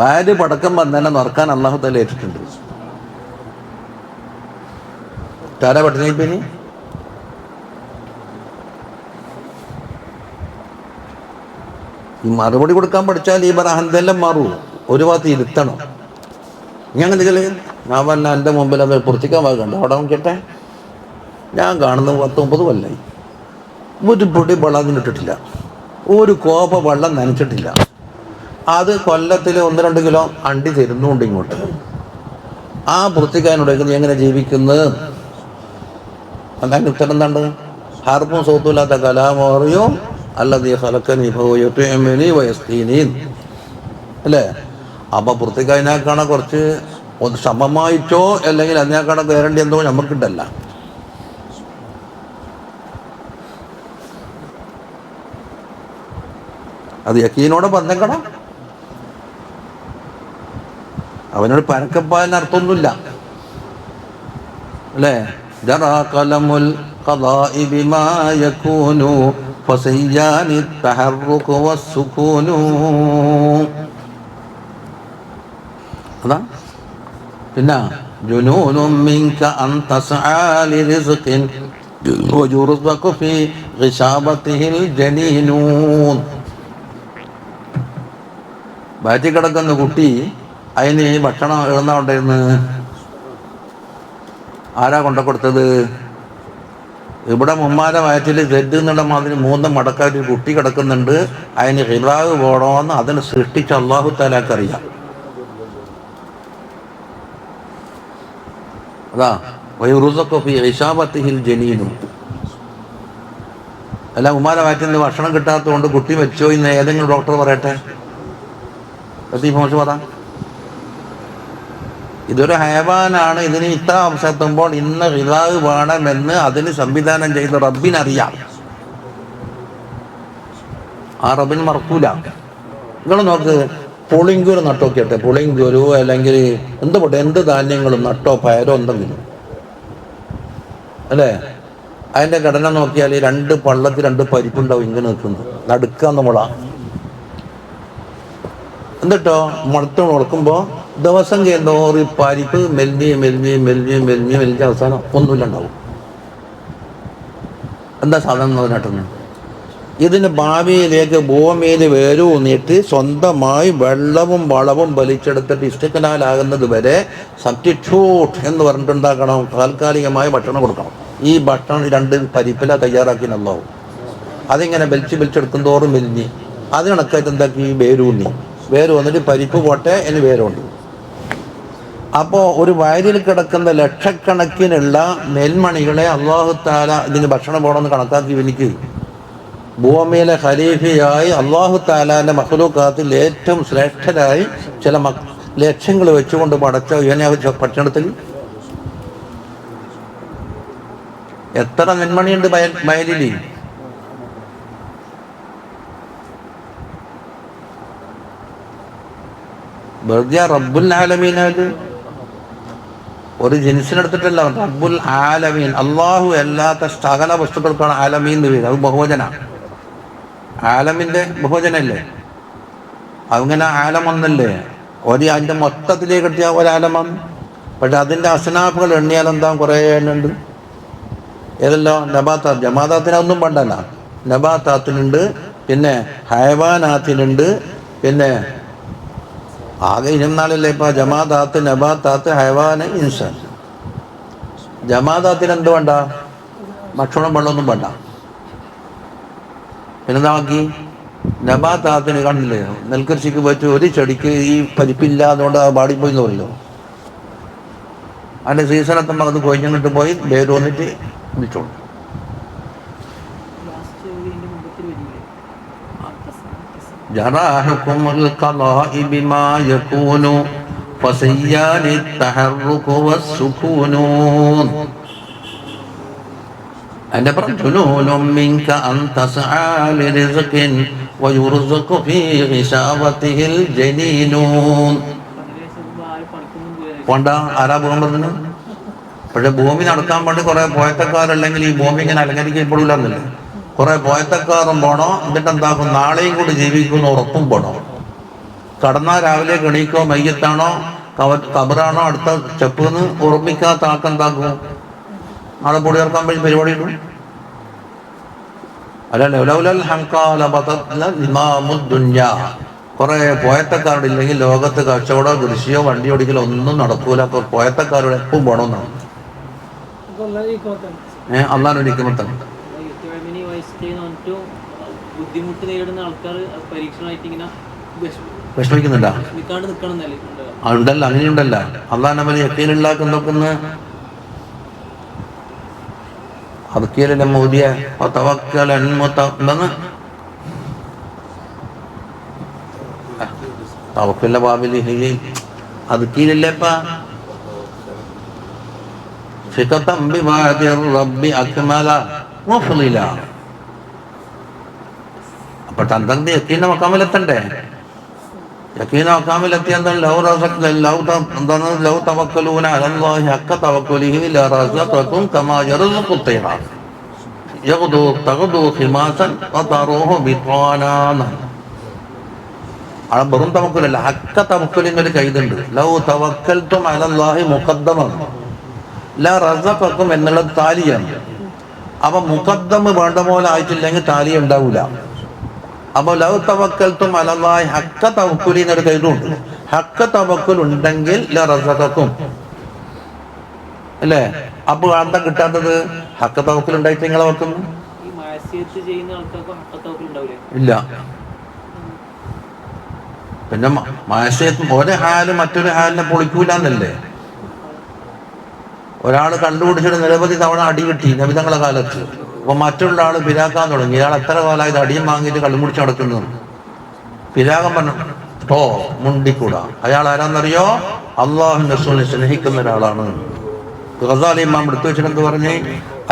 ഭാര്യ പടക്കം വന്നതിനെ നോക്കാൻ അള്ളാഹു തആല ഏറ്റിട്ടുണ്ട്. താര പട്ടിണിപ്പിനി ഈ മറുപടി കൊടുക്കാൻ പഠിച്ചാൽ ഈ ബറഹന്തെല്ലാം മാറൂ. ഒരു ഭാഗത്ത് ഇരുത്തണം. ഞാൻ എന്തെങ്കിലും ഞാൻ പറഞ്ഞ എൻ്റെ മുമ്പിൽ അത് പുറത്തിക്കാൻ ഭാഗമുണ്ട്, അവിടെ നോക്കിട്ടെ. ഞാൻ കാണുന്നത് 19 കൊല്ലായി. ഒരു പൊടി വെള്ളം അതിനിട്ടിട്ടില്ല, ഒരു കോപ്പ വെള്ളം നനച്ചിട്ടില്ല. അത് കൊല്ലത്തിൽ 1-2 കിലോ അണ്ടി തരുന്നുണ്ട് ഇങ്ങോട്ട്. ആ പുറത്തിക്കാനോട് നീ എങ്ങനെ ജീവിക്കുന്നത്? എന്താ ഉത്തരം എന്താണ്ട്? ഹർപ്പും സൗത്തുമില്ലാത്ത കലാമറിയും അല്ലദീ ഖലഖനി ഫഹുവ യുത്ഇമുനി വയസ്ഖീനി അല്ലേ? അപ്പൊ പുറത്തേക്ക് അതിനേക്കാണ കുറച്ച് ഒന്ന് സമമായിട്ടോ അല്ലെങ്കിൽ അതിനേക്കാണ ഗ്യാരണ്ടി എന്തോ നമുക്കുണ്ടല്ല. അത് യക്കീനോടെ ബന്ധക്കണം. അവനോട് പരക്കപ്പായതിന് അർത്ഥമൊന്നുമില്ല അല്ലേ? ജറാ ഖലമുൽ ഖദാഇ ബിമാ യകൂനു ഫസയ്യാനി തഹർറുകു വസ്സുകൂനു. അതാ പിന്നെ ജുനൂനും മിൻക അൻ തസ്ആ ലിറിസ്ഖിൻ വയുർസഖു ഫീ ഗിശാബതിഹിൽ ജനീനൂൻ. വയറ്റിൽ കിടക്കുന്ന കുട്ടി അതിന് ഭക്ഷണം എഴുന്നാ ഉണ്ടായിരുന്നു. ആരാ കൊണ്ട കൊടുത്തത്? ഇവിടെ മുമ്മാരെ വയറ്റിൽ സെഡ് എന്നുള്ള മാതിരി 3 മടക്കായിട്ട് ഒരു കുട്ടി കിടക്കുന്നുണ്ട്. അതിന് ഹിറാവ് പോകണമെന്ന് അതിന് സൃഷ്ടിച്ച അള്ളാഹു തആലക്കറിയാം. അതാ വയുർസഖു ഫീ ഗിശാബതിഹിൽ ജനീനു. അല്ല, ഉമ്മാരെ വയറ്റിൽ നിന്ന് ഭക്ഷണം കിട്ടാത്തത് കൊണ്ട് കുട്ടി വെച്ചോ ഇന്ന് ഏതെങ്കിലും ഡോക്ടർ പറയട്ടെ. പറ, ഇതൊരു ഹയവാനാണ്, ഇതിന് ഇത്ര അംശത്തുമ്പോൾ ഇന്ന് ഹിറാവ് വേണമെന്ന് അതിന് സംവിധാനം ചെയ്ത റബ്ബിനറിയാം. ആ റബ്ബിന് മറക്കൂല. നിങ്ങൾ നോക്ക്, പുളിങ്കുരു നട്ടോക്കിയട്ടെ, പുളിങ്കുരു അല്ലെങ്കിൽ എന്ത് പോട്ടെ, എന്ത് ധാന്യങ്ങളും നട്ടോ പയറോ എന്തെങ്കിലും അല്ലേ? അതിൻ്റെ ഘടന നോക്കിയാൽ 2 പള്ളത്തിൽ 2 പരിപ്പുണ്ടാവും ഇങ്ങനെ നിൽക്കുന്നത്, നടുക്കാന്ന് മുള. എന്നിട്ടോ മുളക്കുമ്പോൾ ദിവസം ചെയ്യുന്നോറ് പരിപ്പ് മെൽഞ്ഞ് അവസാനം ഒന്നുമില്ല ഉണ്ടാവും. എന്താ സാധനം നട്ടുന്നത്? ഇതിന് ഭാവിയിലേക്ക് ഭൂമിയിൽ വേരൂന്നിട്ട് സ്വന്തമായി വെള്ളവും വളവും വലിച്ചെടുത്തിട്ട് ഇഷ്ടക്കലാലാകുന്നത് വരെ സബ്സ്റ്റിറ്റ്യൂട്ട് എന്ന് പറഞ്ഞിട്ടുണ്ടാക്കണം. താൽക്കാലികമായി ഭക്ഷണം കൊടുക്കണം. ഈ ഭക്ഷണം 2 പരിപ്പില തയ്യാറാക്കിയിട്ടുണ്ടാവും. അതിങ്ങനെ വലിച്ചെടുക്കും തോറും മെലിഞ്ഞ് അത് കണക്കായിട്ട് എന്താക്കി വേര് വന്നിട്ട് പരിപ്പ് പോട്ടെ എന്ന് വേരുണ്ട്. അപ്പോൾ ഒരു വയലിൽ കിടക്കുന്ന ലക്ഷക്കണക്കിനുള്ള നെൽമണികളെ അല്ലാഹു തആല ഇതിന് ഭക്ഷണം പോകണമെന്ന് കണക്കാക്കി എനിക്ക് ഭൂമിയിലെ ഖലീഫയായി അല്ലാഹു തആലാന്റെ മഖ്ലൂഖാത്തിൽ ഏറ്റവും ശ്രേഷ്ഠരായി ചില ലക്ഷ്യങ്ങൾ വെച്ചുകൊണ്ട് പടച്ച ഇവനെ ഭക്ഷണത്തിൽ എത്ര നെന്മണിയുണ്ട് വയലിൽ? വെറുതെ റബ്ബുൽ ആലമീനായത് ഒരു ജിൻസിനെടുത്തിട്ടല്ല, റബ്ബുൽ ആലമീൻ. അള്ളാഹു അല്ലാത്ത സകല വസ്തുക്കൾക്കാണ് ആലമീൻ എന്ന് പേര്. അത് ബഹുവചന, ആലമിന്റെ ബഹുവചനല്ലേ? അങ്ങനെ ആലമൊന്നല്ലേ? അതിൻ്റെ മൊത്തത്തിലേക്ക് എത്തിയ ഒരാലമാണ്. പക്ഷെ അതിൻ്റെ അസ്നാഫുകൾ എണ്ണിയാൽ എന്താ കുറേ എണ്ണുണ്ട്. ഏതെല്ലാം? നബാത്താത്ത്. ജമാദാത്തിനൊന്നും വേണ്ടല്ല. നബാത്താത്തിനുണ്ട്, പിന്നെ ഹയവാനാത്തിനുണ്ട്, പിന്നെ ആകെ 24 ഇപ്പൊ ജമാദാത്ത്, നബാത്താത്ത്, ഹയവാന്, ഇൻസാൻ. ജമാദാത്തിന് എന്ത് വേണ്ട? ഭക്ഷണം വെള്ളമൊന്നും വേണ്ട. പിന്നെന്താ ബാക്കി? നബാത്താത്തിന് കണ്ടില്ലേ, നെൽകൃഷിക്ക് പോയിട്ട് ഒരു ചെടിക്ക് ഈ പരിപ്പില്ല, അതുകൊണ്ട് ആ പാടിപ്പോയി എന്ന് പറയല്ലോ. അതിൻ്റെ സീസൺ എത്തുമ്പോൾ അത് കൊഴിഞ്ഞിട്ട് പോയി വേര് വന്നിട്ട് വിളിച്ചോളൂ. جراحكم القضاء بما يكون فسيان التحرك والسكون أنا برجلون منك أن تسعى لرزق ويرزق في غشاوته الجنين. പണ്ട ആരാ പോകാൻ പറഞ്ഞു? പക്ഷെ ഭൂമി നടക്കാൻ വേണ്ടി കുറെ പോയത്തക്കാരല്ലെങ്കിൽ ഈ ഭൂമി ഇങ്ങനെ അലങ്കരിക്കപ്പെടില്ലെന്നില്ല. കുറെ പോയത്തക്കാരും പോണോ, എന്നിട്ട് എന്താക്കും, നാളെയും കൂടി ജീവിക്കുന്ന ഉറപ്പും പോണോ. കടന്നാൽ രാവിലെ എണീക്കോ, മയ്യത്താണോ കബറാണോ അടുത്ത സ്റ്റെപ്പെന്ന് ഉറപ്പിക്കാത്ത ആൾക്കെന്താക്കും, നാളെ പൊടി ചേർക്കാൻ വേണ്ടി പരിപാടി ഇടും. കുറെ പോയത്തക്കാരുടെ ഇല്ലെങ്കിൽ ലോകത്ത് കച്ചവടോ കൃഷിയോ വണ്ടി ഓടിക്കലോ ഒന്നും നടക്കൂല. പോയത്തക്കാരുടെ എപ്പം പോണമെന്നാണ് അള്ളാഹ് ഒരിക്കുമത്താണ്. ബുദ്ധിമുട്ട് നേരിടുന്ന ആൾക്കാർ പരീക്ഷണമായിട്ട് ഇങ്ങനെ വിഷമിക്കുന്നുണ്ടോ? ഉണ്ടല്ലോ, അങ്ങനെയുണ്ടല്ലോ. അള്ളാഹ് നമ്മൾ യക്കീനുണ്ടാക്കുന്നൊക്കെ അതൊക്കെയല്ലേ മോദിയ തവക്കുലിന്റെ ബാബിൽ അത് കീഴില്ലേപ്പാ ഫിഖതം ബിവാദിർ റബ്ബി അക്മല മുഫ്ളില. അപ്പൊ തന്ത്രി യക്കീന മക്കാമിലെത്തണ്ടേ? യക്കീന മക്കാമിലെത്തി എന്താണ്? ലൗ തവക്കലൂന അലല്ലാഹി ഹഖ തവക്കുലിഹി ലറസഖകും കമാ യർസുഖു തൈറ തഗ്ദു ഖിമാസൻ വതറൂഹു ബിത്വാനാ. അവിടെ വെറും തവക്കുലല്ല, ഹഖ തവക്കുലിനൊരു കൈതുണ്ട്. ലൗ തവക്കൽതും അലല്ലാഹി മുഖദ്ദമാണ്, ലറസഖകും എന്നുള്ളത് താലിയാണ്. അപ്പൊ മുഖദ്ദം വേണ്ട പോലെ ആയിട്ടില്ലെങ്കിൽ താലി ഉണ്ടാവൂല. അപ്പൊ ലൗ തവക്കൽതും അലല്ലാഹി ഹഖ തവക്കുലി എന്നൊരു കൈതുണ്ട്. ഹഖ തവക്കുൽ ഉണ്ടെങ്കിൽ ലറസഖകും അല്ലേ? അപ്പൊ എന്താ കിട്ടാത്തത്? ഹഖ തവക്കുൽ ഉണ്ടായിട്ട് നിങ്ങളെ വെക്കുന്നു ഇല്ല. പിന്നെ മായസ്യത്തും ഒരു ഹാലും മറ്റൊരു ഹാലിനെ പൊളിക്കൂലെന്നല്ലേ? ഒരാൾ കണ്ടുപിടിച്ചിട്ട് നിരവധി തവണ അടി കിട്ടി നബിതങ്ങളെ കാലത്ത്. അപ്പൊ മറ്റുള്ള ആൾ പിരാക്കാൻ തുടങ്ങി. ഇയാൾ എത്ര കാലമായത് അടിയും വാങ്ങിയിട്ട് കള്ളും കുടിച്ച് നടക്കുന്നു. പിരാഗം പറഞ്ഞു ഓ മുണ്ടിക്കൂടാ. അയാൾ ആരാന്നറിയോ? അള്ളാഹുവിന്റെ റസൂലിനെ സ്നേഹിക്കുന്ന ഒരാളാണ്. ഗസാലി ഇമാം എടുത്തു വെച്ചിട്ട് എന്ത് പറഞ്ഞ്?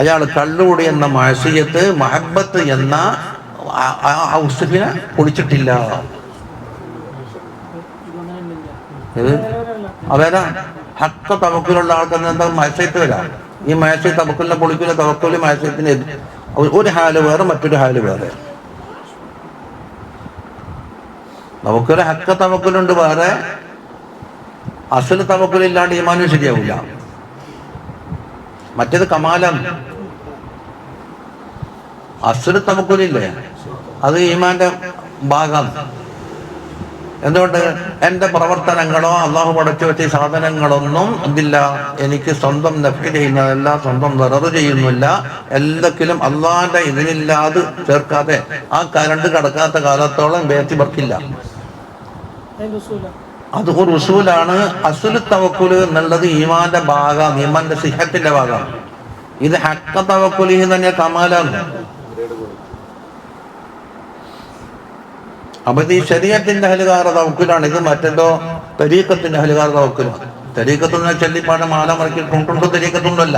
അയാൾ കള്ളുകൂടി എന്ന മഅസിയത്ത് മഹബത്ത് എന്ന ഔസുഫിനെ പൊളിച്ചിട്ടില്ല. അവേരാ ഹക്ക തവക്കുലുള്ള ആൾക്കെന്ന് എന്താ മയസയത്ത് വരാം. ഈ മയസയത്ത് തവക്കുലിനെ പൊളിക്കില്ല. തവക്കുല് മയസയത്തിന് ഒരു ഹാല് വേറെ മറ്റൊരു ഹാല് വേറെ. നമുക്കൊരു ഹക്ക തവക്കുലുണ്ട് വേറെ. അസല് തവക്കുലില്ലാണ്ട് ഈമാനും ശരിയാവില്ല. മറ്റേത് കമാലാണ്. അസല് തവക്കുലില്ലേ അത് ഈമാന്റെ ഭാഗം. എന്തുകൊണ്ട്? എൻ്റെ പ്രവർത്തനങ്ങളോ അള്ളാഹു പടച്ചു വെച്ച സാധനങ്ങളൊന്നും എന്തില്ല, എനിക്ക് സ്വന്തം നഫ്റ്റ് ചെയ്യുന്നതല്ല, സ്വന്തം ദററ് ചെയ്യുന്നില്ല. എല്ലാത്തിലും അള്ളാഹിന്റെ ഇതിനില്ലാതെ ചേർക്കാതെ ആ കരണ്ട് കടക്കാത്ത കാലത്തോളം ബേത്തി ബർക്കില്ല. അത് ഒരു ഉസൂലാണ്. അസുൽ തവക്കുല് എന്നുള്ളത് ഈമാന്റെ ഭാഗം, ഈമാന്റെ സിഹത്തിന്റെ ഭാഗം. ഇത് ഹക്ക തവക്കുലി തന്നെ കമാലാണ്. അപ്പൊ ഇത് ഈ ശരീഅത്തിന്റെ അഹ്ലുകാരുടെ തവക്കുലാണ്. ഇത് മറ്റെന്തോ തരീഖത്തിന്റെ അഹ്ലുകാരുടെ തവക്കുലാണ്. തരീഖത്തുനിന്ന് ചെല്ലിപ്പാട് മാല മറക്കി കൊണ്ടുണ്ടോ? തരീഖത്തുണ്ടല്ല.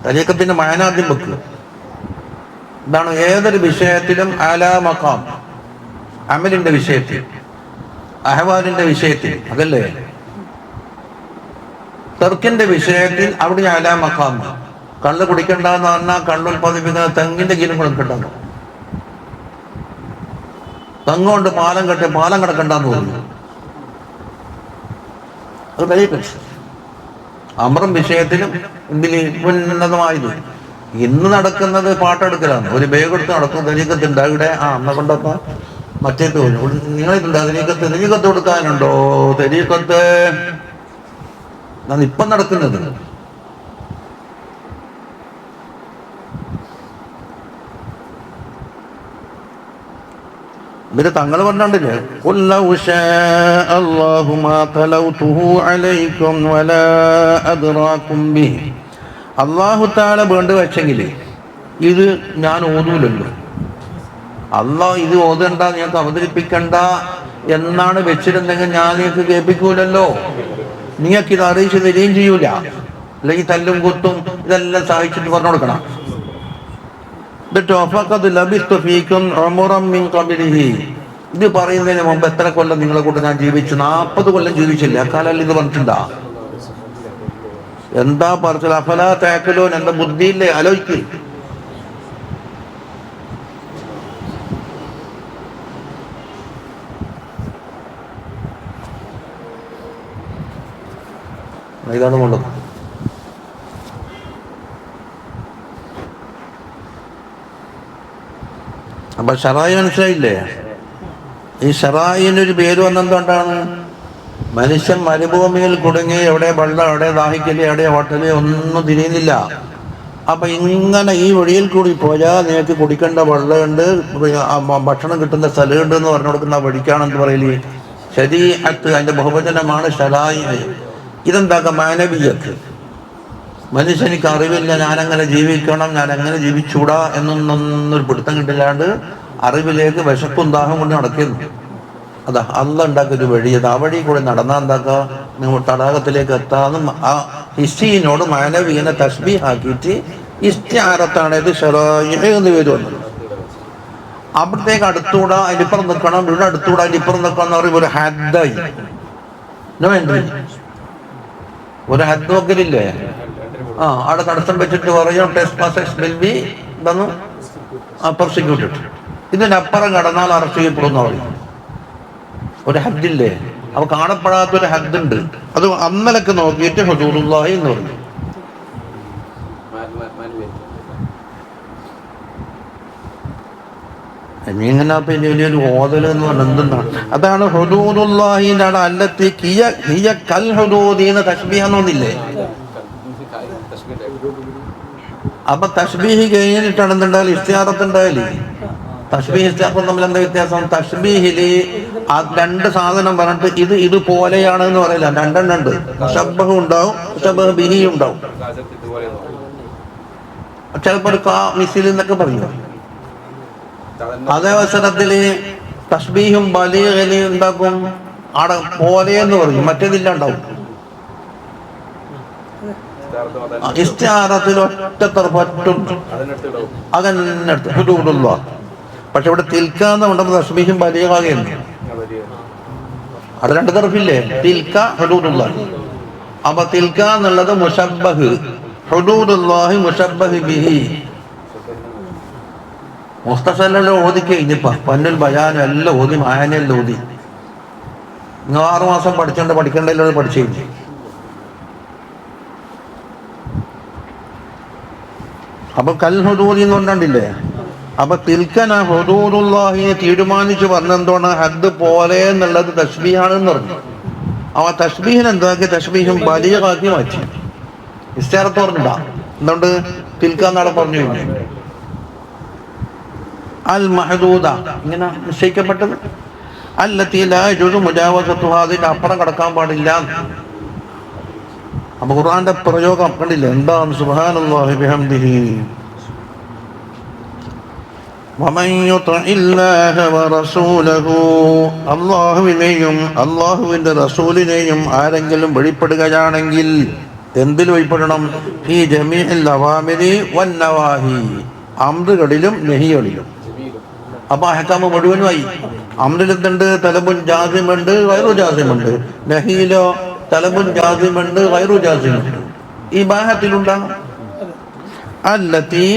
തരീഖത്തിന്റെ മാനാദ്യം വെക്കുക. ഇതാണ് ഏതൊരു വിഷയത്തിലും ആലാ മഖാം. അമലിന്റെ വിഷയത്തിൽ, അഹ്വാലിന്റെ വിഷയത്തിൽ അതല്ലേ. തെർക്കിന്റെ വിഷയത്തിൽ അവിടെ ആലാ മഖാം. കള്ള് കുടിക്കണ്ടെന്ന് പറഞ്ഞാൽ കള്ള് ഉൽപ്പാദിപ്പിക്കുന്ന തെങ്ങിന്റെ കീഴിൽ കൊടുക്കണ്ടോ? തെങ്ങുകൊണ്ട് പാലം കെട്ടി പാലം കിടക്കണ്ടെന്ന് തോന്നുന്നു. അത് തരീഖത്ത്. അമറും വിഷയത്തിലും ഇതിന് ഉന്നതമായത്. ഇന്ന് നടക്കുന്നത് പാട്ടെടുക്കലാണ്. ഒരു ബാഗ് എടുത്ത് നടക്കും. തരീഖത്തുണ്ട് അവിടെ. അമ്മ കൊണ്ടപ്പോ മറ്റേ നിങ്ങളിതുണ്ടോ? തരീഖത്ത് കൊടുക്കാനുണ്ടോ? തരീഖത്ത് ഇപ്പം നടക്കുന്നത്. ഇവര് തങ്ങൾ പറഞ്ഞില്ലേ, അള്ളാഹു തആല വേണ്ട വെച്ചെങ്കിൽ ഇത് ഞാൻ ഓതൂലല്ലോ. അള്ളാഹ് ഇത് ഓതണ്ട, നിങ്ങൾക്ക് അവതരിപ്പിക്കണ്ട എന്നാണ് വെച്ചിരുന്നെങ്കിൽ ഞാൻ നിങ്ങൾക്ക് കേൾപ്പിക്കൂലല്ലോ. നിങ്ങൾക്ക് ഇത് അറിയിച്ചു തരികയും ചെയ്യൂല. അല്ലെങ്കിൽ തല്ലും കുത്തും ഇതെല്ലാം സഹായിച്ചിട്ട് പറഞ്ഞു കൊടുക്കണം. ഇത് പറയുന്നതിന് മുമ്പ് എത്ര കൊല്ലം നിങ്ങളെ കൂടെ ഞാൻ ജീവിച്ചു? 40 കൊല്ലം ജീവിച്ചില്ല. അക്കാലം ഇത് പറഞ്ഞിട്ടുണ്ടാ? എന്താ പറച്ചില്ല? അഫലാ തഅഖിലൂൻ. എന്താ ബുദ്ധിയില്ലേ? ആലോചിക്ക്. ഇതാണ് കൊണ്ടത്. അപ്പൊ ഷറായി മനസ്സിലായില്ലേ? ഈ ഷറായിനൊരു പേര് വന്നെന്തുകൊണ്ടാണ്? മനുഷ്യൻ മരുഭൂമിയിൽ കുടുങ്ങി, എവിടെ വെള്ളം, എവിടെ ദാഹിക്കല്, എവിടെ ഹോട്ടല് ഒന്നും തിരിയുന്നില്ല. അപ്പൊ ഇങ്ങനെ ഈ വഴിയിൽ കൂടി പോയാൽ നിങ്ങൾക്ക് കുടിക്കേണ്ട വെള്ളമുണ്ട്, ഭക്ഷണം കിട്ടുന്ന സ്ഥലമുണ്ട് എന്ന് പറഞ്ഞു കൊടുക്കുന്ന വഴിക്കാണെന്ന് പറയല് ശരീഅത്ത്. അതിന്റെ ബഹുവചനമാണ് ഷറായി. ഇതെന്താക്കാം? മാനവീയത്ത്. മനുഷ്യനിക്ക് അറിവില്ല, ഞാനങ്ങനെ ജീവിക്കണം, ഞാൻ അങ്ങനെ ജീവിച്ചൂടാ എന്നൊന്നൊരു പിടുത്തം കിട്ടില്ലാണ്ട് അറിവിലേക്ക് വിശപ്പും ദാഹം കൊണ്ട് നടക്കുന്നു. അതാ അല്ല ഉണ്ടാക്കൊരു വഴി, അത് ആ വഴി കൂടെ നടന്നാൽ എന്താക്കുക, നിങ്ങൾ തടാകത്തിലേക്ക് എത്താന്നും ആ ഹിസ്സിനോട് മാനവീനെ തസ്ബീഹാക്കിയിട്ട് ഇസ്തിആറത്താണ് ഇത് ശറായിഅ് എന്ന് പേര് വന്നത്. അവിടത്തേക്ക് അടുത്തൂടാ, അതിലിപ്പുറം നിൽക്കണം, ഇവിടെ അടുത്തൂടാ, അതിലിപ്പുറം നിൽക്കണം എന്ന് പറയുമ്പോൾ ഒരു ഹദ്ദായി. ഒരു ഹദ് നോക്കലില്ലേ? അവിടെ തടസ്സം വെച്ചിട്ട് പറയും പ്രോസിക്യൂട്ടഡ്. ഇതിനപ്പുറം കടന്നാൽ അറസ്റ്റ് ചെയ്യപ്പെടുന്ന പറയും. ഒരു ഹദ്ദില്ലേ? അപ്പൊ കാണപ്പെടാത്തൊരു ഹദ്ദുണ്ട്, അത് അന്നലൊക്കെ നോക്കിയിട്ട് ഹുദൂദുല്ലാഹി എന്ന് പറയും. ഇങ്ങനത്തെ വലിയൊരു ഓതൽ എന്ന് പറഞ്ഞാൽ എന്തെന്നാണ്? അതാണ് ഹുദൂദുല്ലാഹിന്റെ അവിടെ അല്ലത്തി ഹിയ കൽ ഹുദൂദീന്ന് തസ്ബീഹ് എന്നൊന്നില്ലേ? അപ്പൊ തസ്ബീഹ് കഴിഞ്ഞിട്ടാണ് എന്തുണ്ടായാലും ഇസ്തിആറത്ത് ഉണ്ടായാലേ. തസ്ബീഹ് ഇസ്തിആറത്തും തമ്മിൽ എന്താ വ്യത്യാസം? തസ്ബീഹില് ആ രണ്ട് സാധനം പറഞ്ഞിട്ട് ഇത് പോലെയാണ് എന്ന് പറയില്ല, രണ്ടെണ്ണം ഉണ്ട്. മുശബ്ബഹ് ഉണ്ടാവും, മുശബ്ബഹ് ബിഹി ഉണ്ടാവും. ചിലപ്പോൾ ഒരു കാ മിസിൽ എന്നൊക്കെ പറയും. അതേ അവസരത്തില് തസ്ബീഹും ബലീഗില് ഉണ്ടാക്കും, അവിടെ പോലെ എന്ന് പറയും, മറ്റേതില്ലാണ്ടാവും. ഇസ്തിആറത്തിൽ ഒറ്റത്തറപ്പറ്റും അതന്നെടുത്ത് ഹുദൂദുല്ലാഹ്. പക്ഷെ ഇവിടെ തിൽക്കാന്ന് കൊണ്ടപ്പോൾ തസ്ബീഹും ബലീഗാകുന്നു. അവിടെ രണ്ട് തറഫില്ലേ? തിൽക്ക ഹുദൂദുല്ലാഹ്. അപ്പൊ തിൽക്ക എന്നുള്ളത് മുശബ്ബഹ്, ഹുദൂദുല്ലാഹി മുശബ്ബഹ് ബിഹി. മുസ്തഫെല്ലാം ഓതി കഴിഞ്ഞപ്പോ പന്നുൽ ബയാനും എല്ലാം ഓതി, മായനെല്ലാം ഓതി. 6 മാസം പഠിക്കേണ്ടല്ലോ പഠിച്ചു കഴിഞ്ഞു. അപ്പൊ കൽ ഹുദൂദി എന്ന് പറഞ്ഞില്ലേ? അപ്പൊ തിൽക്കന ഹുദൂദുല്ലാഹിനെ തീരുമാനിച്ചു പറഞ്ഞെന്തോണ്? ഹദ് പോലെ എന്നുള്ളത് തസ്ബീഹാണെന്ന് പറഞ്ഞു. ആ തസ്ബീഹിന് എന്താക്കി? തസ്ബീഹും ബലീഗാക്കി മാറ്റി. ഇസ്തിആറത്ത് പറഞ്ഞിട്ടാ. എന്തുകൊണ്ട്? തിൽക്ക എന്നാണ് പറഞ്ഞു കഴിഞ്ഞു. അൽ മഹദൂദ ഇങ്ങനെ നിശ്ചയിക്കപ്പെട്ടത്, അല്ലത്തി ലാ യജൂസു മുജാവസത്തുഹാ, അതിന്റെ അപ്പുറം കടക്കാൻ പാടില്ല. അപ്പൊ ഖുർആന്റെ പ്രയോഗം കണ്ടില്ല എന്താണ്? സുബ്ഹാനല്ലാഹി ബിഹംദിഹി വമൻ യുതിഇല്ലാഹ വറസൂലഹു, അല്ലാഹുവിനെയും അല്ലാഹുവിന്റെ റസൂലിനെയും ആരെങ്കിലും വഴിപ്പെടുകയാണെങ്കിൽ എന്തിൽ വഴിപ്പെടണം? ഫീ ജമീഇൽ അവാമിരി വന്നവാഹി, അംറുകളിലും നഹികളിലും. അപ്പൊ അഹ്കാമ് മുഴുവനുമായി. അംറിൽ എന്തുണ്ട്? തലബുൻ ജാസിമുണ്ട്, ഗൈറു ജാസിമുണ്ട്. നഹിയിലോ തലബുൻ ജാസിമുണ്ട്, ഗൈറു ജാസിമുണ്ട്. ഇബാഹത്തിലുണ്ടാ അല്ലത്തി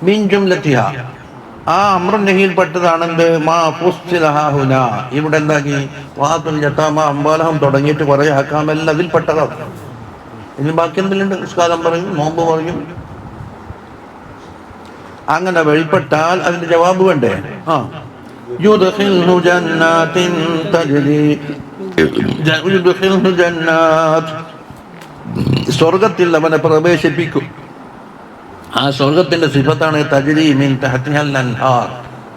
മിൻ ജുംലത്തിഹ, ആ അംറുൻ നഹിയിൽപ്പെട്ടതാണെന്ത്? മാ ഫുസ്സിലഹാ ഹുനാ, ഇവിടെ എന്താക്കി? വാത്തുൽ യതാമ അംവാലഹം തുടങ്ങിയിട്ട് കുറെ അഹ്കാമെല്ലാം അതിൽപ്പെട്ടതാണ്. ഇനി ബാക്കി എന്തിലുണ്ട്? നിസ്കാരം പറയും, നോമ്പ് പറയും. അങ്ങനെ വഴിപ്പെട്ടാൽ അതിന്റെ ജവാബ് വേണ്ടേ? യുദ്ഖിൽഹു ജന്നാത്തിൻ തജ്രി, യുദ്ഖിൽഹു ജന്നാത്ത്, സ്വർഗ്ഗത്തിൽ അവനെ പ്രവേശിപ്പിക്കും. ആ സ്വർഗത്തിന്റെ സിഫത്താണ് തജ്രി മിൻ തഹ്തിഹൽ അൻഹാർ,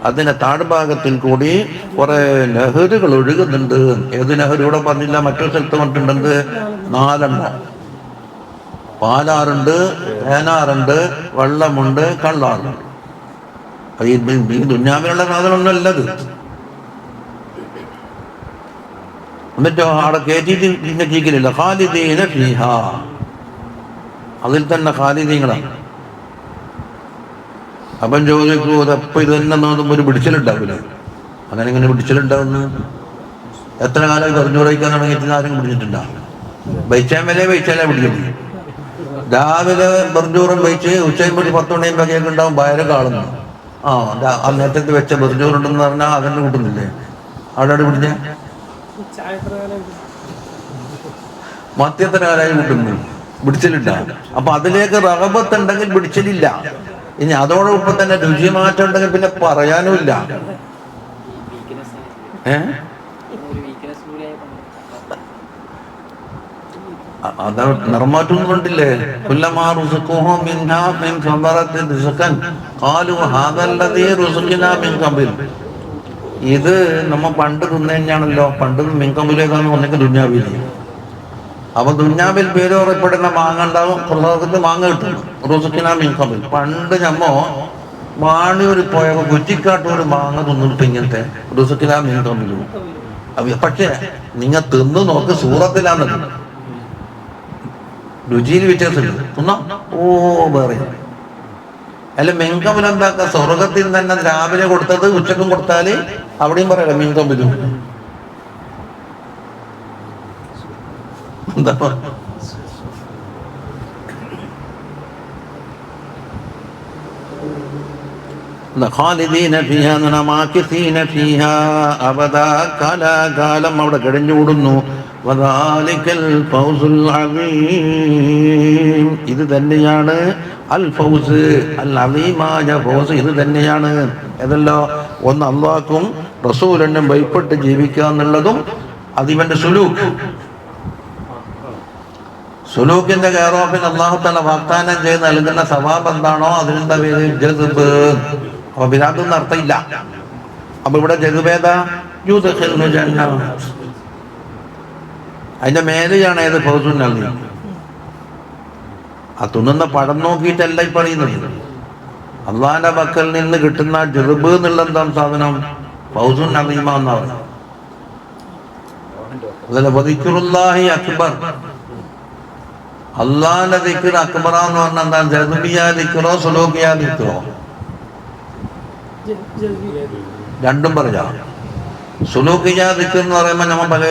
അതിന്റെ താഴ്ഭാഗത്തിൽ കൂടി കുറെ നെഹറുകൾ ഒഴുകുന്നുണ്ട്. ഏത് നെഹ്റു ഇവിടെ പറഞ്ഞില്ല, മറ്റൊരു സ്ഥലത്ത് പറഞ്ഞിട്ടുണ്ട്. 4 പാലാറുണ്ട്, തേനാറുണ്ട്, വെള്ളമുണ്ട്, കള്ളാറുണ്ട്. ഈ ദുന്യാവിലുള്ള സാധനമൊന്നുമല്ലത്. എന്നിട്ടോ അവിടെ കയറ്റിയിട്ട് പിന്നെ ജീവിക്കലില്ല. ഖാലിദീന ഫീഹാ, അതിൽ തന്നെ ഖാലിദീങ്ങളാണ്. അപ്പം ചോദിക്കൂ, അതപ്പം ഇത് തന്നെ നോക്കുമ്പോൾ ഒരു പിടിച്ചിലുണ്ടാവില്ല. അങ്ങനെ ഇങ്ങനെ പിടിച്ചിലുണ്ടാവുന്നു. എത്ര കാലം പറഞ്ഞുറയിക്കാൻ തുടങ്ങിയിട്ട് ആരും പിടിച്ചിട്ടുണ്ടാവും. ബൈച്ചാൻ വരെ ബൈച്ചാലേ പിടിക്കുന്നു. രാവിലെ ബർജൂറും വെച്ച് ഉച്ചയുമ്പോൾ 10 മണിയുമ്പോൾ കേക്ക് ഉണ്ടാവും, ഭയങ്കര കാണുന്നു. ആ നേരത്തെ വെച്ച ബർജൂറുണ്ടെന്ന് പറഞ്ഞാൽ അതന്നെ കിട്ടുന്നില്ലേ? അവിടെ പിടിച്ച മധ്യത്തെ കാലായി കിട്ടുന്നു, പിടിച്ചിലുണ്ടാവും. അപ്പൊ അതിലേക്ക് റഗബത്തുണ്ടെങ്കിൽ പിടിച്ചിലില്ല. ഇനി അതോടൊപ്പം തന്നെ രുചി മാറ്റം ഉണ്ടെങ്കിൽ പിന്നെ പറയാനുമില്ല. അത് നിർമാറ്റം കൊണ്ടില്ലേ? ഇത് നമ്മ പണ്ട് തിന്നുകഴിഞ്ഞാണല്ലോ. പണ്ട് മിങ്കമ്പിലേക്കാണ് ഒന്നൊക്കെ ദുഞ്ഞാവിൽ. അപ്പൊ ദുഞ്ഞാവിൽ പേര് പറയപ്പെടുന്ന മാങ്ങ ഉണ്ടാവും, പ്രസാദത്തിൽ മാങ്ങ കിട്ടും. റുസുക്കിന മിങ്കമ്പിൽ. പണ്ട് ഞമ്മ മാണൂര് പോയപ്പോ കുറ്റിക്കാട്ടൂർ മാങ്ങ തിന്നിട്ട് ഇങ്ങനത്തെ ദിവസത്തിലാ മീൻ തമ്മിലു. പക്ഷെ നിങ്ങൾ തിന്ന് നോക്ക്, സൂറത്തിലാന്നത് രുചിയിൽ വ്യത്യാസമുണ്ട്. തിന്നോ ഓ വേറെ അല്ല. മീൻകമ്പിൽ എന്താക്ക, സ്വർഗത്തിൽ തന്നെ രാവിലെ കൊടുത്തത് ഉച്ചക്കും കൊടുത്താല് അവിടെയും പറയല മീൻ കമ്പിലും. എന്താ ഖാലിദീന ഫീഹാ മാകിസീന ഫീഹാ അബദാ, കാലാകാലം അവിടെ കഴിഞ്ഞുകൂടുന്നു. വദാലികൽ ഫൗസുൽ അസീം, ഇത് തന്നെയാണ് അൽ ഫൗസ്, അൽ അസീമായ ഫൗസ് ഇത് തന്നെയാണ്. ഏതല്ലോ, ഒന്ന് അള്ളാഹ്ക്കും റസൂലിനും ഭയപ്പെട്ട് ജീവിക്കുക എന്നുള്ളതും അതിവന്റെ സുലൂക്ക്. സുലൂക്കിന്റെ കെയറോഫിൽ അള്ളാഹു തആല വാഗ്ദാനം ചെയ്ത് നൽകുന്ന സവാബ് എന്താണോ അതിനെന്താ പേര്? ജസ്ബ്. അപ്പൊ ബിദഅത്തൊന്നും അർത്ഥമില്ല. അപ്പൊ ഇവിടെ ജസ്ബേതാ യുദ്ഖിലുൽ ജന്ന, അതിന്റെ മേലെയാണ് ഏത് ഫൗസുൻ അലീം. ആ തിന്നുന്ന പഴം നോക്കിയിട്ടല്ല ഈ പറയുന്നത്. അള്ളാഹിന്റെ പക്കൽ നിന്ന് കിട്ടുന്ന ജസ്ബ് എന്നുള്ള എന്താ സാധനം? ഫൗസുൻ അലീമ എന്നാ പറയുന്നത്. അതല്ല വദിക്റുല്ലാഹി അക്ബർ, അള്ളാഹിന്റെ ദിക്ർ അക്ബറ എന്ന് പറഞ്ഞാൽ എന്താ? ജസ്ബിയ ദിക്റോ സുലൂക്കിയ ദിക്റോ? രണ്ടും പറയാം. സുലൂക്കിയ ദിക്ർ എന്ന് പറയുമ്പോൾ നമ്മൾ പല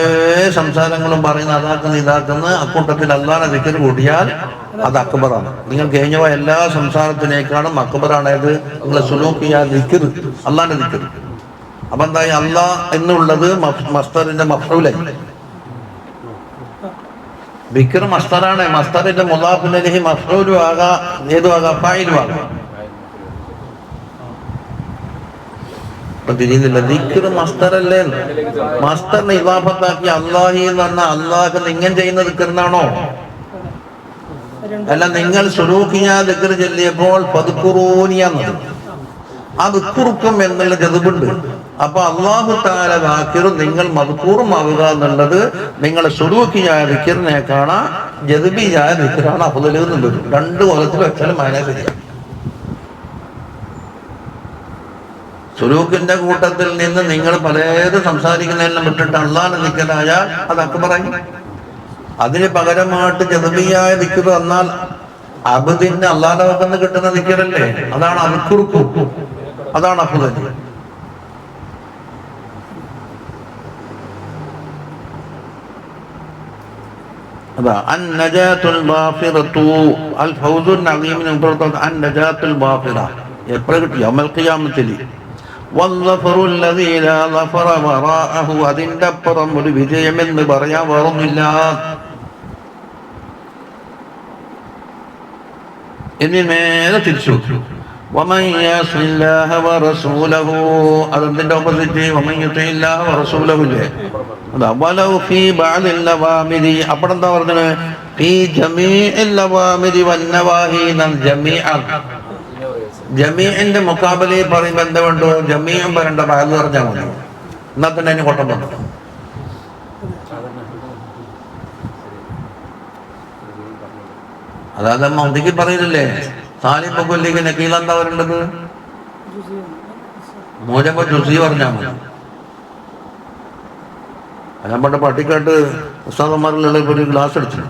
സംസാരങ്ങളും പറയുന്ന അതാക്കുന്ന ഇതാക്കുന്ന അക്കൂട്ടത്തിൽ അള്ളാഹിന്റെ ദിക്ർ കൂട്ടിയാൽ അത് അക്ബറാണ്. നിങ്ങൾ കഴിഞ്ഞ എല്ലാ സംസാരത്തിനേക്കാളും അക്ബറാണ് ഏത്? നിങ്ങളെ സുലൂക്കിയ ദിക്ർ, അള്ളാഹിന്റെ ദിക്ർ. അപ്പൊ എന്തായി? അള്ളാഹ് എന്നുള്ളത് മസ്തറിന്റെ മഫ്ഊലായി. ദിക്ർ മസ്തറാണ്. മസ്തറിന്റെ മുളാഫിൻ ഇലൈഹി മഫ്ഊലും ആകാം, ഏതും ആകാം, ഫായിലും ആകാം. അപ്പൊ തിരിയുന്നില്ല. ദിക്ർ മസ്തറല്ലേ? മസ്തറിനെ ഇളാഫത്താക്കി അള്ളാഹി എന്ന് പറഞ്ഞാൽ അള്ളാഹ് നിങ്ങൾ ചെയ്യുന്ന ദിക്റിനാണോ? അല്ല, നിങ്ങൾ സുലൂക്കിയ ദിക്ർ ചൊല്ലിയപ്പോൾ ഫദ്കുറൂനിയാന്നത് ആ ദിക്റുക്കും എന്നുള്ള ജദ്ബുണ്ട്. അപ്പൊ അല്ലാഹു തആല വാക്കിറും നിങ്ങൾ മദ്കൂറും ആവുക എന്നുള്ളത് നിങ്ങളെ സുലൂക്കിയായ ദിക്റിനെ കാണാൻ ജദ്ബിയായ ദിക്റാണ് അഫ്ളൽ എന്നുള്ളത്. രണ്ട് കൊലത്തിൽ വെച്ചാലും അതിനെ ശരിയാണ്. സുലൂക്കിന്റെ കൂട്ടത്തിൽ നിന്ന് നിങ്ങൾ പലതും സംസാരിക്കുന്നതെല്ലാം വിട്ടിട്ട് അള്ളാഹിനെ ദിക്റായാൽ അത് അക്ബറായി. അതിന് പകരമായിട്ട് ജദ്ബിയായ ദിക്ർ വന്നാൽ അബ്ദിന് അള്ളാഹിന്റെ പക്കന്ന് കിട്ടുന്ന ദിക്റല്ലേ, അതാണ് അദ്കുറുക്കും, അതാണ് അഫ്ളൽ. അതാ അന്നജാത്തുൽ ബാഫിറത്തു അൽ ഫൗസുൽ അസീമിന് പുറത്ത് അന്നജാത്തുൽ ബാഫിറ എപ്പോഴും കിട്ടി? യൗമൽ ഖിയാമത്തിൽ. വല്ലഫറുൽ ലദീ ലാ ലഫറ വറാഅഹു, അതിന്റെ അപ്പുറം ഒരു വിജയമെന്ന് പറയാൻ വേറൊന്നുമില്ല. ഇനി നേരെ തിരിച്ചു. വമൻ യഅസില്ലാഹ വറസൂലഹു, അതിന്റെ ഓപ്പോസിറ്റ് വമൻ യുതിഇല്ലാഹ വറസൂലഹു ഇല്ലേ? അതാ വലൗ ഫീ ബഅദിൽ ലവാമിരി, അപ്പോഴെന്താ പറഞ്ഞത്? ഫീ ജമീഇൽ ലവാമിരി വന്നവാഹി, ജമീഅൻ. ജമീഇന്റെ മുഖാബലയിൽ പറയുമ്പോൾ എന്താ വേണ്ടു? ജമീഉം പറയണ്ട, ബഅദ് പറഞ്ഞാൽ മതി. എന്നാ തന്നെ അതിന് കൊട്ടം പറഞ്ഞു. അതായത് നമ്മ ഒന്നിക്ക് പറയില്ലേ? സാലിം ബഖുലിക്ക് നക്കീൽ എന്താ പറയേണ്ടത്? മോജബ ജുസി പറഞ്ഞാൽ മതി. ഞാൻ പണ്ട് പട്ടിക്കാട്ട് ഉസ്താദന്മാരിലുള്ള ഒരു ക്ലാസ് എടുത്തു.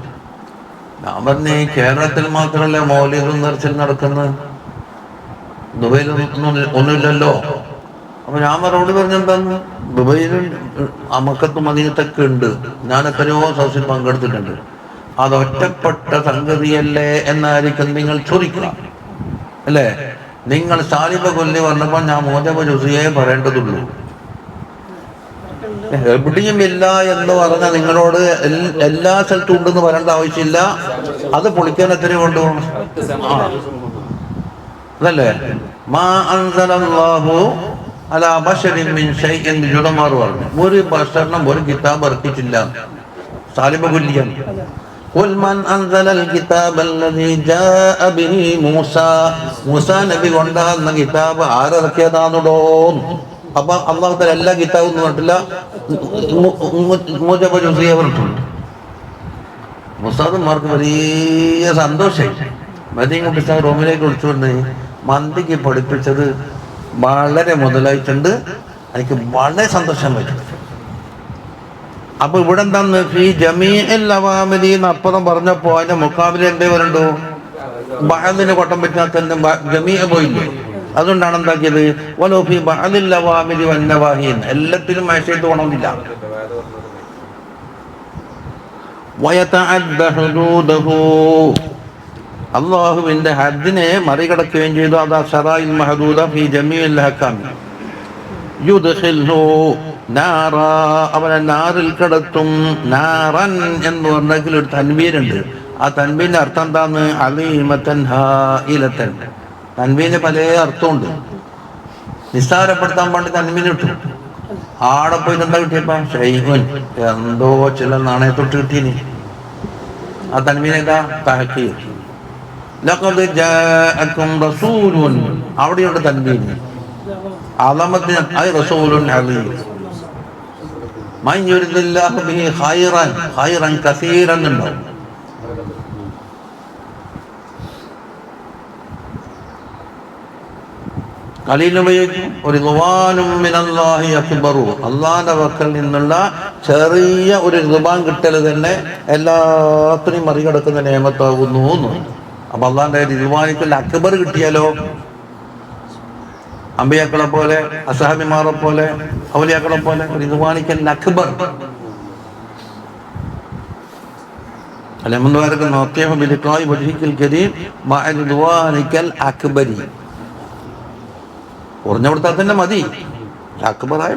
ഞാൻ പറഞ്ഞ കേരളത്തിൽ മാത്രമല്ല മൗലിദും നേർച്ചൽ നടക്കുന്നത്, ദുബൈയിലൊന്നും ഒന്നുമില്ലല്ലോ. അപ്പൊ ഞാൻ മറുപടി പറഞ്ഞെന്താന്ന്? ദുബൈയിലും മക്കത്തും മദീനത്തൊക്കെ ഉണ്ട്, ഞാൻ എത്രയോ സദസ്സിൽ പങ്കെടുത്തിട്ടുണ്ട്. അത് ഒറ്റപ്പെട്ട സംഗതിയല്ലേ എന്നായിരിക്കും നിങ്ങൾ ചോദിക്കുക അല്ലേ? നിങ്ങൾ സാലിബ കൊല്ലി പറഞ്ഞപ്പോൾ ഞാൻ മോജബ ജുസിയെ പറയേണ്ടതുള്ളൂ. എവിടെയും ഇല്ല എന്ന് പറഞ്ഞ നിങ്ങളോട് എല്ലാ സ്ഥലത്തും ഉണ്ടെന്ന് പറയേണ്ട ആവശ്യമില്ല. അത് പൊളിക്കാൻ എത്ര കൊണ്ടുപോകണം? അതല്ലേ മാ അൻസലല്ലാഹു അലാ ബശരിൻ മിൻ ഷൈഇൻ, ജുദമാർ പറഞ്ഞു. ഒരു ബശറിനും ഒരു കിതാബ് ഇറക്കിയിട്ടില്ല. സാലിബ കൊല്ലിയാണ്. ഖുൽ മൻ അൻസലൽ കിതാബല്ലദീ ജാഅ ബിഹി മൂസ, മൂസാ നബി കൊണ്ടുവന്ന കിതാബ് ആരിറക്കിയതാണെടോ? അപ്പൊ അള്ളാഹു തആല എല്ലാ കിതാബും ഒന്നും പറഞ്ഞിട്ടില്ല, മോജബ ജുസിയെ പറഞ്ഞിട്ടുണ്ട്. മുസാദന്മാർക്ക് വലിയ സന്തോഷമായി. മദീൻ കുട്ടി റൂമിലേക്ക് വിളിച്ചുകൊണ്ട് മന്തിക്ക് പഠിപ്പിച്ചത് വളരെ മുതലായിട്ടുണ്ട്. എനിക്ക് വളരെ സന്തോഷം പറ്റും. അപ്പൊ ഇവിടെ എന്താന്ന് ഈ ജമീഅൽ അവാമിലിന്ന് അപ്പുറം പറഞ്ഞപ്പോ അതിന്റെ മുക്കാബില എന്തേ വരണ്ടോ, ബഅദിന് കൊട്ടം പറ്റാൻ തന്നെ ജമീഅ പോയില്ലേ. അതുകൊണ്ടാണ് എന്താക്കിയത് വലോഫി ബഅദിൽ അവാമിലി വന്നവാഹിൻ, എല്ലാത്തിനും മാഷേത്ത് പോകണമെന്നില്ല. വയതഅദ്ദ ഹുദൂദഹു, അല്ലാഹുവിന്റെ ഹദ്ദിനെ മറികടക്കുകയും ചെയ്തു. അതാ ശറായിൽ മഹദൂദ ഫീ ജമീഇൽ അഹ്കാം. യുദ്ഖിൽഹു നാറ, അവനെ നാറിൽ കടത്തും. നാറൻ എന്ന് പറഞ്ഞെങ്കിൽ ഒരു തൻവീനുണ്ട്. ആ തൻവീന്റെ അർത്ഥം എന്താന്ന്, അലീമത്തൻ ഹായിലത്തൻ. തൻവീന് പല അർത്ഥമുണ്ട്. നിസ്സാരപ്പെടുത്താൻ വേണ്ടി തൻവീൻ ഇട്ടു. ആടെ പോയിട്ട് എന്താ കിട്ടിയപ്പോ ഷൈഖുൻ, എന്തോ ചില നാണയത്തൊട്ട് കിട്ടീനി. ആ തൻവീൻ ഏതാ, തഹ്ഖീർ. ലഖദ് ജാഅക്കും റസൂലുൻ, അവിടെയുണ്ട് തൻവീൻ. അളമത്തിന് ഐ റസൂലുൻ അലീം. മൻ യുരിദില്ലാഹു ബിഹി ഖൈറൻ, ഖൈറൻ കസീറൻ ഉണ്ടാവും. ഖലീലുപയോഗിക്കും. ഒരു റിദ്വാനും മിനല്ലാഹി അക്ബറു, അള്ളാന്റെ വക്കൽ നിന്നുള്ള ചെറിയ ഒരു റിദ്വാൻ കിട്ടൽ തന്നെ എല്ലാത്തിനെയും മറികടക്കുന്ന നിയമത്താകുന്നു. അപ്പൊ അള്ളാന്റെ റിദ്വാനിക്കൽ അക്ബർ കിട്ടിയാലോ, അമ്പിയാക്കളെ പോലെ അസഹാബിമാരെ പോലെ ഔലിയാക്കളെ പോലെ റിദ്വാനിക്കൽ അക്ബർ. അലഹമ്മദ് നോക്കിയഹു ബിലിഖാഇ വജ്ഹിക്കൽ കരീം മഅ റിദ്വാനിക്കൽ അക്ബരി. കുറഞ്ഞ കൊടുത്താൽ തന്നെ മതി, അക്ബറായ.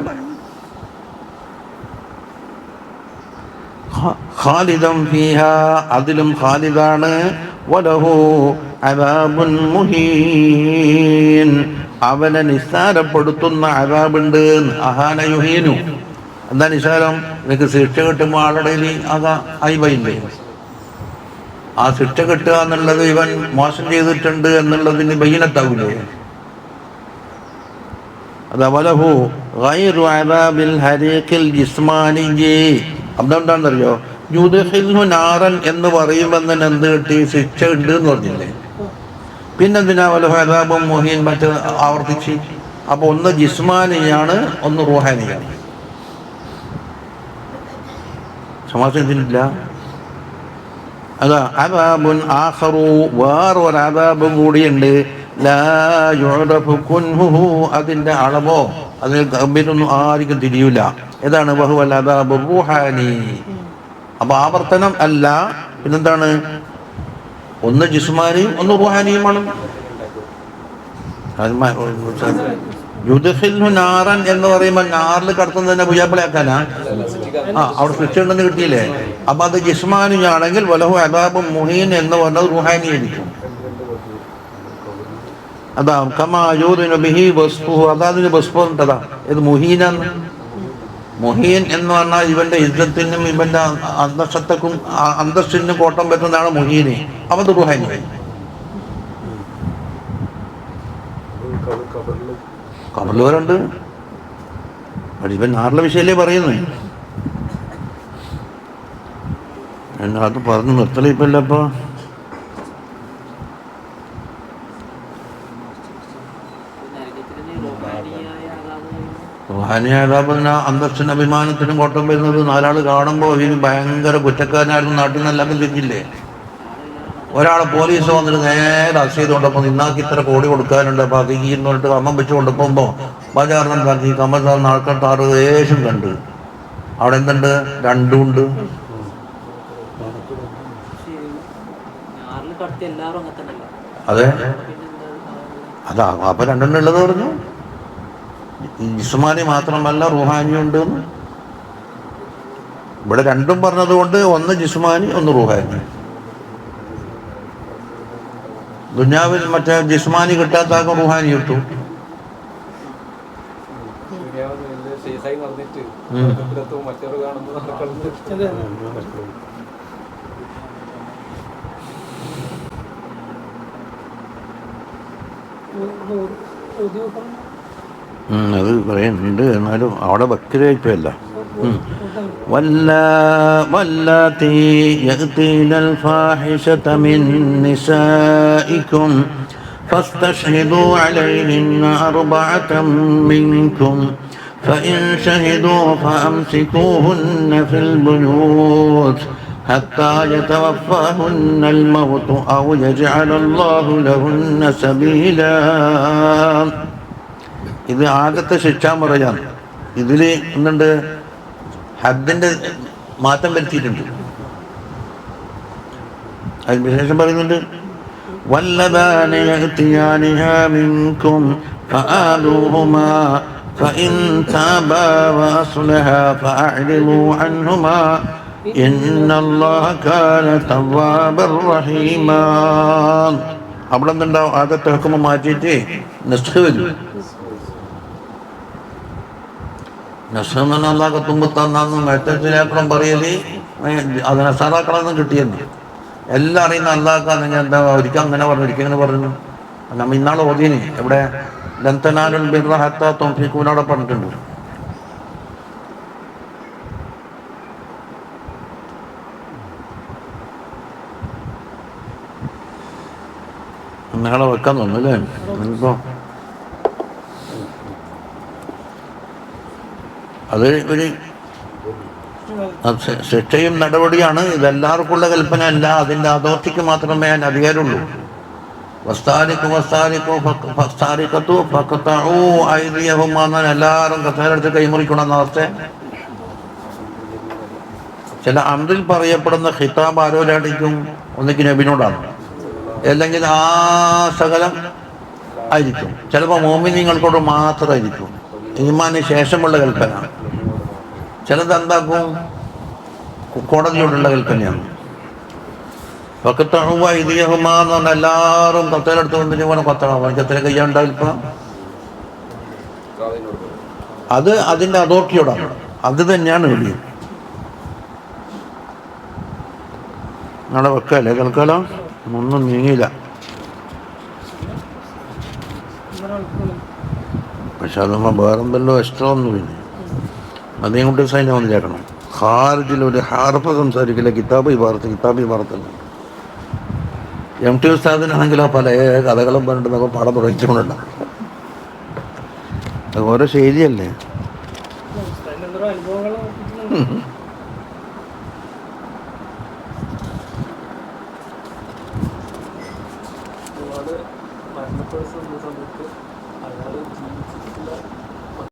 ഖാലിദൻ ഫീഹാ, അതിലും ഖാലിദാണ്. വലഹു അദാബുൻ മുഹീൻ, അവനെ നിസ്സാരപ്പെടുത്തുന്ന അദാബുണ്ട്. അഹാന യുഹീനു, എന്താ നിസ്സാരം? നിനക്ക് ശിക്ഷ കിട്ടുമ്പോൾ ആളുടെ അതാ അയ്വയില്ലേ. ആ ശിക്ഷ കിട്ടുക എന്നുള്ളത് ഇവൻ മോശം ചെയ്തിട്ടുണ്ട് എന്നുള്ളതിന് ബയ്യിനത്താവൂലേ. അതവലഹു ഗൈറു അദാബിൽ ഹരീഖിൽ ജിസ്മാനിജി. അതെന്താണെന്നറിയോ, യുദ്ഖിൽഹു നാറൻ എന്ന് പറയുമ്പോൾ തന്നെ എന്ത് കിട്ടി, ശിക്ഷ ഉണ്ട് എന്ന് പറഞ്ഞില്ലേ. പിന്നെന്തിനാ വലഹു അദാബും മുഹീൻ മറ്റ് ആവർത്തിച്ച്. അപ്പൊ ഒന്ന് ജിസ്മാനിയാണ്, ഒന്ന് റൂഹാനിയാണ്. സമാസത്തിനില്ല. അതാ അദാബുൻ ആഖറു, വേറൊരു അദാബും കൂടിയുണ്ട്. ലാ യുഅറഫു കുൻഹുഹു, അതിന്റെ അളവോ അതിന് ഗംഭീരൊന്നും ആർക്കും തിരിയൂല. ഏതാണ് വഹുവൽ അദാബുർ റൂഹാനി. അപ്പൊ ആവർത്തനം അല്ല, പിന്നെന്താണ്, ഒന്ന് ജിസ്മാനിയും ഒന്ന് റൂഹാനിയുമാണ്. യുദ്ഖിൽഹു നാറൻ എന്ന് പറയുമ്പോൾ നാറിൽ കടത്തുന്നതിനെ പുയ്യാപ്പിളയാക്കാനാ. അവിടെ ശിക്ഷ ഉണ്ടെന്ന് കിട്ടിയില്ലേ. അപ്പൊ അത് ജിസ്മാനിയാണെങ്കിൽ വലഹു അദാബും മുഹീൻ എന്ന് പറഞ്ഞത് റൂഹാനി ആയിരിക്കും. അതാ കമാ യൂദിനു ബിഹി വസ്ഫുഹു, അതാതിന് വസ്ഫു ഉണ്ടതാ. ഇത് മുഹീനാണ്. മുഹീൻ എന്ന് പറഞ്ഞാൽ ഇവന്റെ ഇസ്സത്തിനും ഇവന്റെ അന്തസ്സത്തക്കും അന്തസ്സിനും കോട്ടം പറ്റുന്നതാണ് മുഹീന്. അവത് റുഹാനി. കബറിലുണ്ട്. ഇവൻ നാറിലെ വിഷയല്ലേ പറയുന്നത്. അത് പറഞ്ഞു നിർത്തല ഇപ്പല്ലപ്പോ. റുഹാനിയായ അന്തസ്സിനും അഭിമാനത്തിനും കോട്ടം വരുന്നത് നാലാൾ കാണുമ്പോൾ ഇവന് ഭയങ്കര കുറ്റക്കാരനായിരുന്നു, നാട്ടിൽ നിന്നെല്ലാം തിരിഞ്ഞില്ലേ. ഒരാളെ പോലീസ് വന്നിട്ട് നേരെ അറസ്റ്റ് ചെയ്തുകൊണ്ടപ്പോൾ നിന്നാക്കി ഇത്ര കോടി കൊടുക്കാനുണ്ട്, അപ്പൊ അത് ഈ എന്ന് പറഞ്ഞിട്ട് കമ്മം വെച്ച് കൊണ്ടുപോകുമ്പോൾ ബജാറിനെ കാട്ടി കമ്മൽ സാറിന് ആൾക്കാർ താറ് ദേശം കണ്ട്. അവിടെ എന്തുണ്ട്, രണ്ടും ഉണ്ട്. അതെ, അതാ അപ്പൊ രണ്ടെണ്ണം ഉള്ളത് പറഞ്ഞു. ജിസ്മാനി മാത്രമല്ല റുഹാനി ഉണ്ട്. ഇവിടെ രണ്ടും പറഞ്ഞതുകൊണ്ട് ഒന്ന് ജിസ്മാനി ഒന്ന് റുഹാനി. ദുനിയാവിൽ മറ്റേ ജിസ്മാനി കിട്ടാത്താക്കും റുഹാനി കിട്ടും. അത് പറയുന്നുണ്ട്, എന്നാലും അവിടെ ഭക്തിയായിട്ടല്ല. واللاتي يأتين الفاحشة من نسائكم فاستشهدوا عليهن أربعة منكم فإن شهدوا فأمسكوهن في البيوت حتى يتوفاهن الموت أو يجعل الله لهن سبيلا. ഇത് ആദ്യത്തെ ശിക്ഷാമുറയാണ്. ഇതിൽ എന്തുണ്ട്? ഹദ്ദിന്റെ മാറ്റം വരുത്തിയിട്ടുണ്ട്. അതിന് ശേഷം പറയുന്നുണ്ട് واللذان يأتيانها منكم فآذوهما فإن تابا وأصلحا فأعرضوا عنهما إن الله كان توابا رحيما. അവിടെ എന്തുണ്ടാവും? ആദ്യത്തെ ഹുക്മ മാറ്റിയിട്ട് നസ്ഖ് വരും. നസ്ഖ് എന്ന് പറഞ്ഞാൽ അള്ളാഹ് തുമ്പത്താന്നും മെറ്റത്തിലേക്കണം പറയല് അതിനെ സാറാക്കളൊന്നും കിട്ടിയെന്ന് എല്ലാം അറിയുന്ന അള്ളാഹ്ക്കാണെങ്കിൽ എന്താ ഒരിക്കൽ അങ്ങനെ പറഞ്ഞു, ഒരിക്കൽ ഇങ്ങനെ പറഞ്ഞു. നമ്മ ഇന്നാൾ ഓതിയന് എവിടെ ലന്തനാലുൽ ബിർറ ഹത്താ തുൻഫിഖൂനവിടെ പറഞ്ഞിട്ടുണ്ട്. നാളെ വെക്കാൻ തോന്നുന്നു അല്ലേ? ഇപ്പോ അത് ഒരു ശിക്ഷയും നടപടിയാണ്. ഇതെല്ലാവർക്കുള്ള കൽപ്പന അല്ല, അതിൻ്റെ അതോറിറ്റിക്ക് മാത്രമേ അതിന് അധികാരമുള്ളൂ. എല്ലാവരും കസേരടുത്ത് കൈമുറിക്കണം എന്ന അവസ്ഥ. ചില അമ്രിൽ പറയപ്പെടുന്ന ഖിതാബ് ആരോടായിരിക്കും? ഒന്നിക്ക് നബിനോടാണ്, അല്ലെങ്കിൽ ആ സകലം ആയിരിക്കും. ചിലപ്പോൾ മോമിനിങ്ങൾക്കോട് മാത്രമായിരിക്കും, ഈമാന് ശേഷമുള്ള കൽപ്പന. ചിലത് എന്താക്കും? കോടതിയോടുള്ള കൽപ്പനയാണ്. ഇതിയഹുമാ എന്ന് പറഞ്ഞാൽ എല്ലാവരും കത്തേലെടുത്ത് കൊണ്ടിട്ട് വേണം കൊത്തണം. അവർക്ക് എത്ര കയ്യുണ്ടാവും ഇപ്പം? അത് അതിൻ്റെ അതോറിറ്റിയോടാണ്. അത് തന്നെയാണ് ഇവിടെ. നാളെ വെക്കല്ലേ തൽക്കാലം? ഒന്നും നീങ്ങിയില്ല. പക്ഷെ അതൊന്നും വേറെന്തല്ലോ എക്സ്ട്രാ ഒന്നും പിന്നെ അതേം കൊണ്ട് സൈന്യം വന്നിരിക്കണം. ഖാരിജിൽ ഒരു ഹാർഫ് സംസാരിക്കില്ല. കിതാബ് വാർത്തല്ല. MT ഉസ്താദിനാണെങ്കിലോ പല കഥകളും പറഞ്ഞിട്ട് പാഠം തുടങ്ങിച്ചുകൊണ്ടുണ്ടാകും. അത് ഓരോ ശൈലിയല്ലേ. മരണപ്പെടുന്ന സമയത്ത് അയാൾ ജീവിച്ചിട്ടില്ല